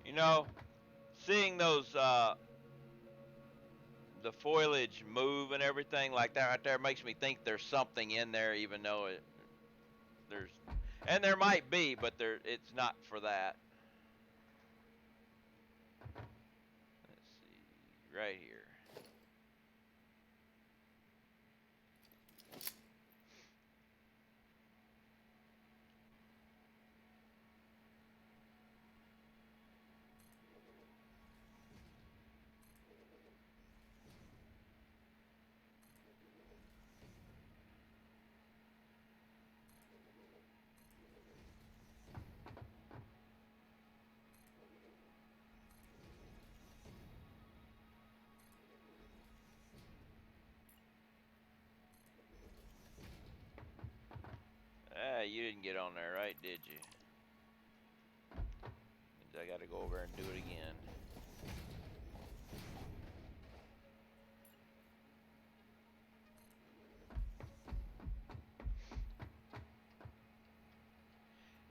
You know, seeing those the foliage move and everything like that right there makes me think there's something in there, even though there's, and there might be, but it's not for that. Let's see, right here. You didn't get on there, right, did you? Means I gotta go over and do it again.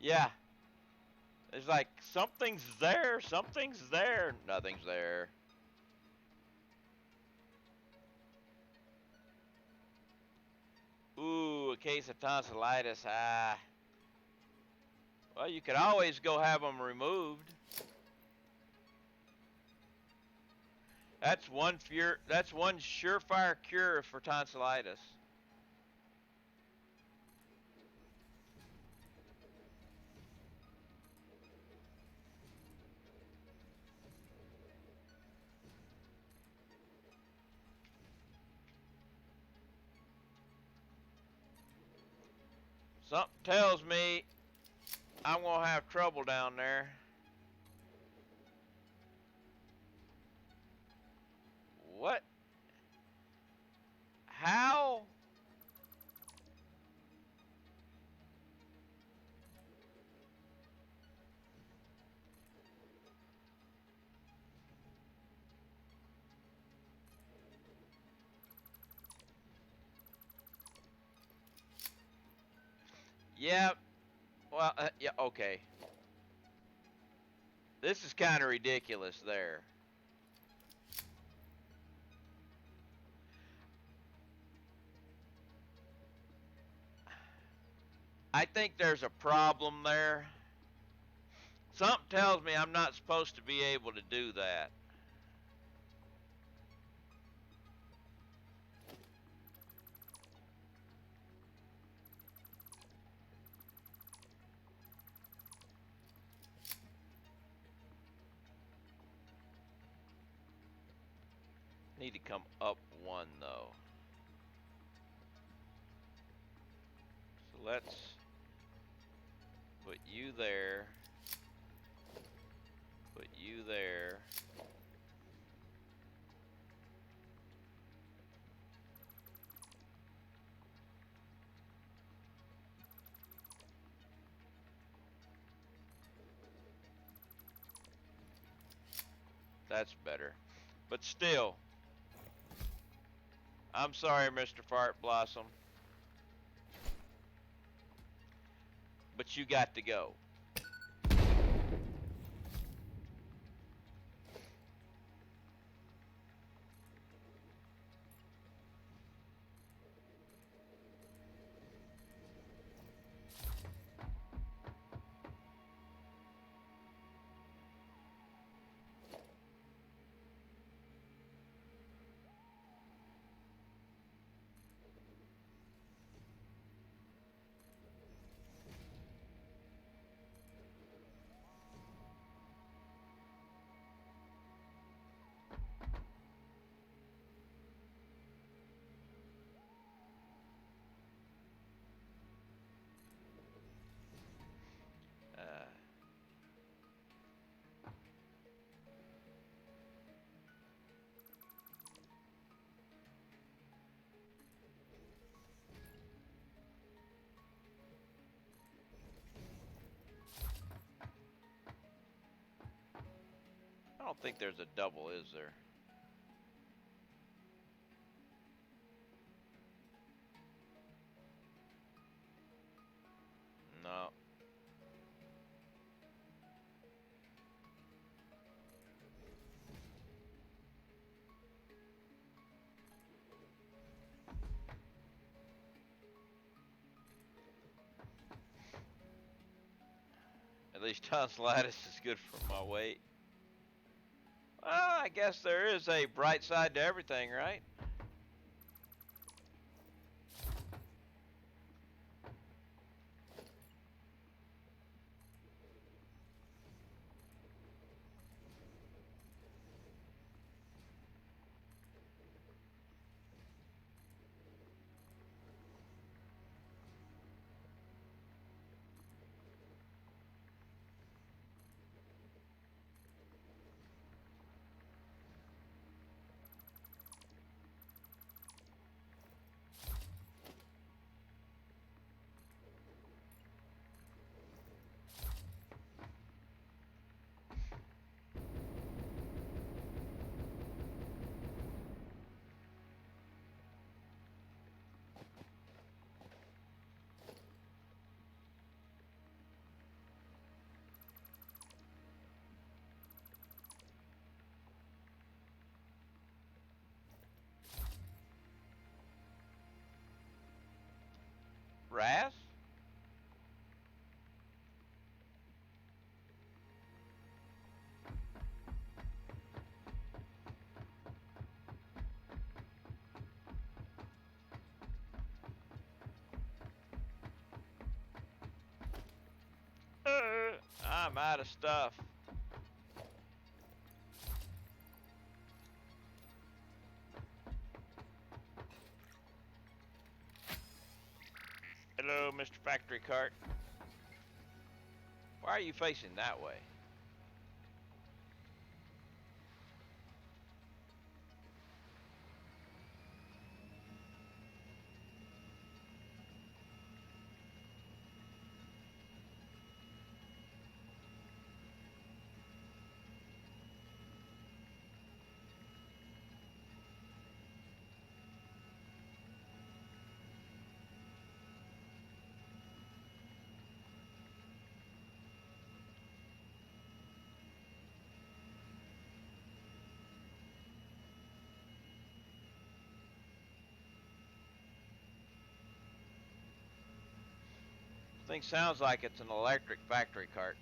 Yeah. It's like something's there, nothing's there. Ooh, a case of tonsillitis. Well, you could always go have them removed. That's one surefire cure for tonsillitis. Something tells me I'm gonna have trouble down there. What? How? Yeah. Well, yeah, okay. This is kind of ridiculous there. I think there's a problem there. Something tells me I'm not supposed to be able to do that. Need to come up one though. So let's put you there. Put you there. That's better. But still, I'm sorry, Mr. Fart Blossom, but you got to go. don't think there's a double, is there? No. At least tonsillitis is good for my weight. Well, I guess there is a bright side to everything, right? Raz? I'm out of stuff. Hello, Mr. Factory Cart. Why are you facing that way? Thing sounds like it's an electric factory cart.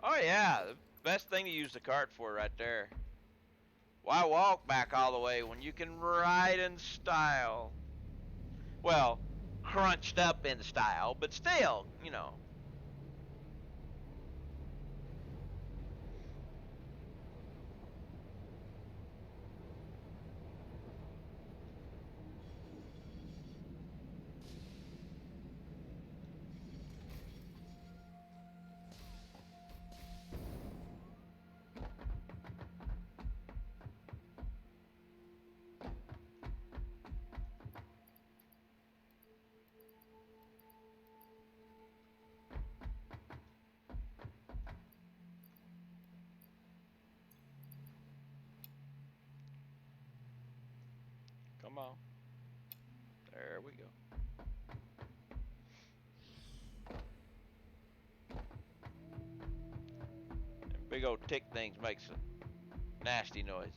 Oh yeah, the best thing to use the cart for right there. Why walk back all the way when you can ride in style? Well, crunched up in style, but still, you know. Come on. There we go. And big old tick things make some nasty noises.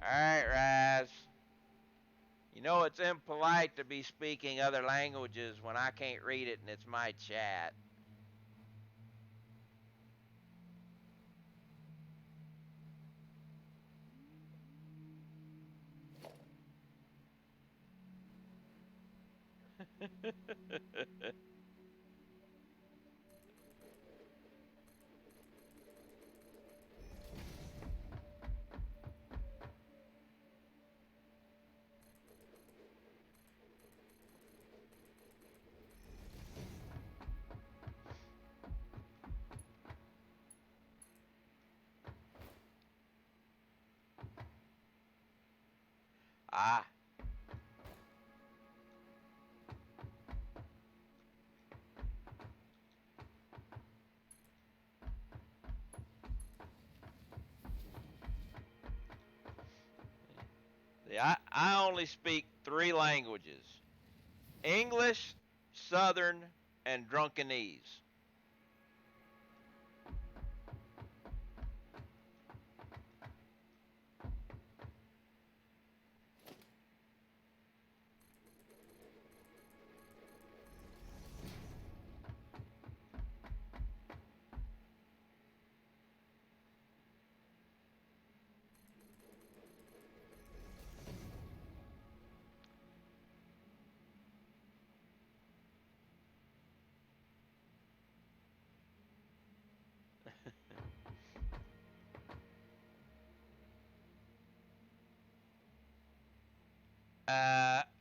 Alright, Raz. You know it's impolite to be speaking other languages when I can't read it and it's my chat. Ah. See, I only speak 3 languages: English, Southern, and Drunkenese.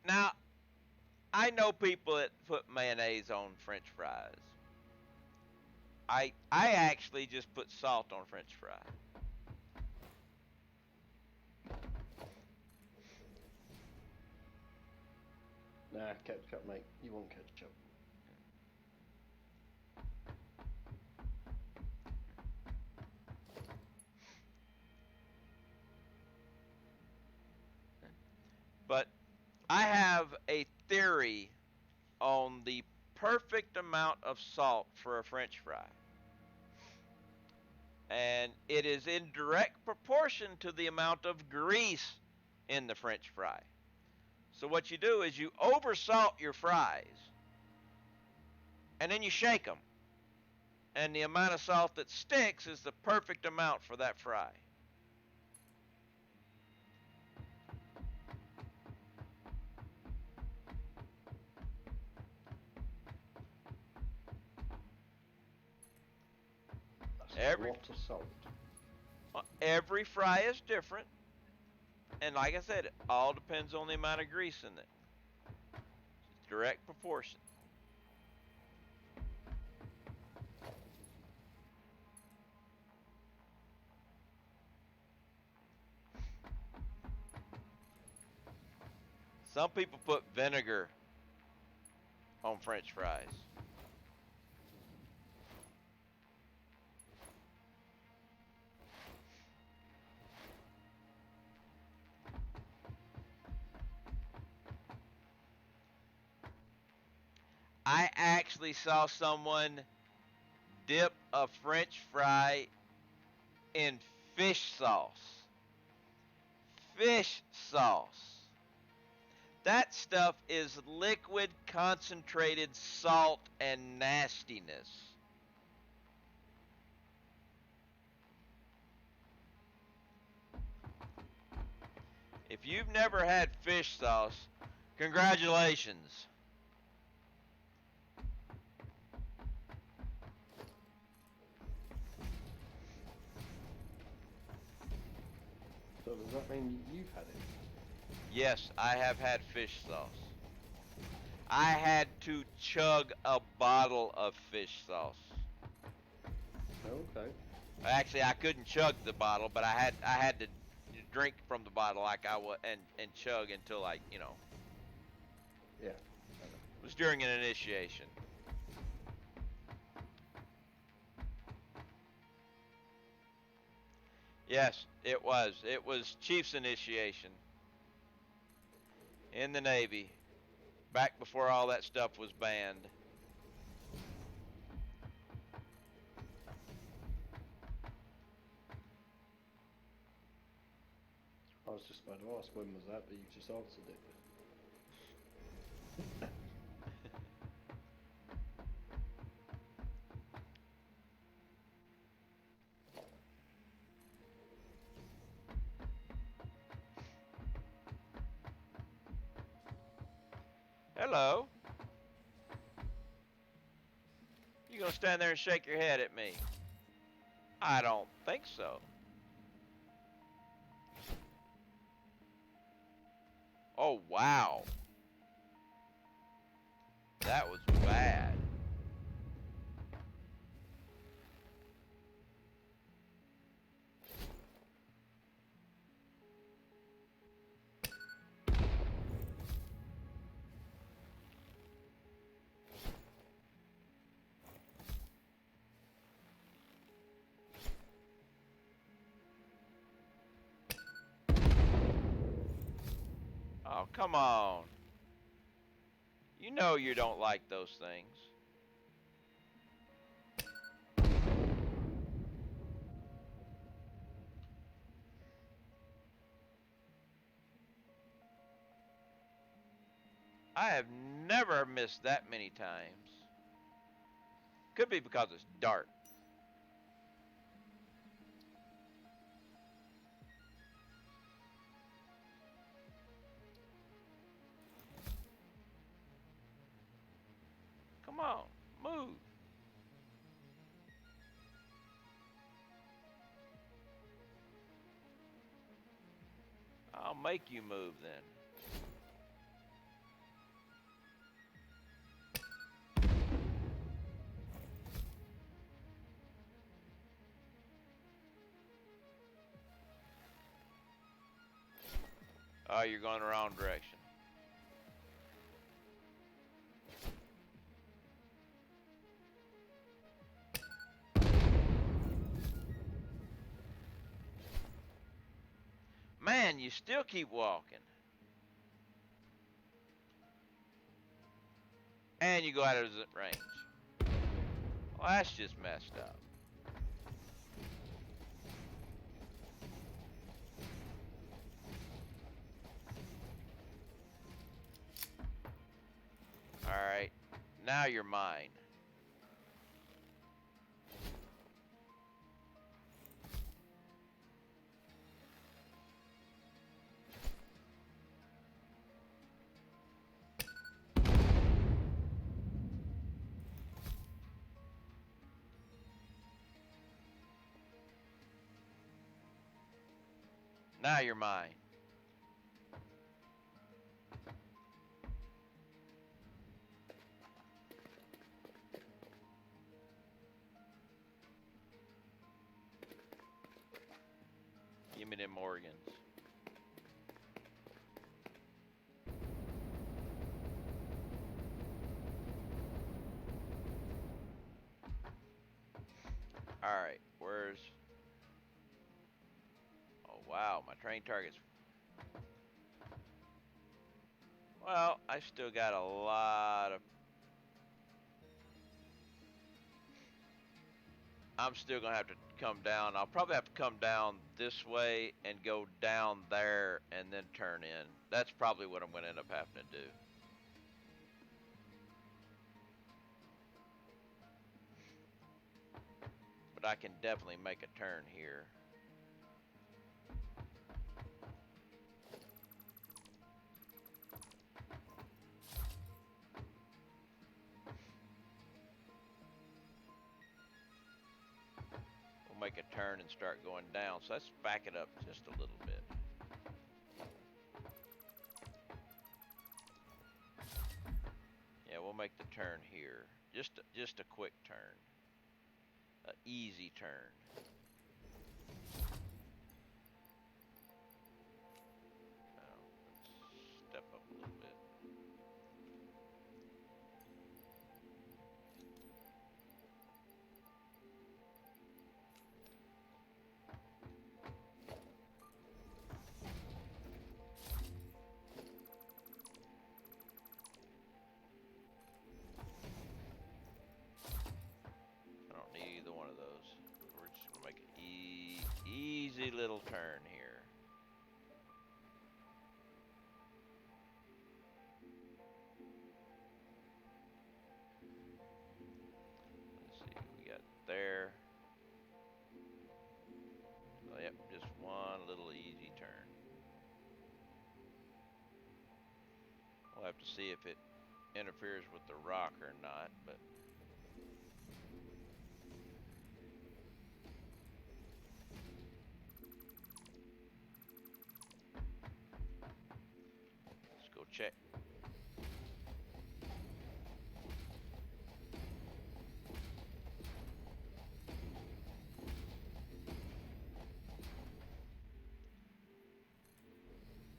Now, I know people that put mayonnaise on French fries. I actually just put salt on French fry. Nah, ketchup, mate. You want ketchup. But I have a theory on the perfect amount of salt for a French fry. And it is in direct proportion to the amount of grease in the French fry. So what you do is you oversalt your fries, and then you shake them. And the amount of salt that sticks is the perfect amount for that fry. That's Every a lot of salt. every fry is different, and like I said, it all depends on the amount of grease in it. It's direct proportion. Some people put vinegar on French fries. I actually saw someone dip a French fry in fish sauce. Fish sauce. That stuff is liquid concentrated salt and nastiness. If you've never had fish sauce, congratulations. So does that mean you've had it? Yes, I have had fish sauce. I had to chug a bottle of fish sauce. Okay. Actually, I couldn't chug the bottle, but I had to drink from the bottle like I was and chug until Yeah. it was during an initiation. Yes, it was. It was Chief's initiation in the Navy, back before all that stuff was banned. I was just about to ask when was that, but you just answered it. Hello. You gonna stand there and shake your head at me? I don't think so. Oh, wow. That was bad. Come on. You know you don't like those things. I have never missed that many times. Could be because it's dark. Come on, move. I'll make you move then. Oh, you're going the wrong direction. Man, you still keep walking. And you go out of range. Well, that's just messed up. Alright, now you're mine. Now you're mine. Give me them organs. Alright, where's... Oh, wow, my train target's... Well, I still got a lot of... I'm still going to have to come down. I'll probably have to come down this way and go down there and then turn in. That's probably what I'm going to end up having to do. But I can definitely make a turn here. We'll make a turn and start going down. So let's back it up just a little bit. Yeah, we'll make the turn here. Just a quick turn. An easy turn. Now, let's step up a little bit. I don't need either one of those. We're just gonna make an easy little turn here. Let's see, we got there. Oh, yep, just one little easy turn. We'll have to see if it interferes with the rock or not, but let's go check.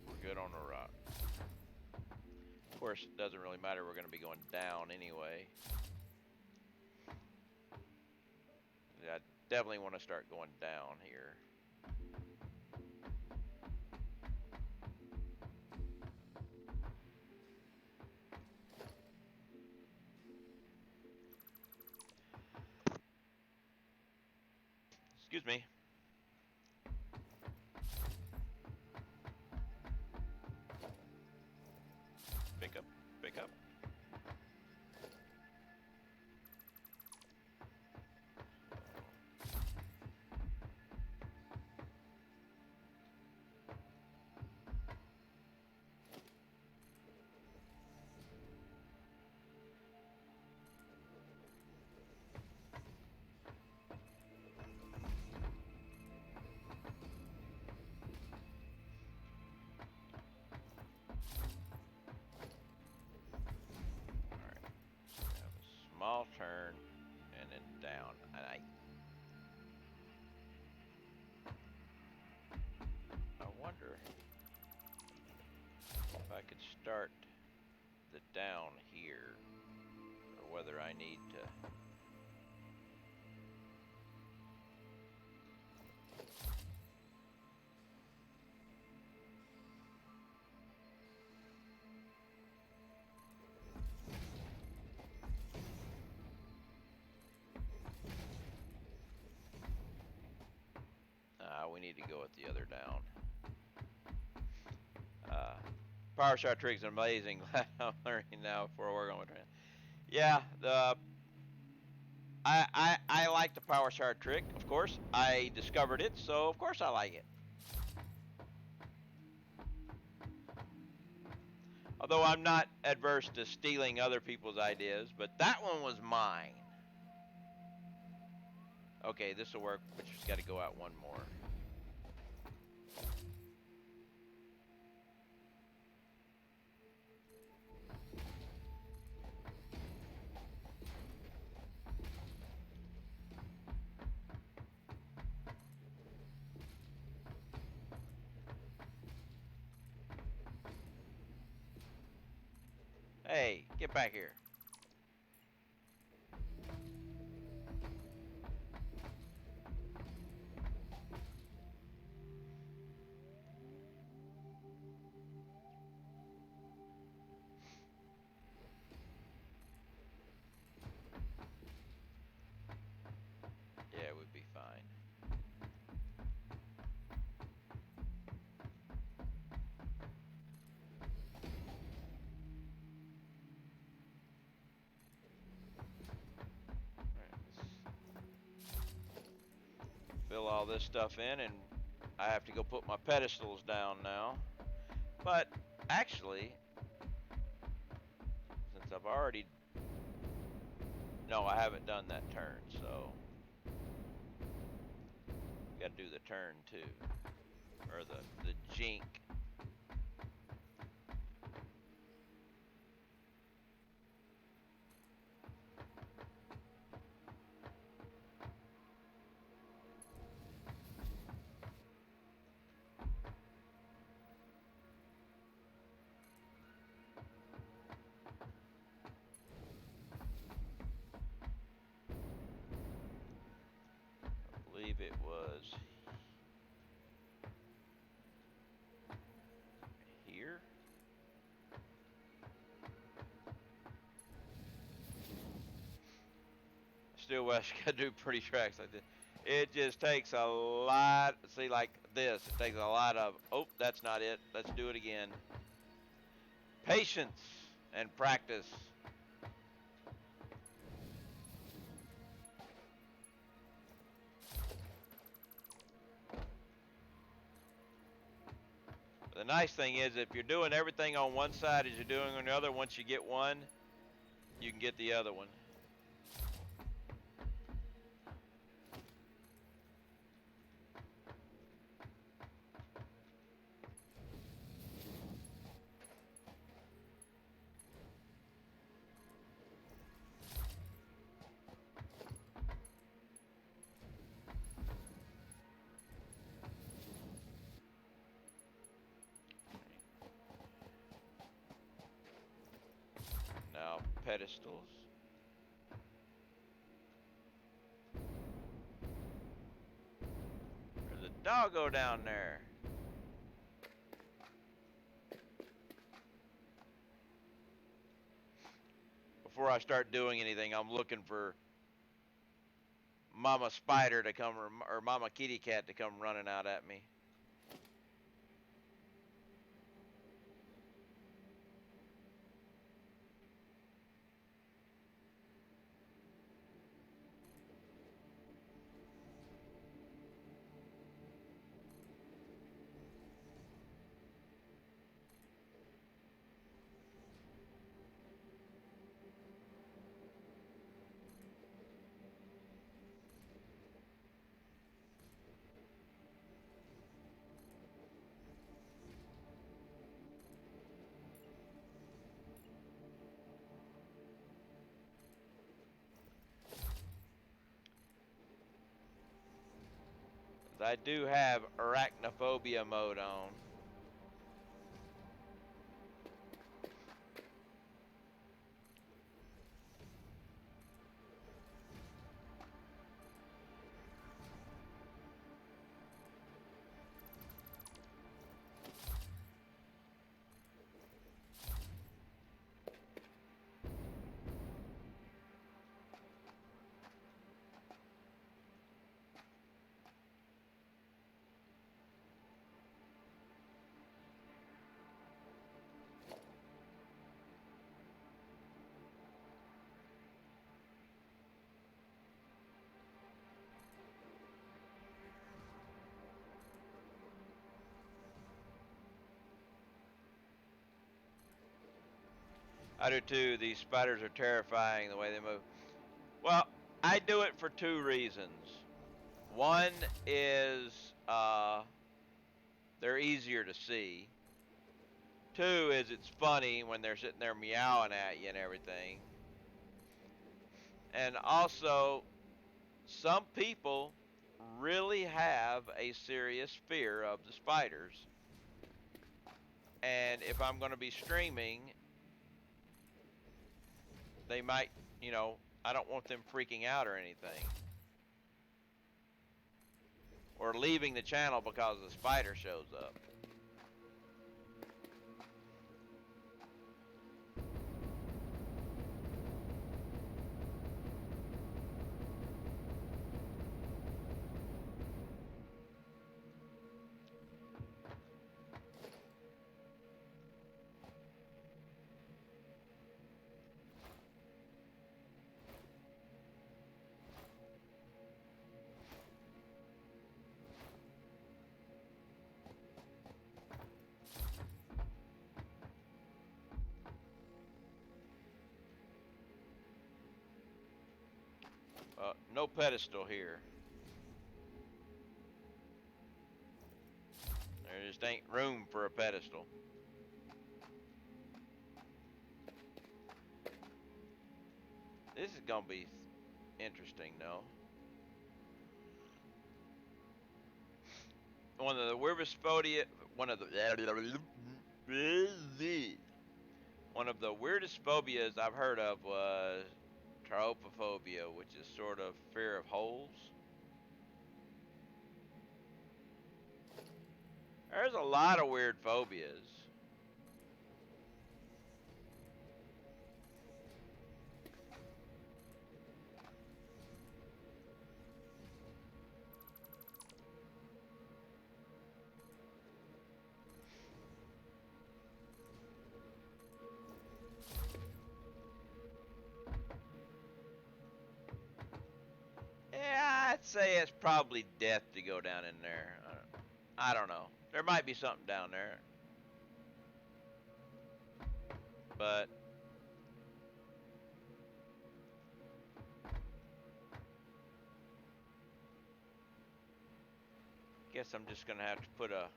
We're good on the rock. Of course, it doesn't really matter. We're going to be going down anyway. I definitely want to start going down here. Excuse me. Pick up, pick up. Small turn and then down. And I wonder if I could start the down here or whether I need to. We need to go with the other down. Power shot trick's amazing. I'm learning now before I work on my train. Yeah, I like the power shot trick. Of course, I discovered it, so of course I like it. Although I'm not adverse to stealing other people's ideas, but that one was mine. Okay, this will work, but you just got to go out one more. Hey, get back here. Yeah, it would be fine. Fill all this stuff in, and I have to go put my pedestals down now. But actually, since I've already... No, I haven't done that turn, so... Got to do the turn too. Or the jink. I believe it was here. Still West got to do pretty tracks like this. It just takes a lot. See, like this, it takes a lot of. Oh, that's not it. Let's do it again. Patience and practice. The nice thing is, if you're doing everything on one side as you're doing on the other, once you get one, you can get the other one. Now, pedestals. There's a doggo down there. Before I start doing anything, I'm looking for Mama Spider to come or Mama Kitty Cat to come running out at me. I do have arachnophobia mode on. I do too. These spiders are terrifying the way they move. Well, I do it for two reasons. One is they're easier to see. Two is it's funny when they're sitting there meowing at you and everything. And also, some people really have a serious fear of the spiders. And if I'm going to be streaming, they might, I don't want them freaking out or anything. Or leaving the channel because the spider shows up. No pedestal here. There just ain't room for a pedestal. This is gonna be interesting, though. One of the weirdest phobia, one of the weirdest phobias I've heard of was trypophobia, which is sort of fear of holes. There's a lot of weird phobias. Yeah, I'd say it's probably death to go down in there. I don't know. There might be something down there. But guess I'm just gonna have to put a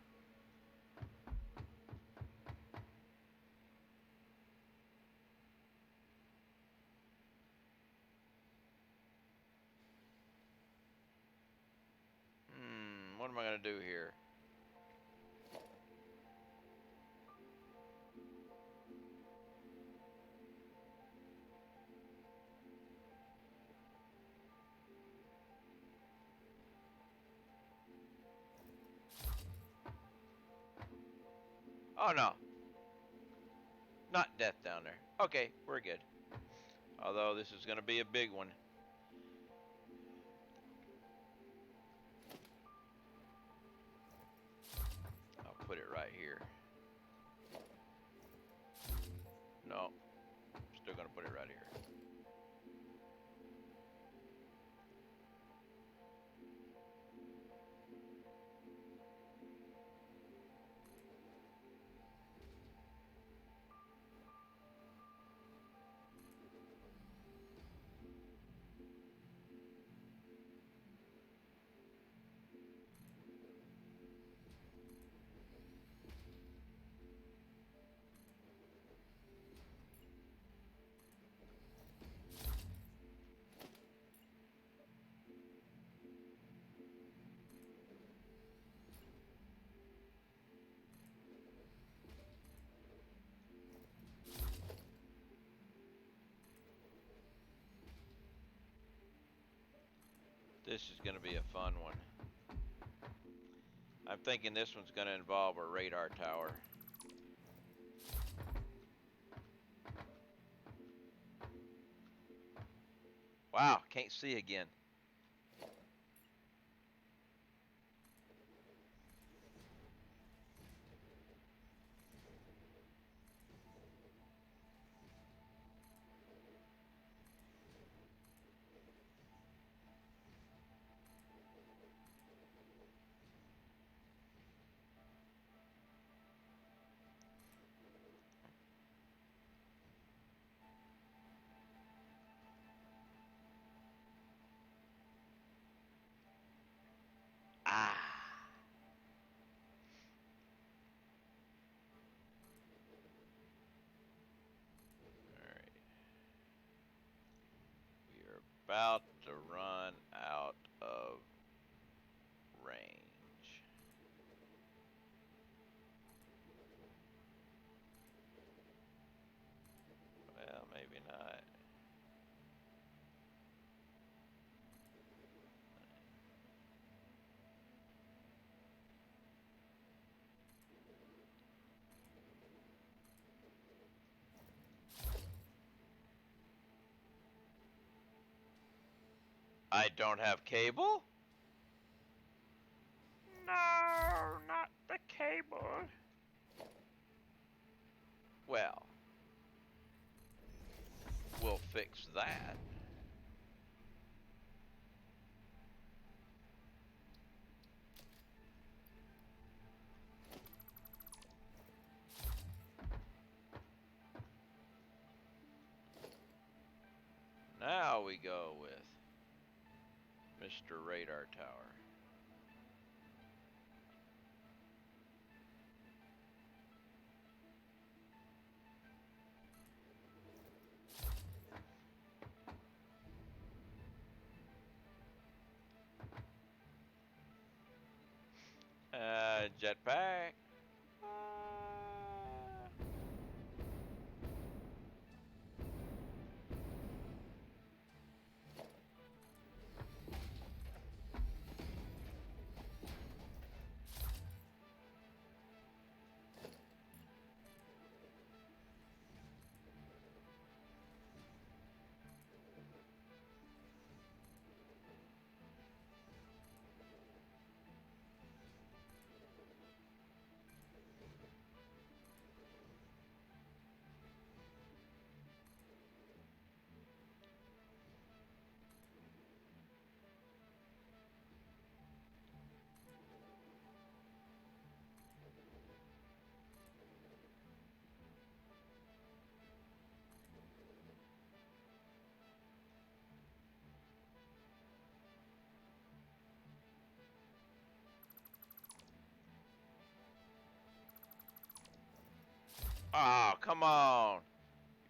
what am I gonna do here? Oh no. Not death down there. Okay, we're good. Although this is gonna be a big one. This is going to be a fun one. I'm thinking this one's going to involve a radar tower. Wow, can't see again. Ah. Alright. We are about to run out of range. Well, maybe not. I don't have cable? No, not the cable. Well, we'll fix that. Now we go with Mr. Radar Tower. Jetpack. Oh, come on.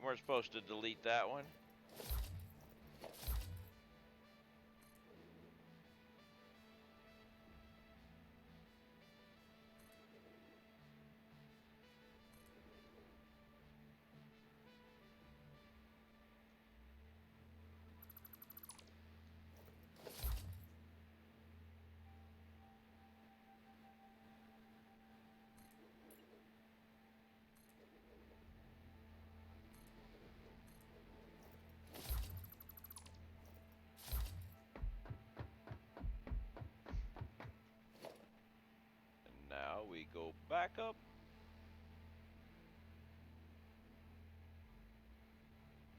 We're supposed to delete that one. And now we go back up.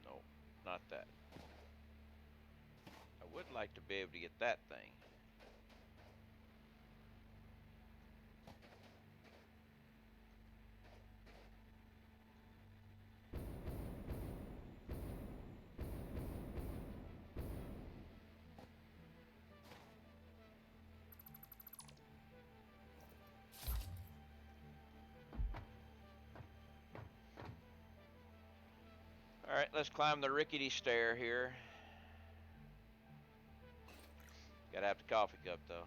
No, not that. I would like to be able to get that thing. Alright, let's climb the rickety stair here. Gotta have the coffee cup though.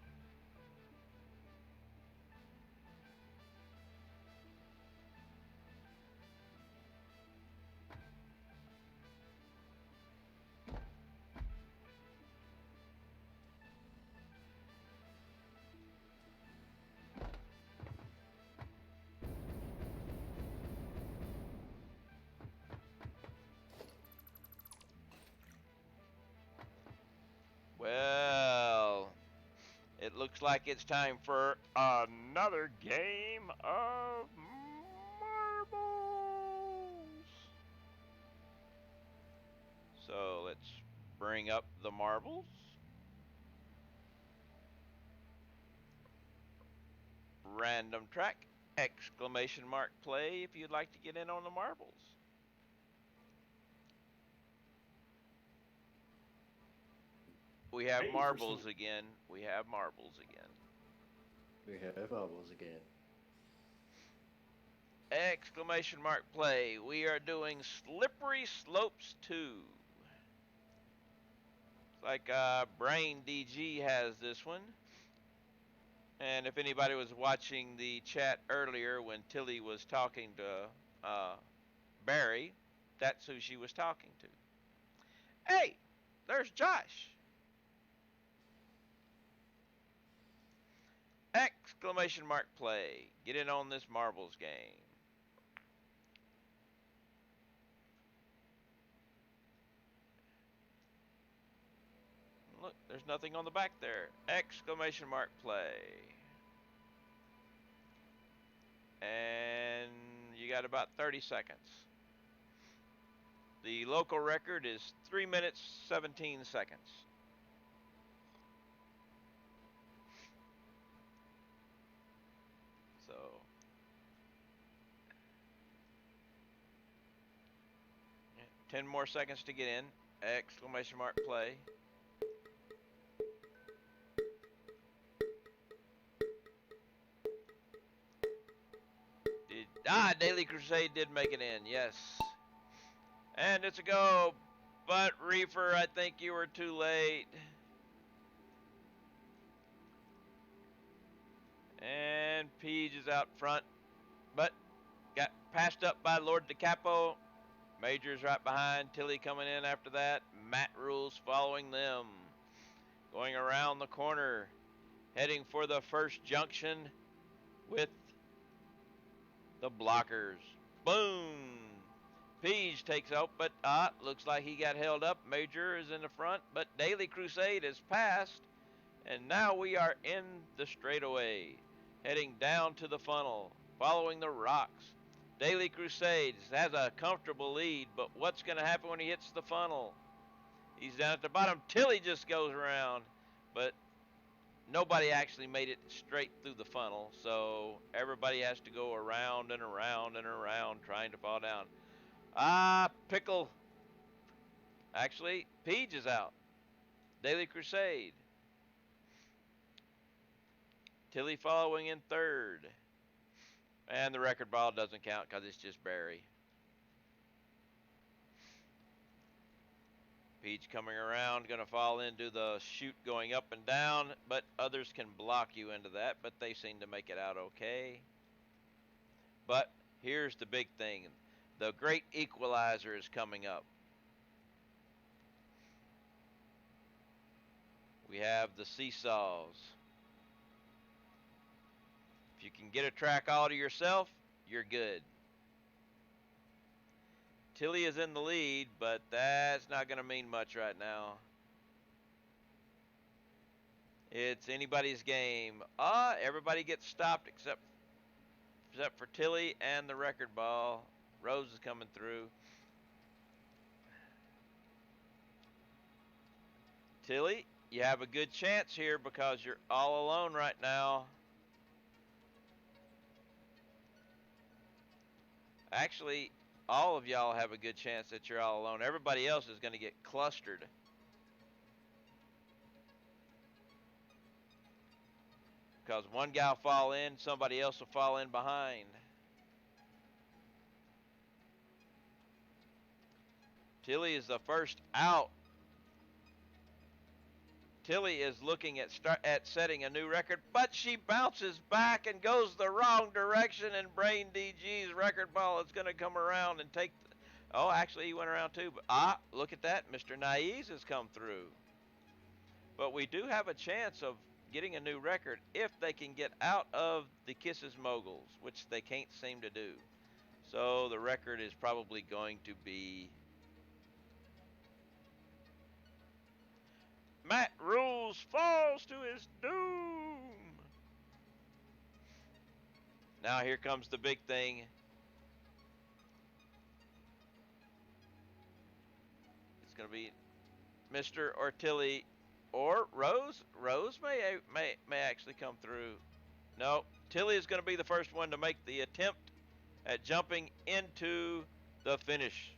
Well, it looks like it's time for another game of marbles. So let's bring up the marbles. Random track, exclamation mark play if you'd like to get in on the marbles. We have Ready for marbles some- again. We have marbles again. We have bubbles again. Exclamation mark play. We are doing Slippery Slopes 2. It's like Brain DG has this one. And if anybody was watching the chat earlier when Tilly was talking to Barry, that's who she was talking to. Hey, there's Josh. Exclamation mark play. Get in on this marbles game. Look, there's nothing on the back there. Exclamation mark play. And you got about 30 seconds. The local record is 3 minutes, 17 seconds. So, 10 more seconds to get in. Exclamation mark play. Daily Crusade did make it in, yes. And it's a go. But Reefer, I think you were too late. And Peach is out front, but got passed up by Lord DeCapo. Major's right behind. Tilly coming in after that. Matt Rules following them. Going around the corner, heading for the first junction with the blockers. Boom! Peach takes out, but looks like he got held up. Major is in the front, but Daily Crusade has passed. And now we are in the straightaway, heading down to the funnel, following the rocks. Daily Crusade has a comfortable lead, but what's going to happen when he hits the funnel? He's down at the bottom. Tilly just goes around, but nobody actually made it straight through the funnel, so everybody has to go around and around and around trying to fall down. Pickle. Actually, Peach is out. Daily Crusade. Tilly following in third. And the record ball doesn't count because it's just Barry. Peach coming around, going to fall into the chute going up and down, but others can block you into that, but they seem to make it out okay. But here's the big thing. The great equalizer is coming up. We have the seesaws. If you can get a track all to yourself, you're good. Tilly is in the lead, but that's not going to mean much right now. It's anybody's game. Everybody gets stopped except for Tilly and the record ball. Rose is coming through. Tilly, you have a good chance here because you're all alone right now. Actually, all of y'all have a good chance that you're all alone. Everybody else is going to get clustered. Because one guy will fall in, somebody else will fall in behind. Tilly is the first out. Tilly is looking at setting a new record, but she bounces back and goes the wrong direction, and Brain DG's record ball is going to come around and take actually he went around too, but look at that, Mr. Naiz has come through. But we do have a chance of getting a new record if they can get out of the Kisses Moguls, which they can't seem to do. So the record is probably going to be Matt Rule Now here comes the big thing. It's going to be Mr. Ortilli or Rose. Rose may actually come through. No, Tilly is going to be the first one to make the attempt at jumping into the finish.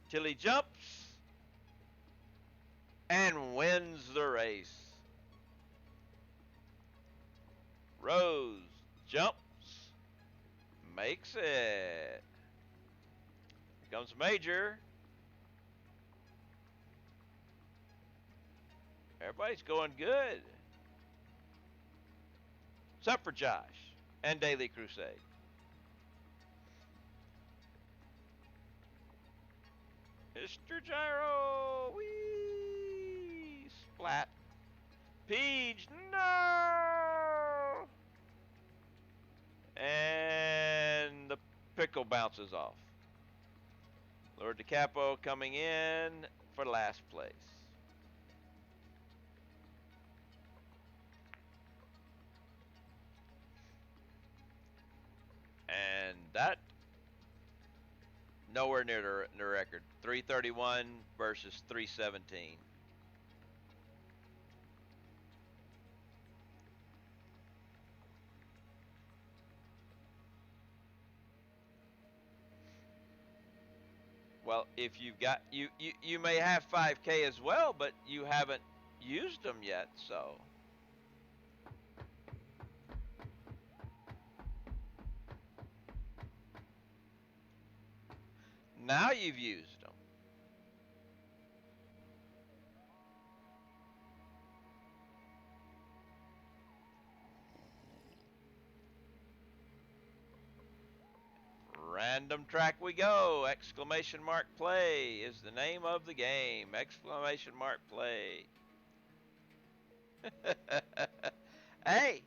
Tilly jumps and wins the race. Rose jumps, makes it. Here comes Major. Everybody's going good. Except for Josh and Daily Crusade. Mr. Gyro, wee, splat. Peach, no! And the pickle bounces off. Lord DiCapo coming in for last place. And that, nowhere near the record. 331 versus 317. Well, if you've got, you may have 5K as well, but you haven't used them yet, so. Now you've used them. Random track we go. Exclamation mark play is the name of the game. Exclamation mark play. Hey.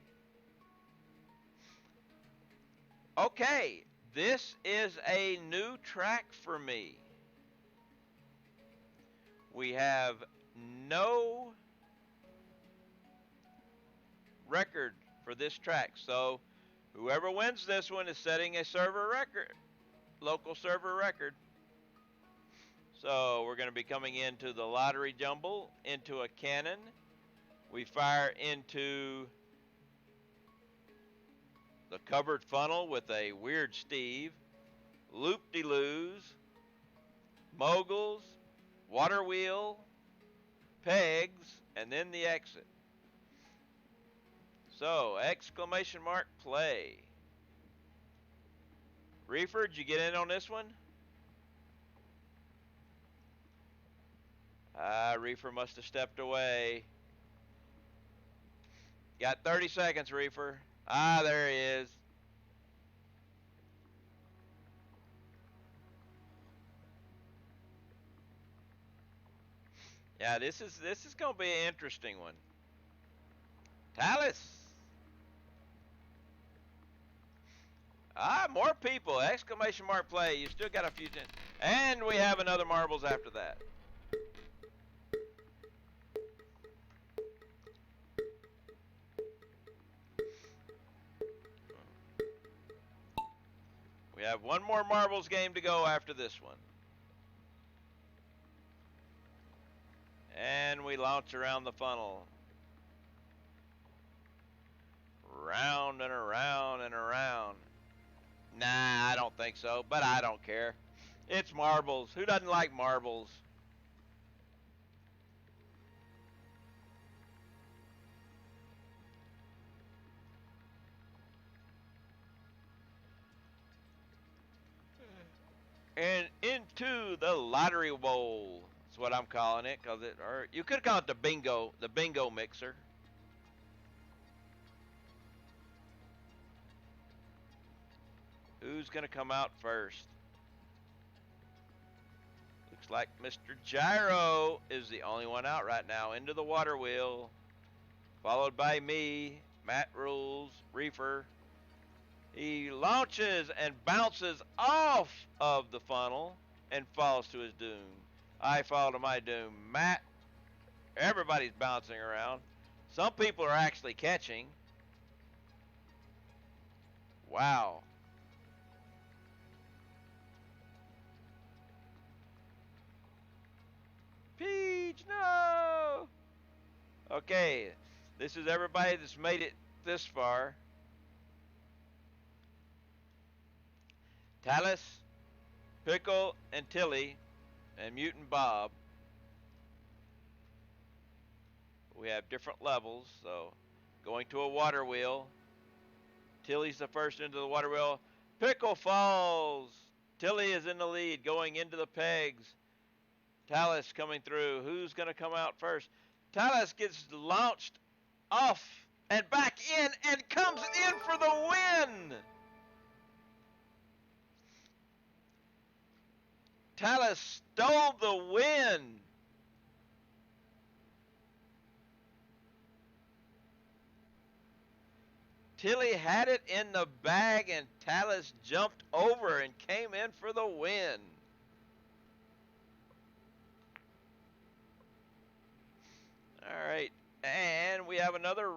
Okay. This is a new track for me. We have no record for this track. So whoever wins this one is setting a server record, local server record. So we're going to be coming into the lottery jumble, into a cannon. We fire into the covered funnel with a weird Steve, loop-de-loos, moguls, water wheel, pegs, and then the exit. So, exclamation mark play. Reefer, did you get in on this one? Reefer must have stepped away. Got 30 seconds, Reefer. There he is. Yeah, this is going to be an interesting one. Talus. More people. Exclamation mark play. You still got a few. And we have another marbles after that. We have one more marbles game to go after this one. And we launch around the funnel. Round and around and around. Nah, I don't think so, but I don't care. It's marbles. Who doesn't like marbles? And into the lottery bowl. That's what I'm calling it, or you could call it the bingo mixer. Who's gonna come out first? Looks like Mr. Gyro is the only one out right now. Into the water wheel, followed by me, Matt Rules, Reefer. He launches and bounces off of the funnel and falls to his doom. I fall to my doom. Matt, everybody's bouncing around. Some people are actually catching. Wow. Peach, no! Okay, this is everybody that's made it this far. Talus, Pickle, and Tilly, and Mutant Bob. We have different levels, so going to a water wheel. Tilly's the first into the water wheel. Pickle falls. Tilly is in the lead, going into the pegs. Talus coming through. Who's going to come out first? Talus gets launched off and back in and comes in for the win. Talus stole the win. Tilly had it in the bag and Talus jumped over and came in for the win. All right, and we have another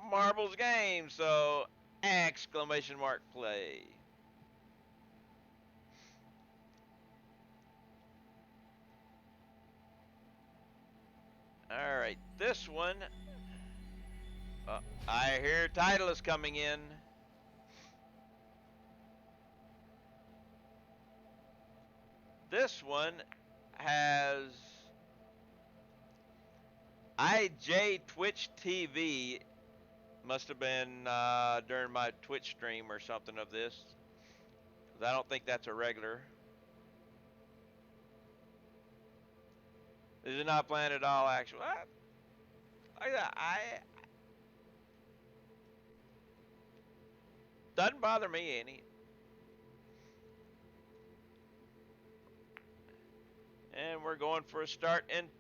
marbles game, so exclamation mark play. All right, this one, I hear title is coming in. This one has IJ Twitch TV. Must have been during my Twitch stream or something of this. 'Cause I don't think that's a regular. This is not planned at all, actually. Doesn't bother me any. And we're going for a start in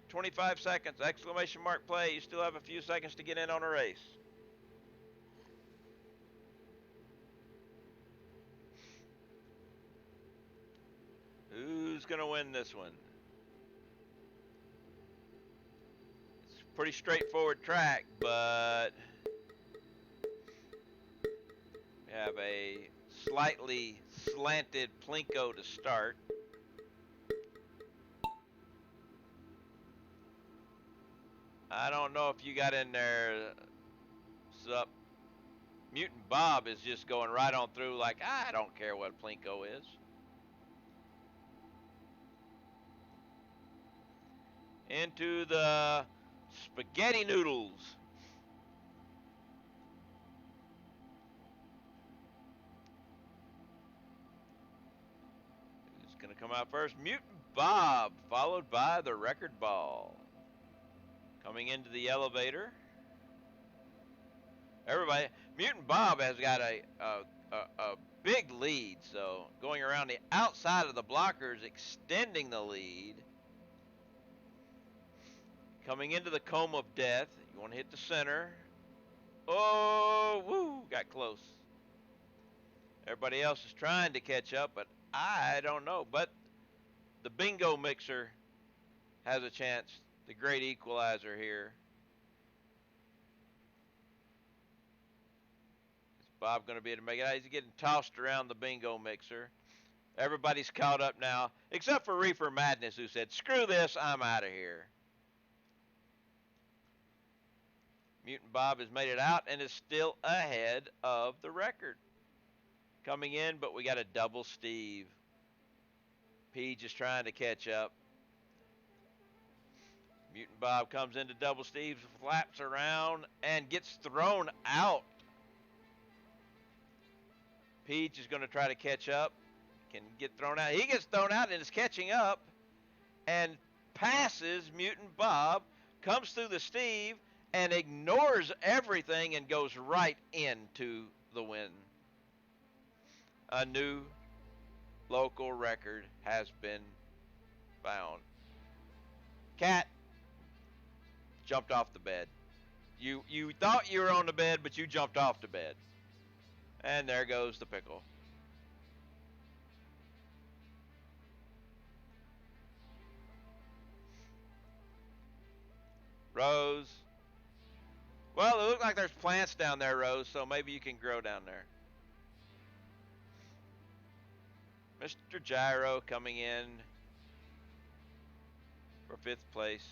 25 seconds. Exclamation mark play. You still have a few seconds to get in on a race. Who's going to win this one? It's a pretty straightforward track, but we have a slightly slanted Plinko to start. I don't know if you got in there. Sup? Mutant Bob is just going right on through like, I don't care what Plinko is. Into the spaghetti noodles. Who's going to come out first? Mutant Bob, followed by the record ball. Coming into the elevator. Everybody, Mutant Bob has got a big lead, so going around the outside of the blockers, extending the lead. Coming into the comb of death, you want to hit the center. Oh, woo, got close. Everybody else is trying to catch up, but I don't know. But the bingo mixer has a chance. The great equalizer here. Is Bob going to be able to make it out? He's getting tossed around the bingo mixer. Everybody's caught up now, except for Reefer Madness, who said, screw this, I'm out of here. Mutant Bob has made it out and is still ahead of the record. Coming in, but we got a double Steve. P just trying to catch up. Mutant Bob comes into double Steve, flaps around, and gets thrown out. Peach is going to try to catch up. Can get thrown out. He gets thrown out and is catching up and passes Mutant Bob, comes through the Steve, and ignores everything and goes right into the win. A new local record has been found. Cat jumped off the bed. You thought you were on the bed, but you jumped off the bed. And there goes the pickle. Rose. Well, it looks like there's plants down there, Rose, so maybe you can grow down there. Mr. Gyro coming in for 5th place.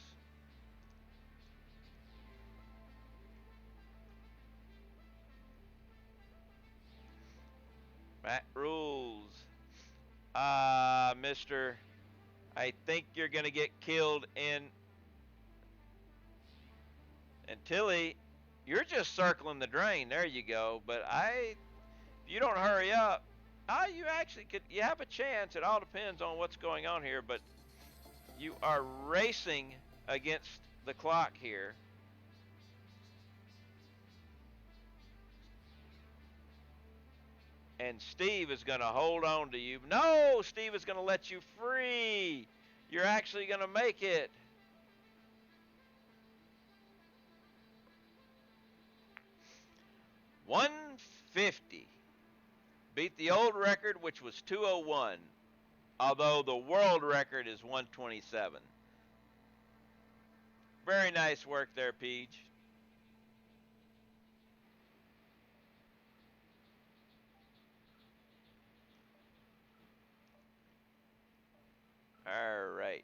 Matt Rules. Mister, I think you're going to get killed in. And Tilly, you're just circling the drain. There you go. But if you don't hurry up, you actually could. You have a chance. It all depends on what's going on here. But you are racing against the clock here. And Steve is going to hold on to you. No, Steve is going to let you free. You're actually going to make it. $150. Beat the old record, which was 201. Although the world record is 127. Very nice work there, Peach. All right.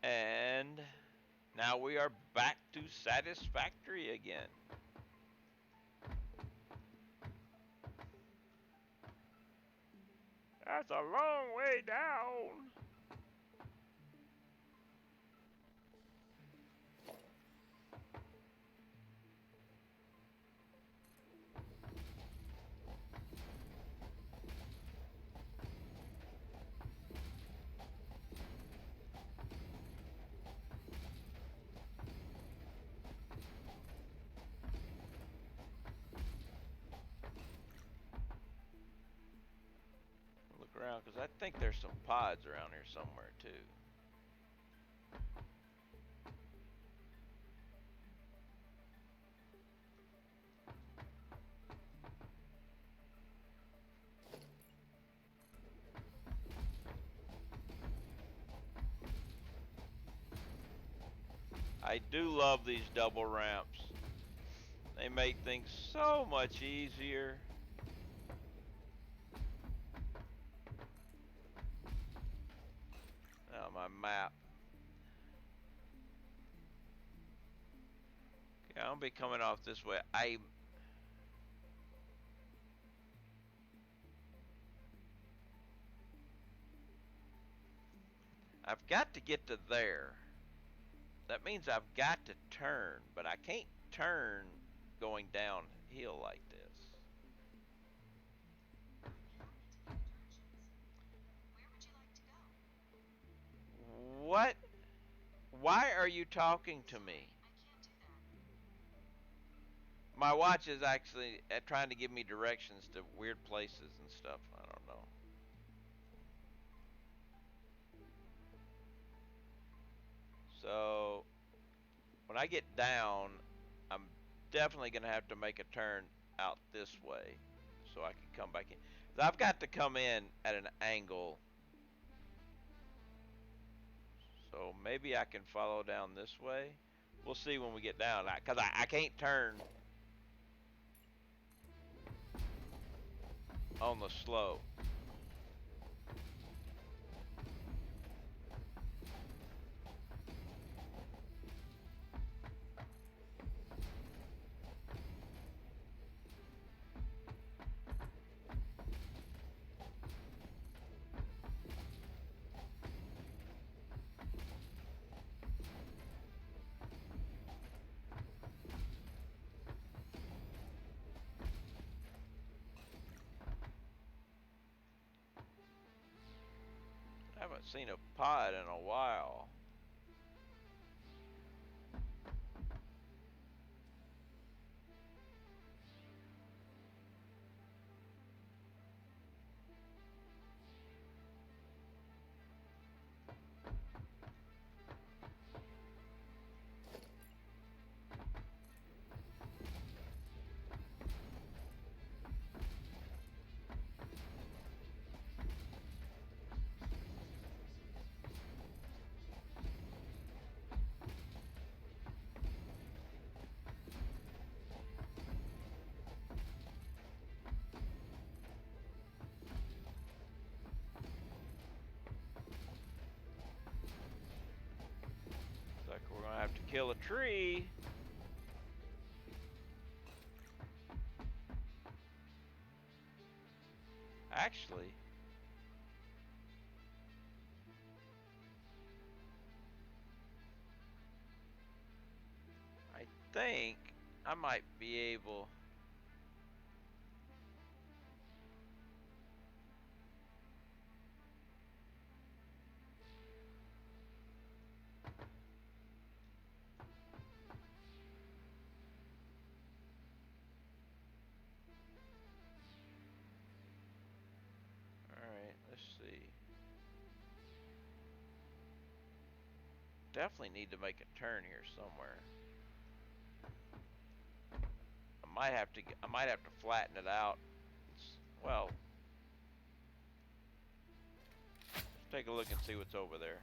And now we are back to satisfactory again. That's a long way down. Look around, because I think there's some pods around here somewhere, too. I do love these double ramps. They make things so much easier. Now my map. Okay, I'll be coming off this way. I've got to get to there. That means I've got to turn, but I can't turn going downhill like this. What? Why are you talking to me? My watch is actually trying to give me directions to weird places and stuff. I don't know. So when I get down, I'm definitely going to have to make a turn out this way so I can come back in. I've got to come in at an angle. So maybe I can follow down this way. We'll see when we get down, because I can't turn on the slope. I haven't seen a pod in a while. kill a tree. Actually, I think I might be able. Alright, let's see. Definitely need to make a turn here somewhere. I might have to flatten it out. Well, let's take a look and see what's over there.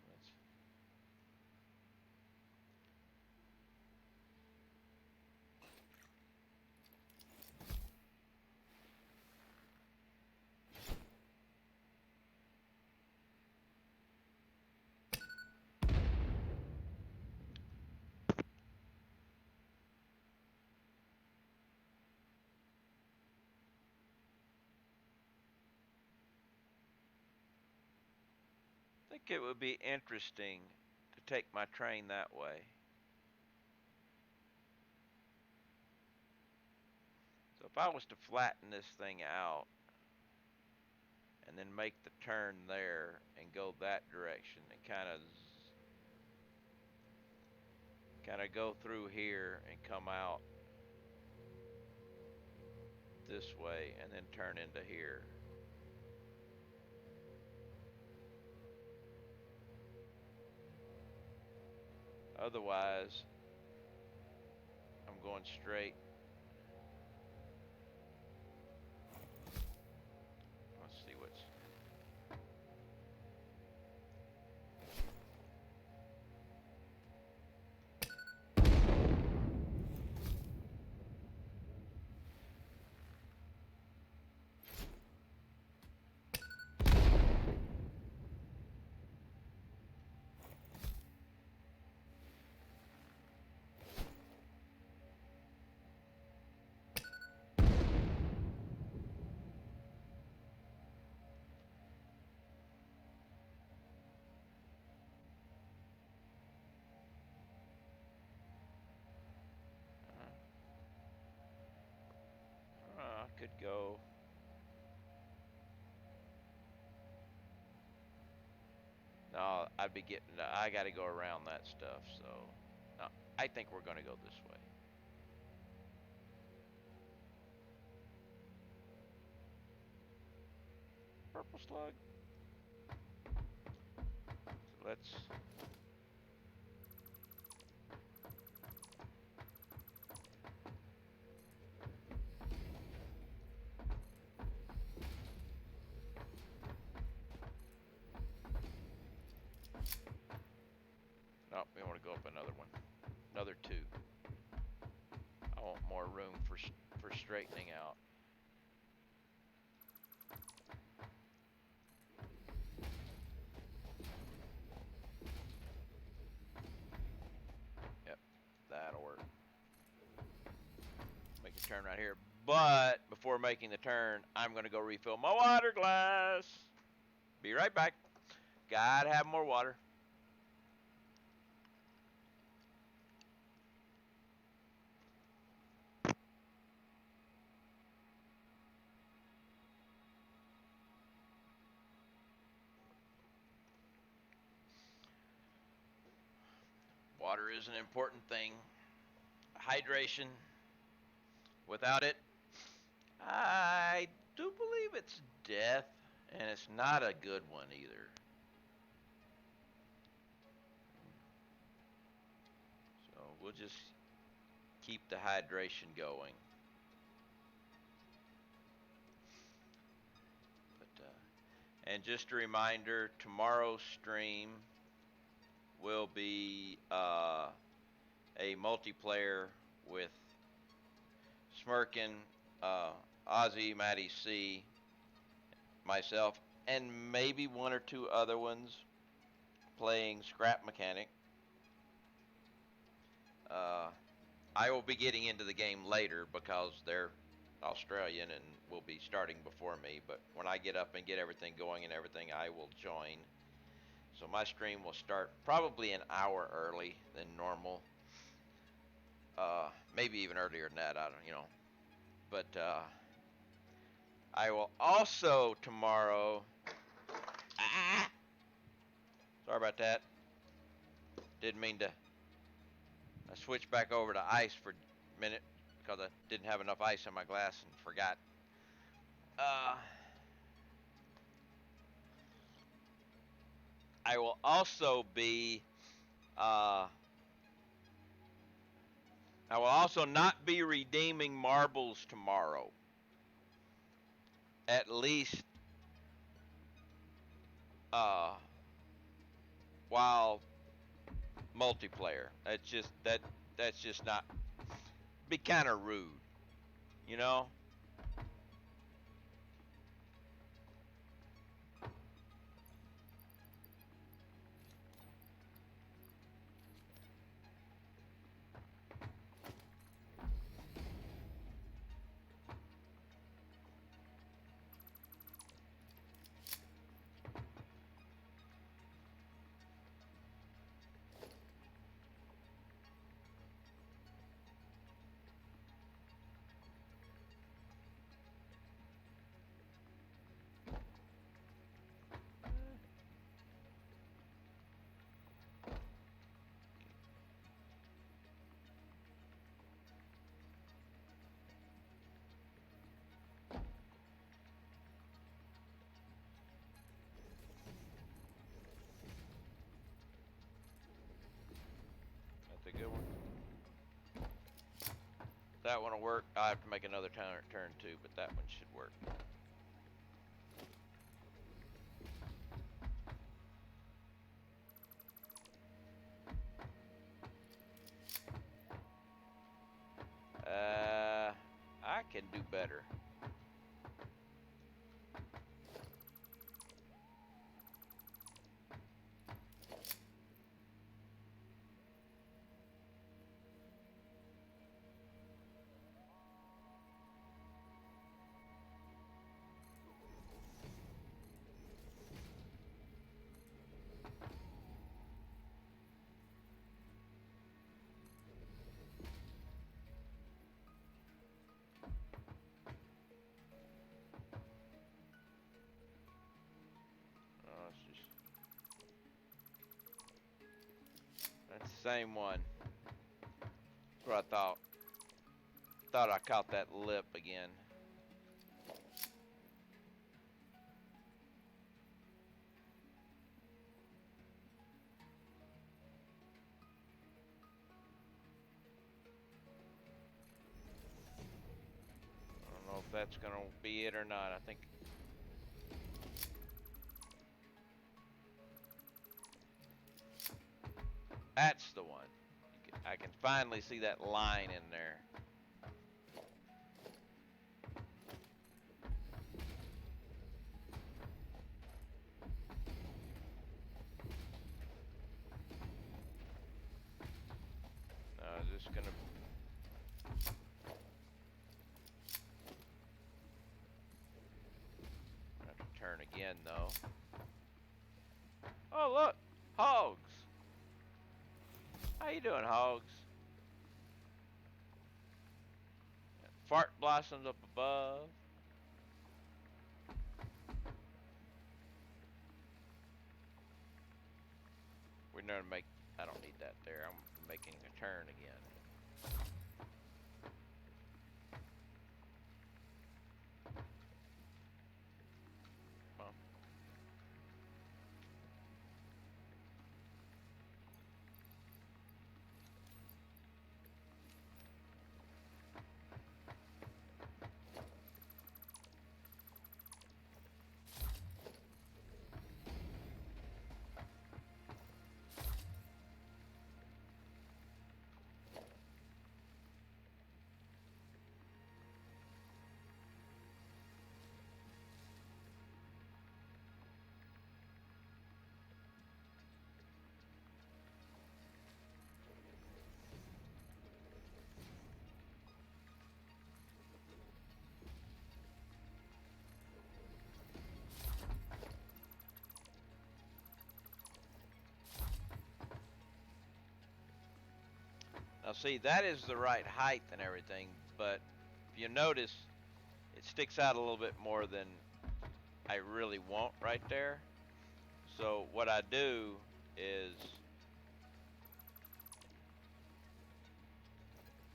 Let's I think it would be interesting to take my train that way. So if I was to flatten this thing out and then make the turn there and go that direction and kind of go through here and come out this way and then turn into here. Otherwise, I'm going straight. Let's see what's. Could go. No, I'd be getting. I got to go around that stuff. So, no, I think we're going to go this way. Purple slug. So let's. No, we want to go up another one. Another two. I want more room for straightening out. Yep, that'll work. Make a turn right here. But before making the turn, I'm going to go refill my water glass. Be right back. Gotta have more water. Water is an important thing. Hydration. Without it, I do believe it's death, and it's not a good one either. So we'll just keep the hydration going. But and just a reminder, tomorrow's stream will be a multiplayer with Smirkin, Ozzy, Matty C, myself, and maybe one or two other ones playing Scrap Mechanic. I will be getting into the game later because they're Australian and will be starting before me. But when I get up and get everything going and everything, I will join. So my stream will start probably an hour early than normal. Maybe even earlier than that. I don't. But I will also tomorrow. Sorry about that. Didn't mean to. I switched back over to ice for a minute because I didn't have enough ice in my glass and forgot. I will also be. I will also not be redeeming marbles tomorrow. At least while multiplayer. That's just not be kind of rude, you know? That's a good one. That one will work. I have to make another turn too, but that one should work. I can do better. That's the same one. That's what I thought. Thought I caught that lip again. I don't know if that's gonna be it or not. I think. That's the one. I can finally see that line in there. Just gonna. Have to turn again though. Oh look, hogs. How you doing, hogs? Fart blossoms up above. We're gonna make. I don't need that there. I'm making a turn again. Well, Now see, that is the right height and everything, but if you notice, it sticks out a little bit more than I really want right there. So what I do is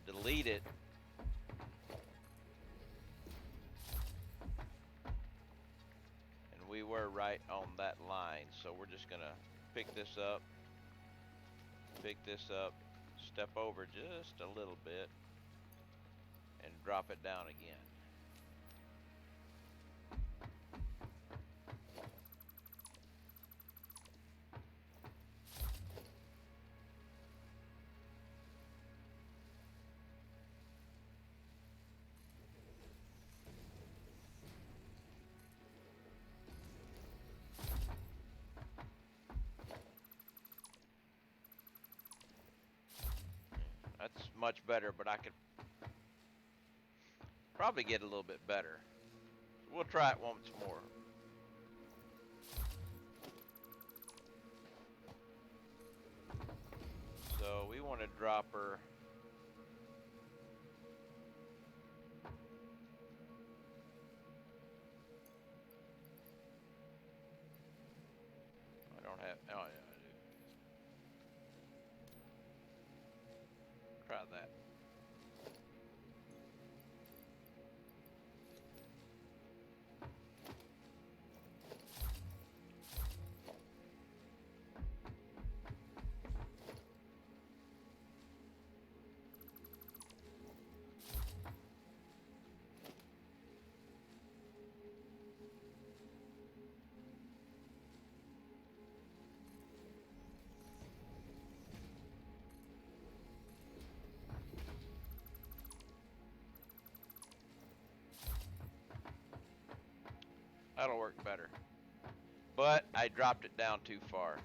delete it, and we were right on that line. So we're just gonna pick this up, step over just a little bit, and drop it down again. That's much better, but I could probably get a little bit better. We'll try it once more. So we want to drop her I don't have, oh yeah, I do. Try that. That'll work better. But I dropped it down too far.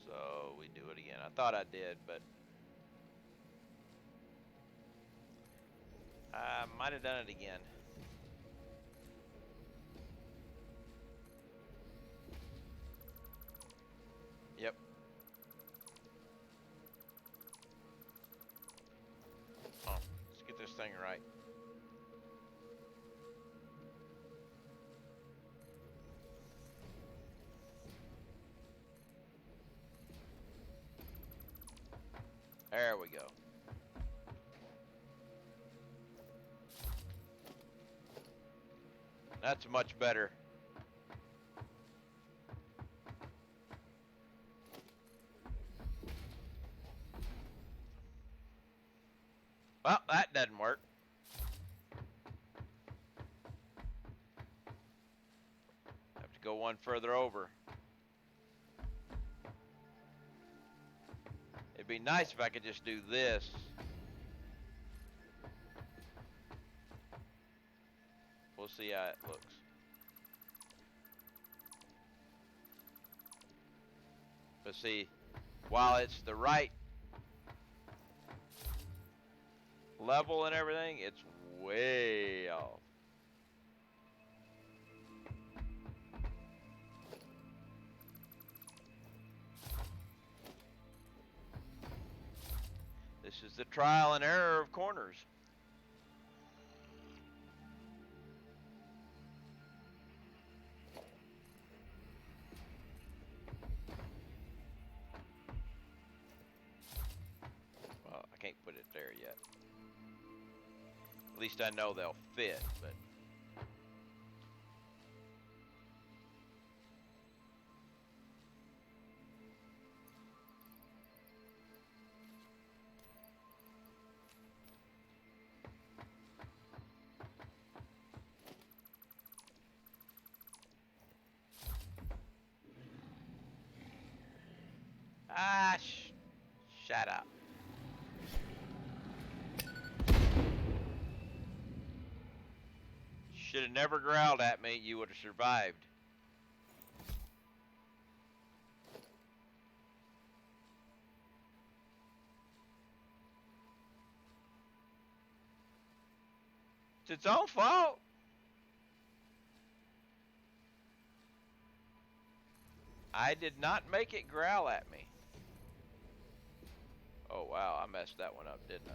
So we do it again. I thought I did, but I might have done it again. Yep. Oh, let's get this thing right. There we go. That's much better. Well, that doesn't work. Have to go one further over. It'd be nice if I could just do this. We'll see how it looks. But see, while it's the right level and everything, it's way off. This is the trial and error of corners. Well, I can't put it there yet. At least I know they'll fit, but shut up. Should have never growled at me. You would have survived. It's its own fault. I did not make it growl at me. Oh wow, I messed that one up, didn't I?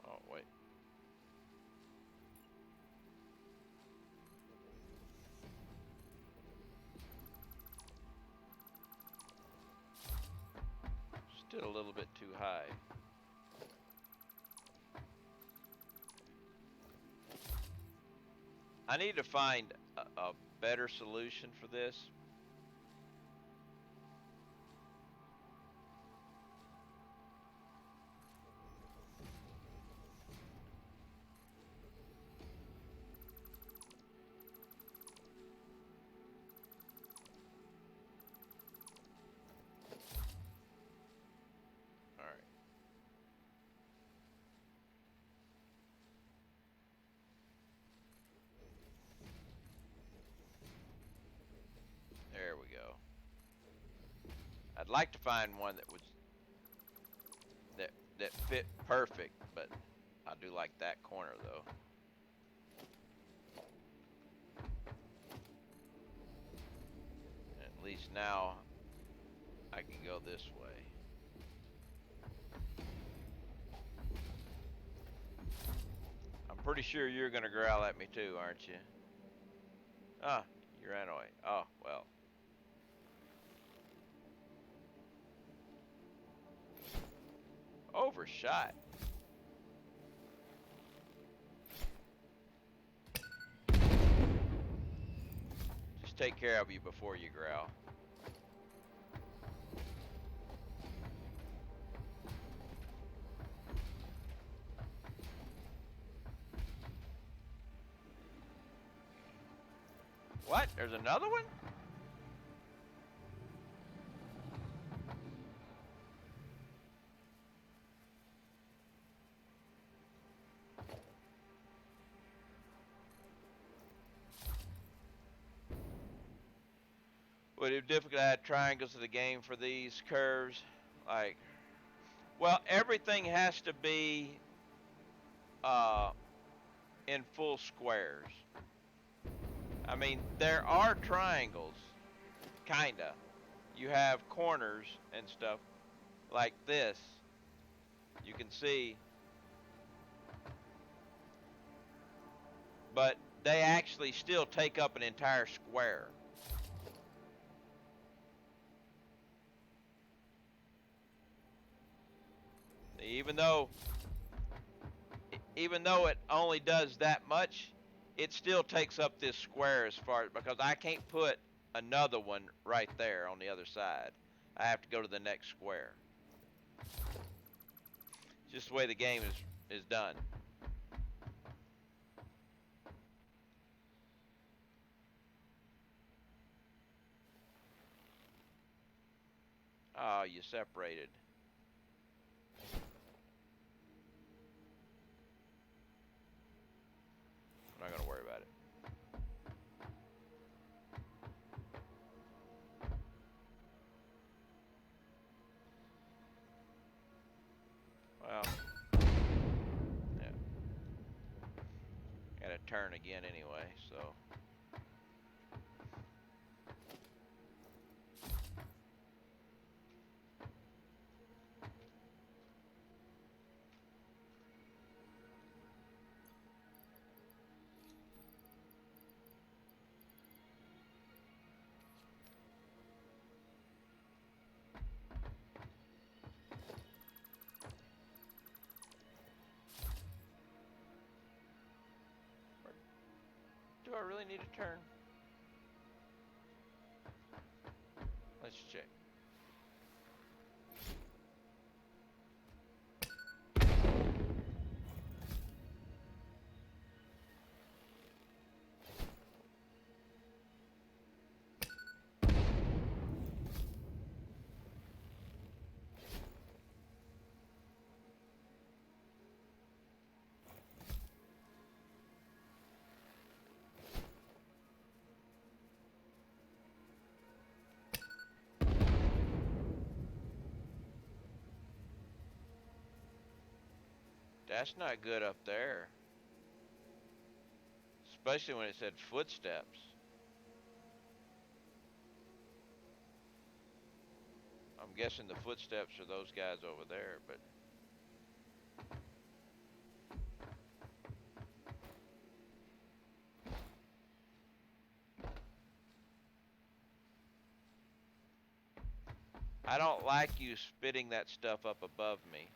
Oh wait. Still a little bit too high. I need to find a better solution for this. All right. There we go. I'd like to find one that was that fit perfect, but I do like that corner though. At least now I can go this way. I'm pretty sure you're gonna growl at me too, aren't you? Ah, you ran away. Oh, well. Overshot. Just take care of you before you growl. What? There's another one? Would it be difficult to add triangles to the game for these curves? Like, well, everything has to be uh, in full squares. I mean, there are triangles, kinda. You have corners and stuff like this. You can see, but they actually still take up an entire square. Even though it only does that much, it still takes up this square as far, because I can't put another one right there on the other side. I have to go to the next square. It's just the way the game is done. Oh, you separated. I'm not gonna worry about it. Well, yeah. Gotta turn again anyway, so. Do I really need to turn? Let's check. That's not good up there. Especially when it said footsteps. I'm guessing the footsteps are those guys over there, but I don't like you spitting that stuff up above me.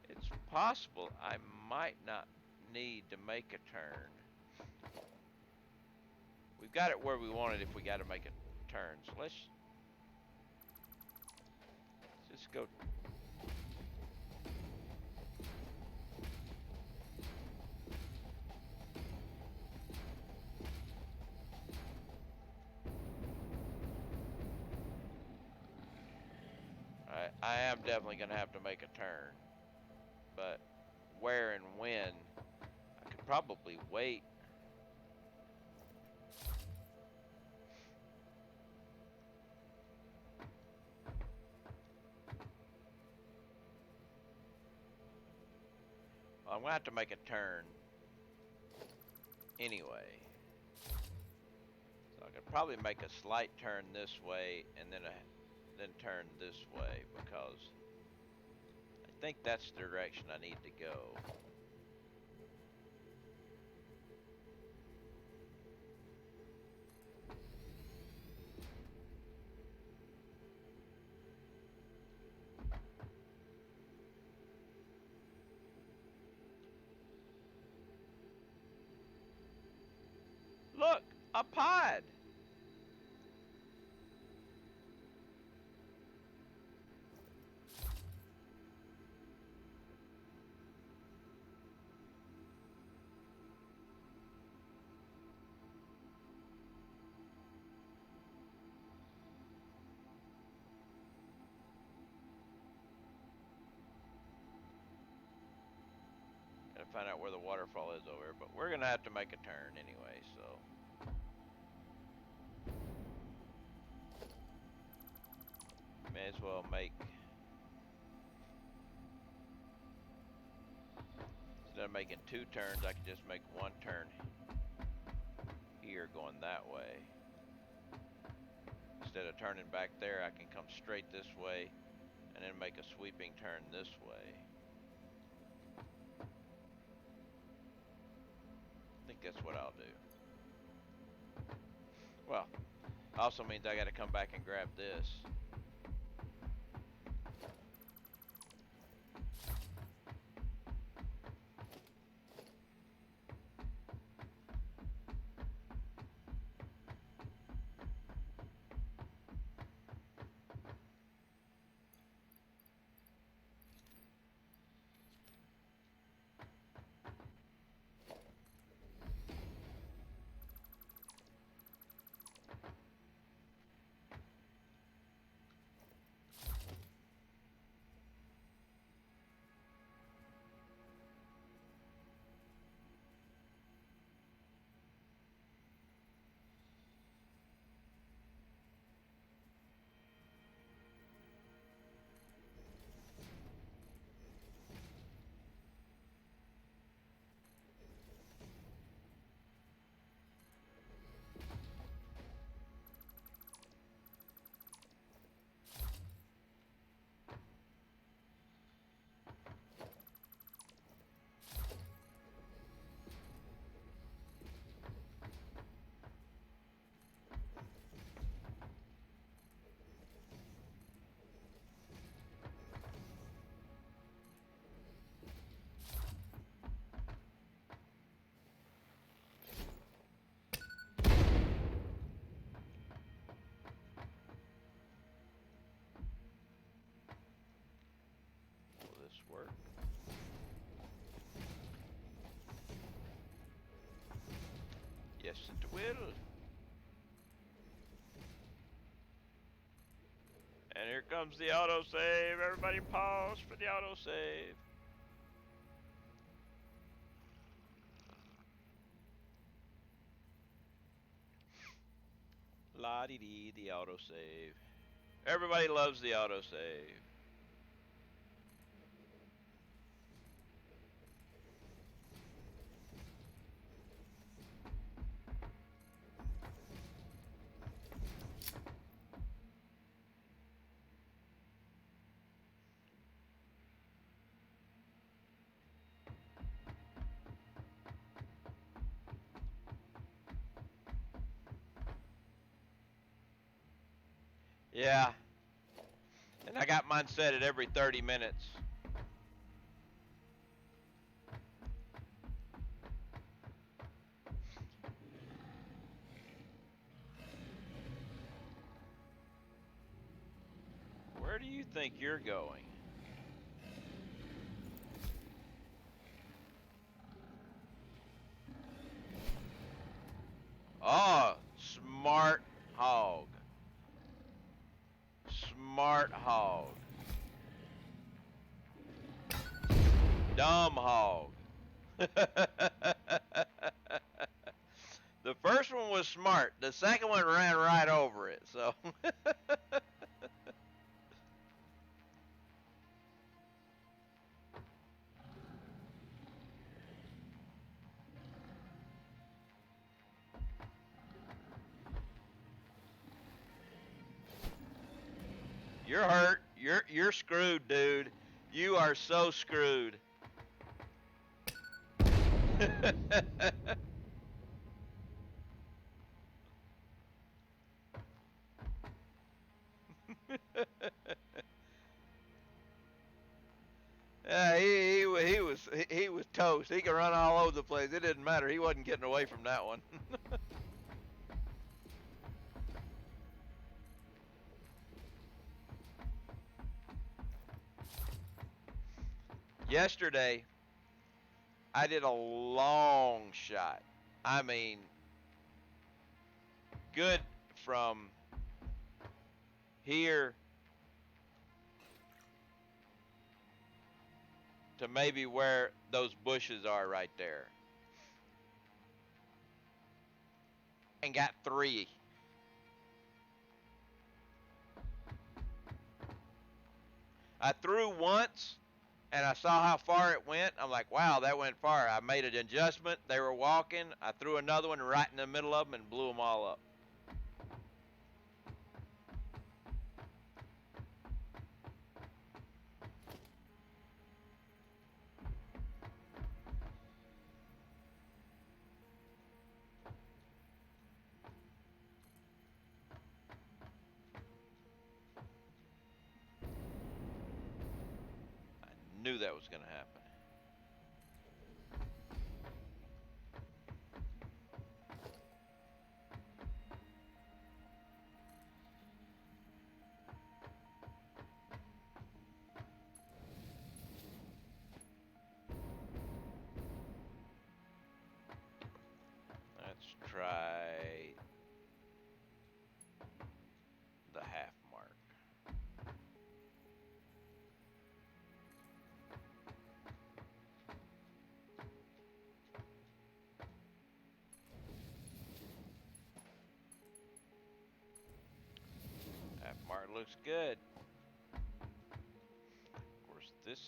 It's possible I might not need to make a turn. We've got it where we want it if we got to make a turn. So let's just go. I am definitely going to have to make a turn. But where and when, I could probably wait. Well, I'm going to have to make a turn anyway. So I could probably make a slight turn this way and then turn this way, because I think that's the direction I need to go. Look, a pod. Gotta find out where the waterfall is over here, but we're gonna have to make a turn anyway, so. May as well make, instead of making two turns, I can just make one turn here going that way. Instead of turning back there, I can come straight this way and then make a sweeping turn this way. I think that's what I'll do. Well, also means I gotta come back and grab this. Work. Yes, it will. Here comes the autosave. Everybody pause for the autosave. La-dee-dee, the autosave. Everybody loves the autosave. Yeah. And I got mine set at every 30 minutes. Where do you think you're going? Oh, smart hog. Smart hog. Dumb hog. The first one was smart. The second one ran right over it. So you're hurt. You're screwed, dude. You are so screwed. Yeah, he was toast. He could run all over the place. It didn't matter. He wasn't getting away from that one. Yesterday, I did a long shot. I mean, good from here to maybe where those bushes are right there. And got 3. I threw once and I saw how far it went. I'm like, wow, that went far. I made an adjustment. They were walking. I threw another one right in the middle of them and blew them all up. I knew that was going to happen. Let's try the half mark. Half mark looks good. Of course, this.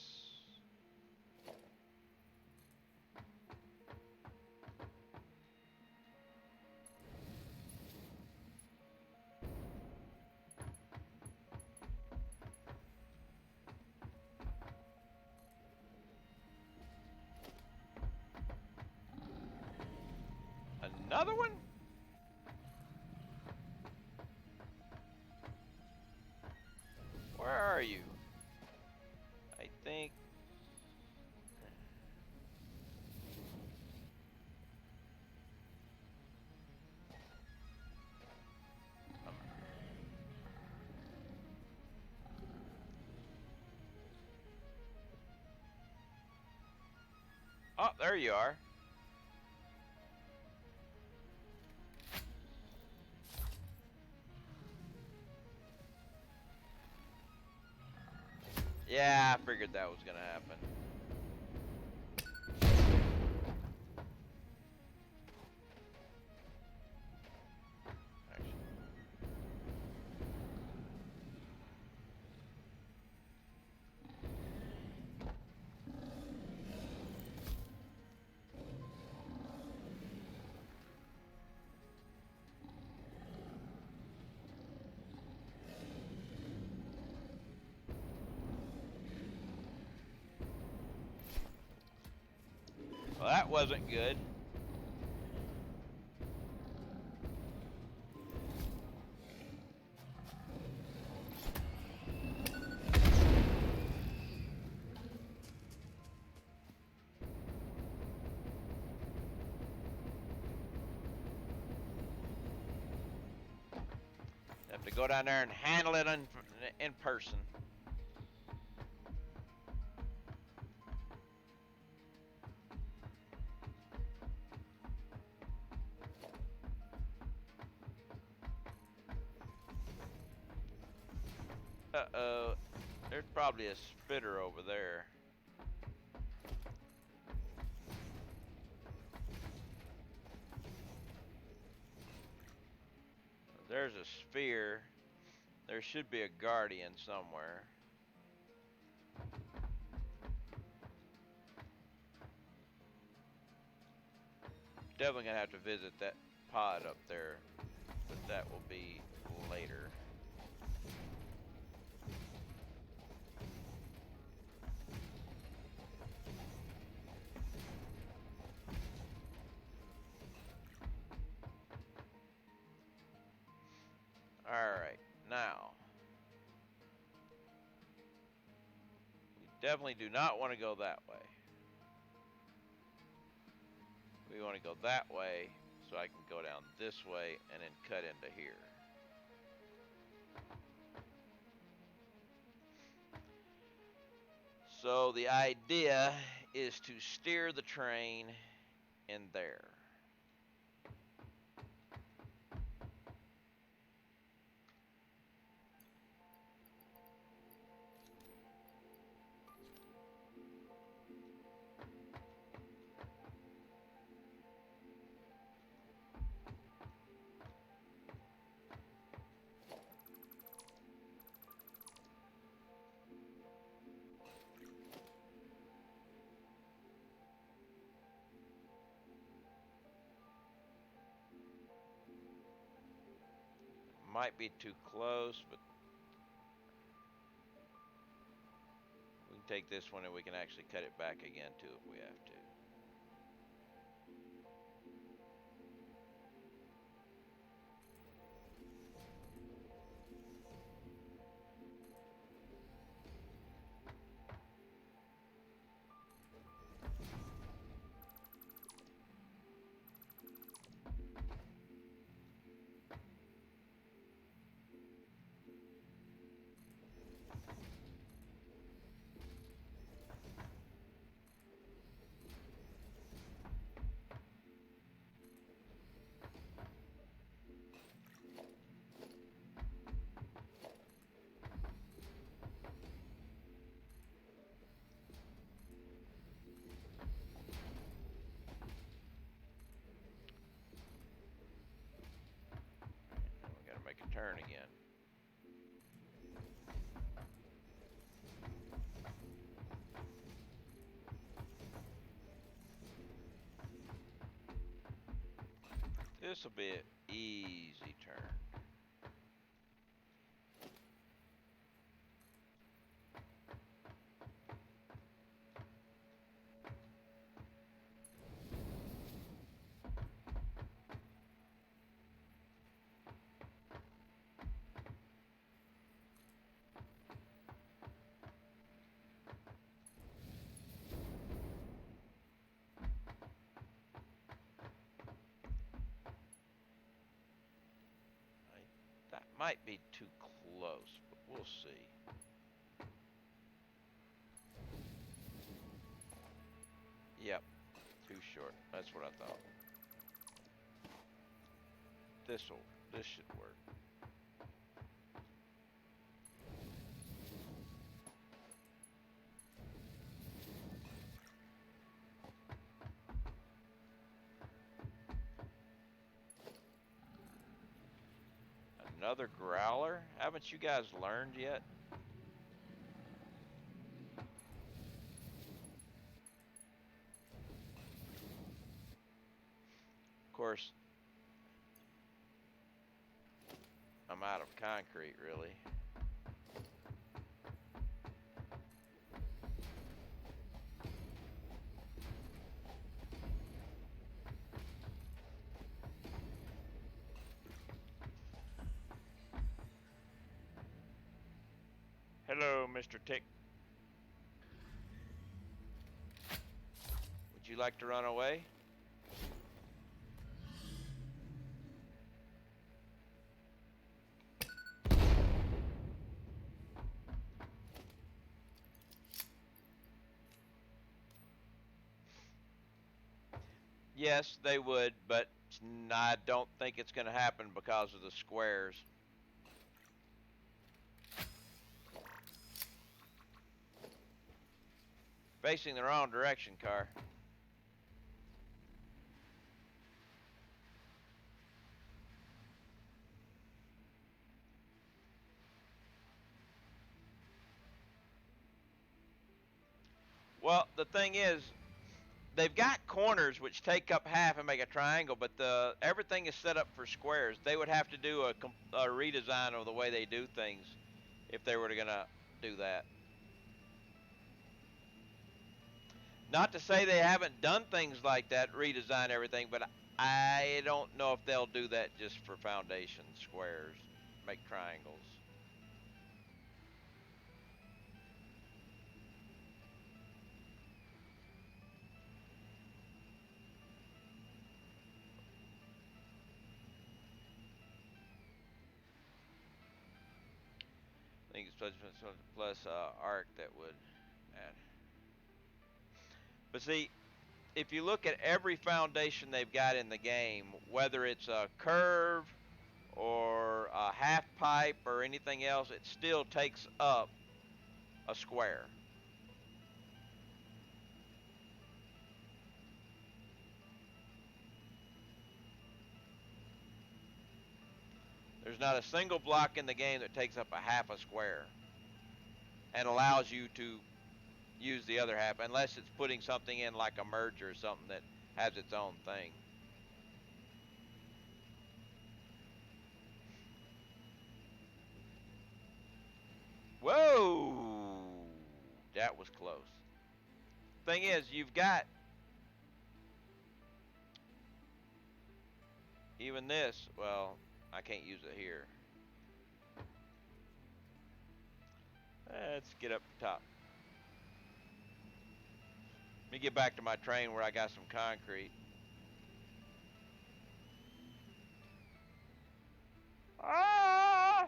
Another one? Where are you? I think. Oh, there you are. Yeah, I figured that was gonna happen. Actually, well, that wasn't good. Have to go down there and handle it in person. Uh-oh. There's probably a spitter over there. There's a sphere. There should be a guardian somewhere. Definitely gonna have to visit that pod up there, but that will be later. Alright, now. We definitely do not want to go that way. We want to go that way so I can go down this way and then cut into here. So the idea is to steer the train in there. Might be too close, but we can take this one and we can actually cut it back again too if we have to. We gotta make a turn again. This will be an easy turn. That might be too close, but we'll see. Yep, too short. That's what I thought. This should work. I Another growler? Haven't you guys learned yet? Of course, I'm out of concrete, really. Hello, Mr. Tick. Would you like to run away? Yes, they would, but I don't think it's going to happen because of the squares. Facing the wrong direction, car. Well, the thing is, they've got corners which take up half and make a triangle, but everything is set up for squares. They would have to do a redesign of the way they do things if they were going to do that. Not to say they haven't done things like that, redesign everything, but I don't know if they'll do that just for foundation squares, make triangles. I think it's plus arc that would add. But see, if you look at every foundation they've got in the game, whether it's a curve or a half pipe or anything else, it still takes up a square. There's not a single block in the game that takes up a half a square and allows you to use the other half, unless it's putting something in like a merger or something that has its own thing. Whoa! That was close. Thing is, you've got even this. Well, I can't use it here. Let's get up top. Let me get back to my train where I got some concrete. Ah!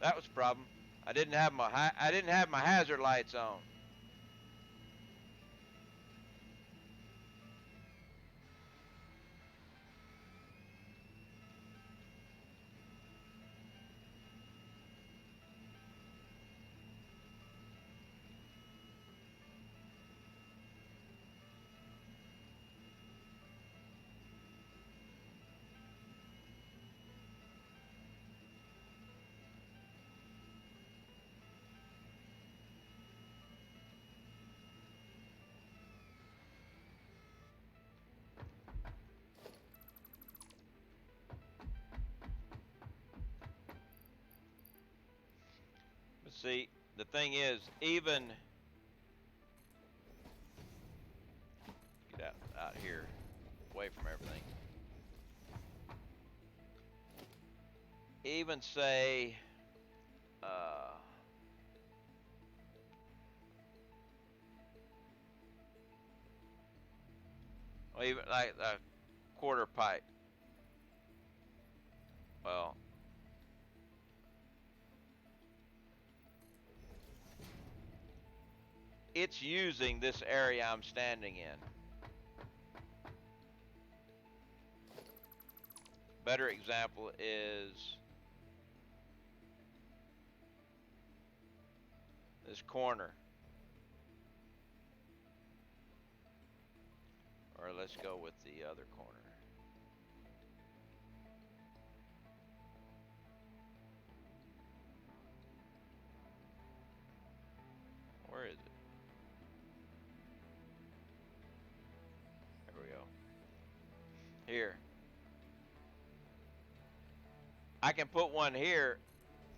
That was a problem. I didn't have my hazard lights on. But see, the thing is, even get out here, away from everything. Even say, well, even like a quarter pipe. Well, it's using this area I'm standing in. Better example is this corner. Or let's go with the other corner. Where is it? There we go. Here. I can put one here.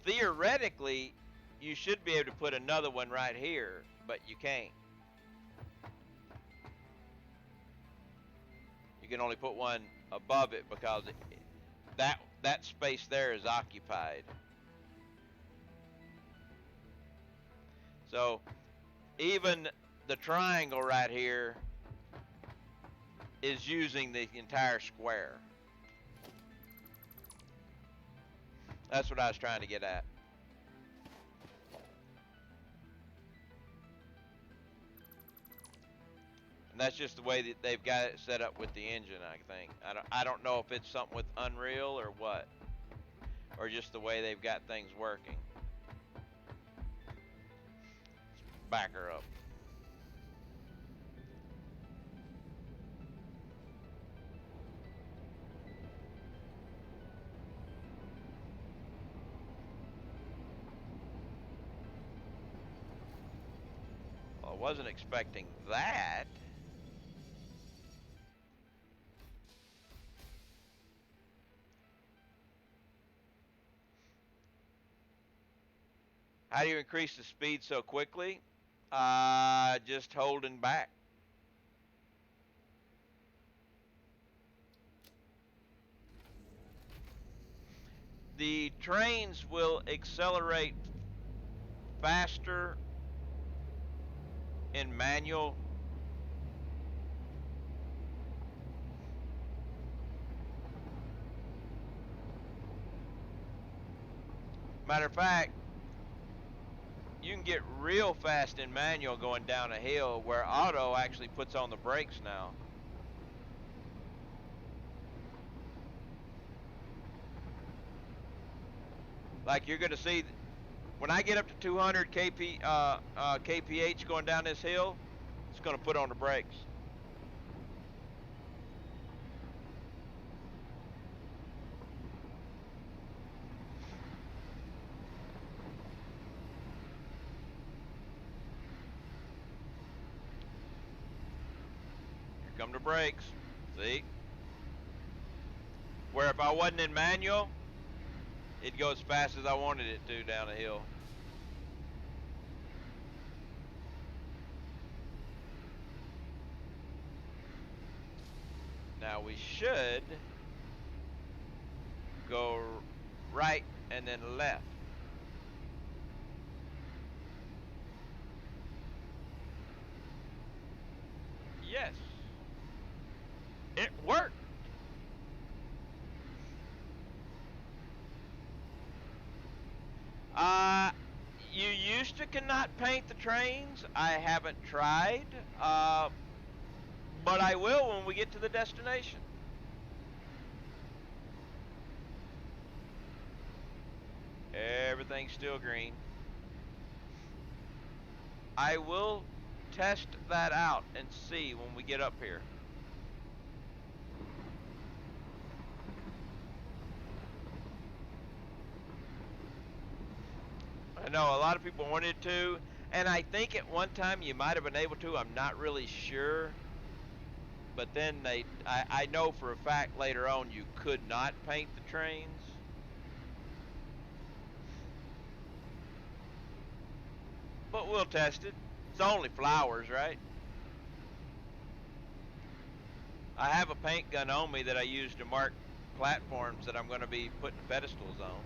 Theoretically, you should be able to put another one right here, but you can't. You can only put one above it because that space there is occupied. So even the triangle right here is using the entire square. That's what I was trying to get at. And that's just the way that they've got it set up with the engine, I think. I don't know if it's something with Unreal or what. Or just the way they've got things working. Let's back her up. Well, I wasn't expecting that. How do you increase the speed so quickly? Just holding back. The trains will accelerate faster in manual. Matter of fact, you can get real fast in manual going down a hill where auto actually puts on the brakes now. Like you're going to see, when I get up to 200 kph going down this hill, it's going to put on the brakes. Here come the brakes. See? Where if I wasn't in manual, it'd go as fast as I wanted it to down a hill. Now we should go right and then left. Yes. It worked. You used to cannot paint the trains. I haven't tried. But I will when we get to the destination. Everything's still green. I will test that out and see when we get up here. I know a lot of people wanted to, and I think at one time you might have been able to. I'm not really sure. But then I know for a fact later on you could not paint the trains. But we'll test it. It's only flowers, right? I have a paint gun on me that I use to mark platforms that I'm going to be putting pedestals on.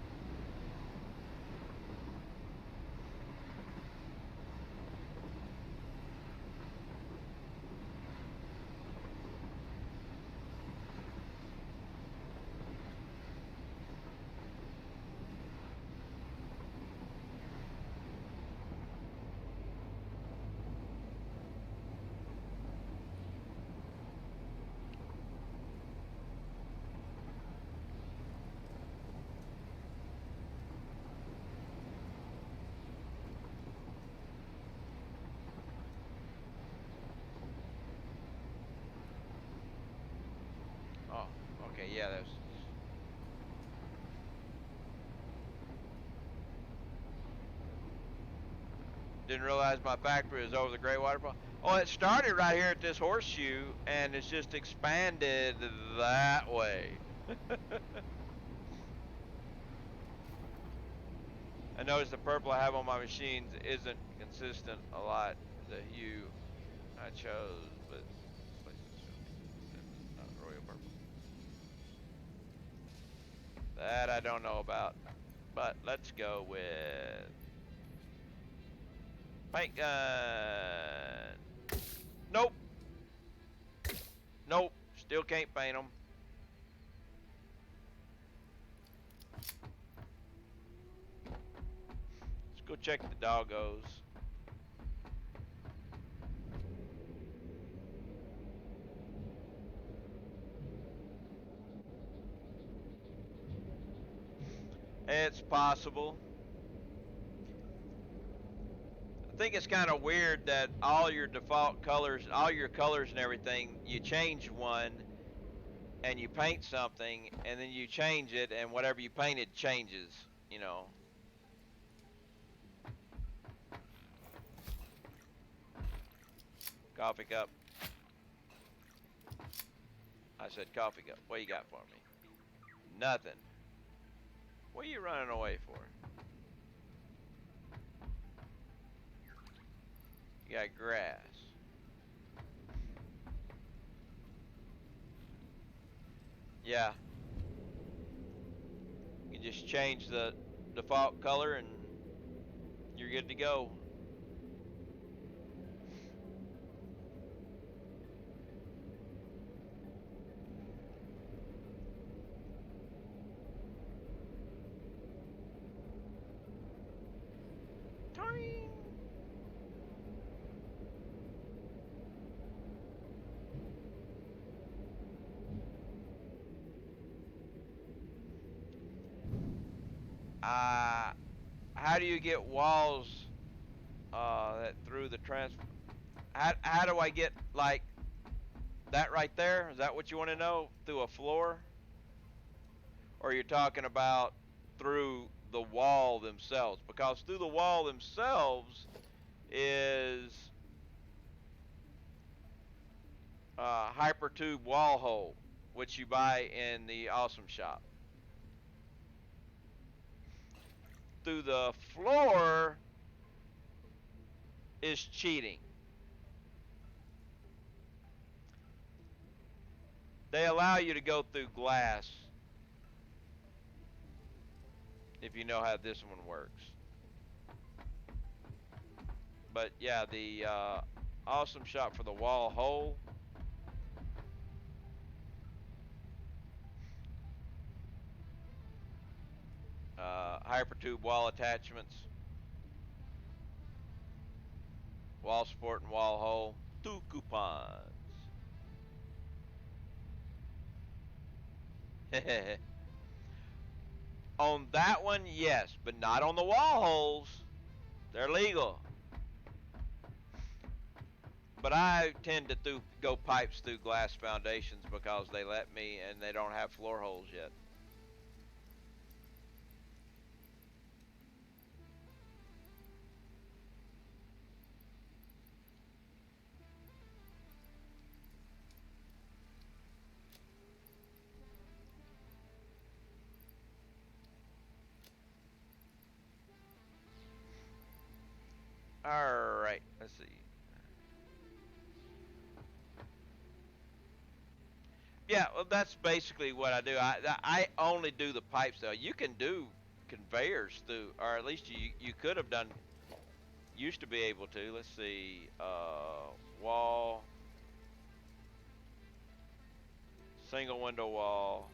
Didn't realize my factory was over the Great Waterfall. Oh, it started right here at this horseshoe, and it's just expanded that way. I noticed the purple I have on my machines isn't consistent a lot. The hue I chose, but not royal purple. That I don't know about. But let's go with paint gun. Nope. Nope. Still can't paint them. Let's go check the doggos. It's possible. I think it's kind of weird that all your default colors, all your colors and everything, you change one and you paint something and then you change it and whatever you painted changes, you know. Coffee cup. I said coffee cup. What you got for me? Nothing. What are you running away for? You got grass. Yeah. You just change the default color and you're good to go. Toing. How do you get walls that through the how do I get like that right there? Is that what you want to know? Through a floor? Or you're talking about through the wall themselves? Because through the wall themselves is hypertube wall hole, which you buy in the Awesome Shop. Through the floor is cheating. They allow you to go through glass if you know how this one works. But yeah, the Awesome Shop for the wall hole. Hypertube wall attachments. Wall support and wall hole. 2 coupons. On that one, yes, but not on the wall holes. They're legal. But I tend to go pipes through glass foundations because they let me and they don't have floor holes yet. Alright, let's see. Yeah, well, that's basically what I do. I only do the pipes though. You can do conveyors through, or at least you could have done, used to be able to. Let's see, wall, single window wall.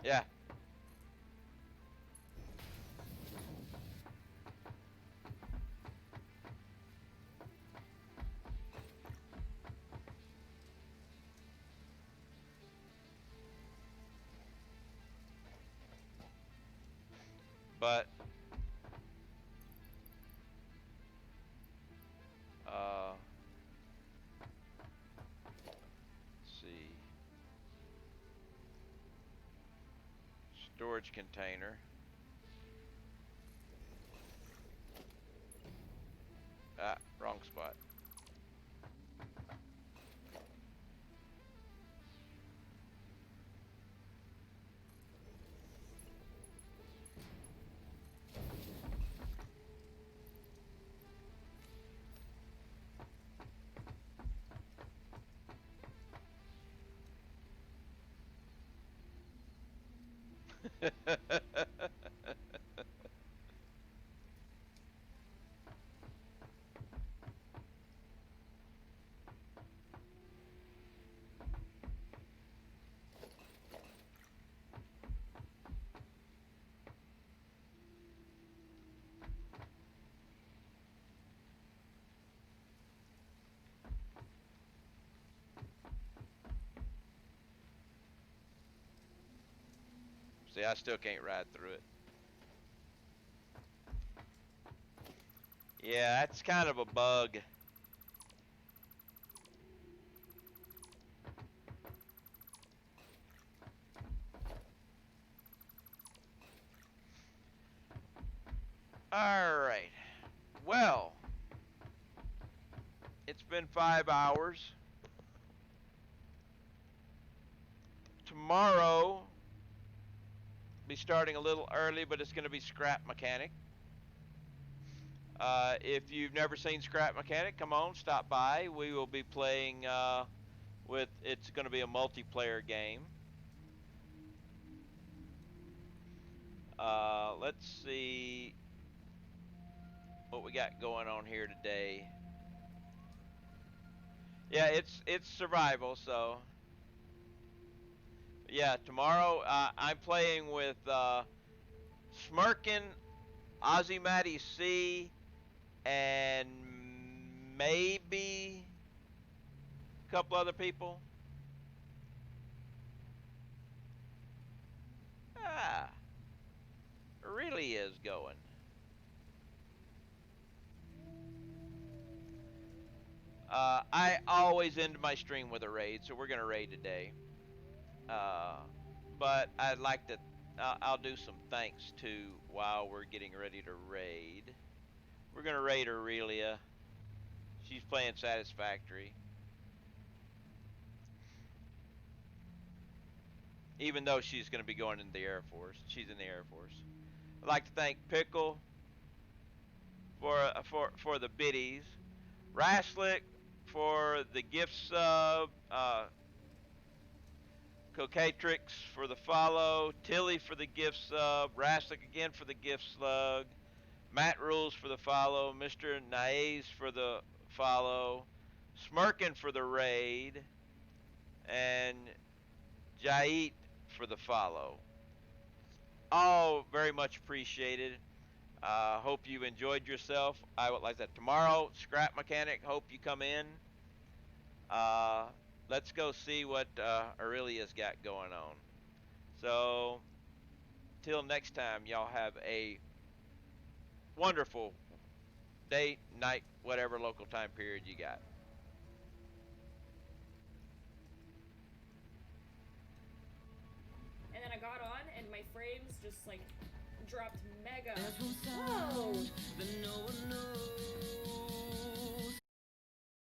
Yeah. but let's see, storage container. Ah, wrong spot. See, I still can't ride through it. Yeah, that's kind of a bug. All right. Well, it's been 5 hours. Tomorrow, be starting a little early, but it's going to be Scrap Mechanic. If you've never seen Scrap Mechanic, come on, stop by. We will be playing it's going to be a multiplayer game. Let's see what we got going on here today. Yeah, it's survival, so yeah. Tomorrow, I'm playing with Smirkin, Ozzy Matty C, and maybe a couple other people. Ah, it really is going. I always end my stream with a raid, so we're gonna raid today. Uh, but I'd like to. I'll do some thanks to while we're getting ready to raid. We're gonna raid Aurelia. She's playing Satisfactory. Even though she's gonna be going into the Air Force, she's in the Air Force. I'd like to thank Pickle for the biddies, Raslick for the gift sub, Cocatrix for the follow, Tilly for the gift sub, Raslick again for the gift slug, Matt Rules for the follow, Mr. Naez for the follow, Smirkin for the raid, and Jait for the follow. All very much appreciated. Hope you enjoyed yourself. I would like that tomorrow. Scrap Mechanic, hope you come in. Let's go see what Aurelia's got going on. So, till next time, y'all have a wonderful day, night, whatever local time period you got. And then I got on, and my frames just like dropped mega. Whoa!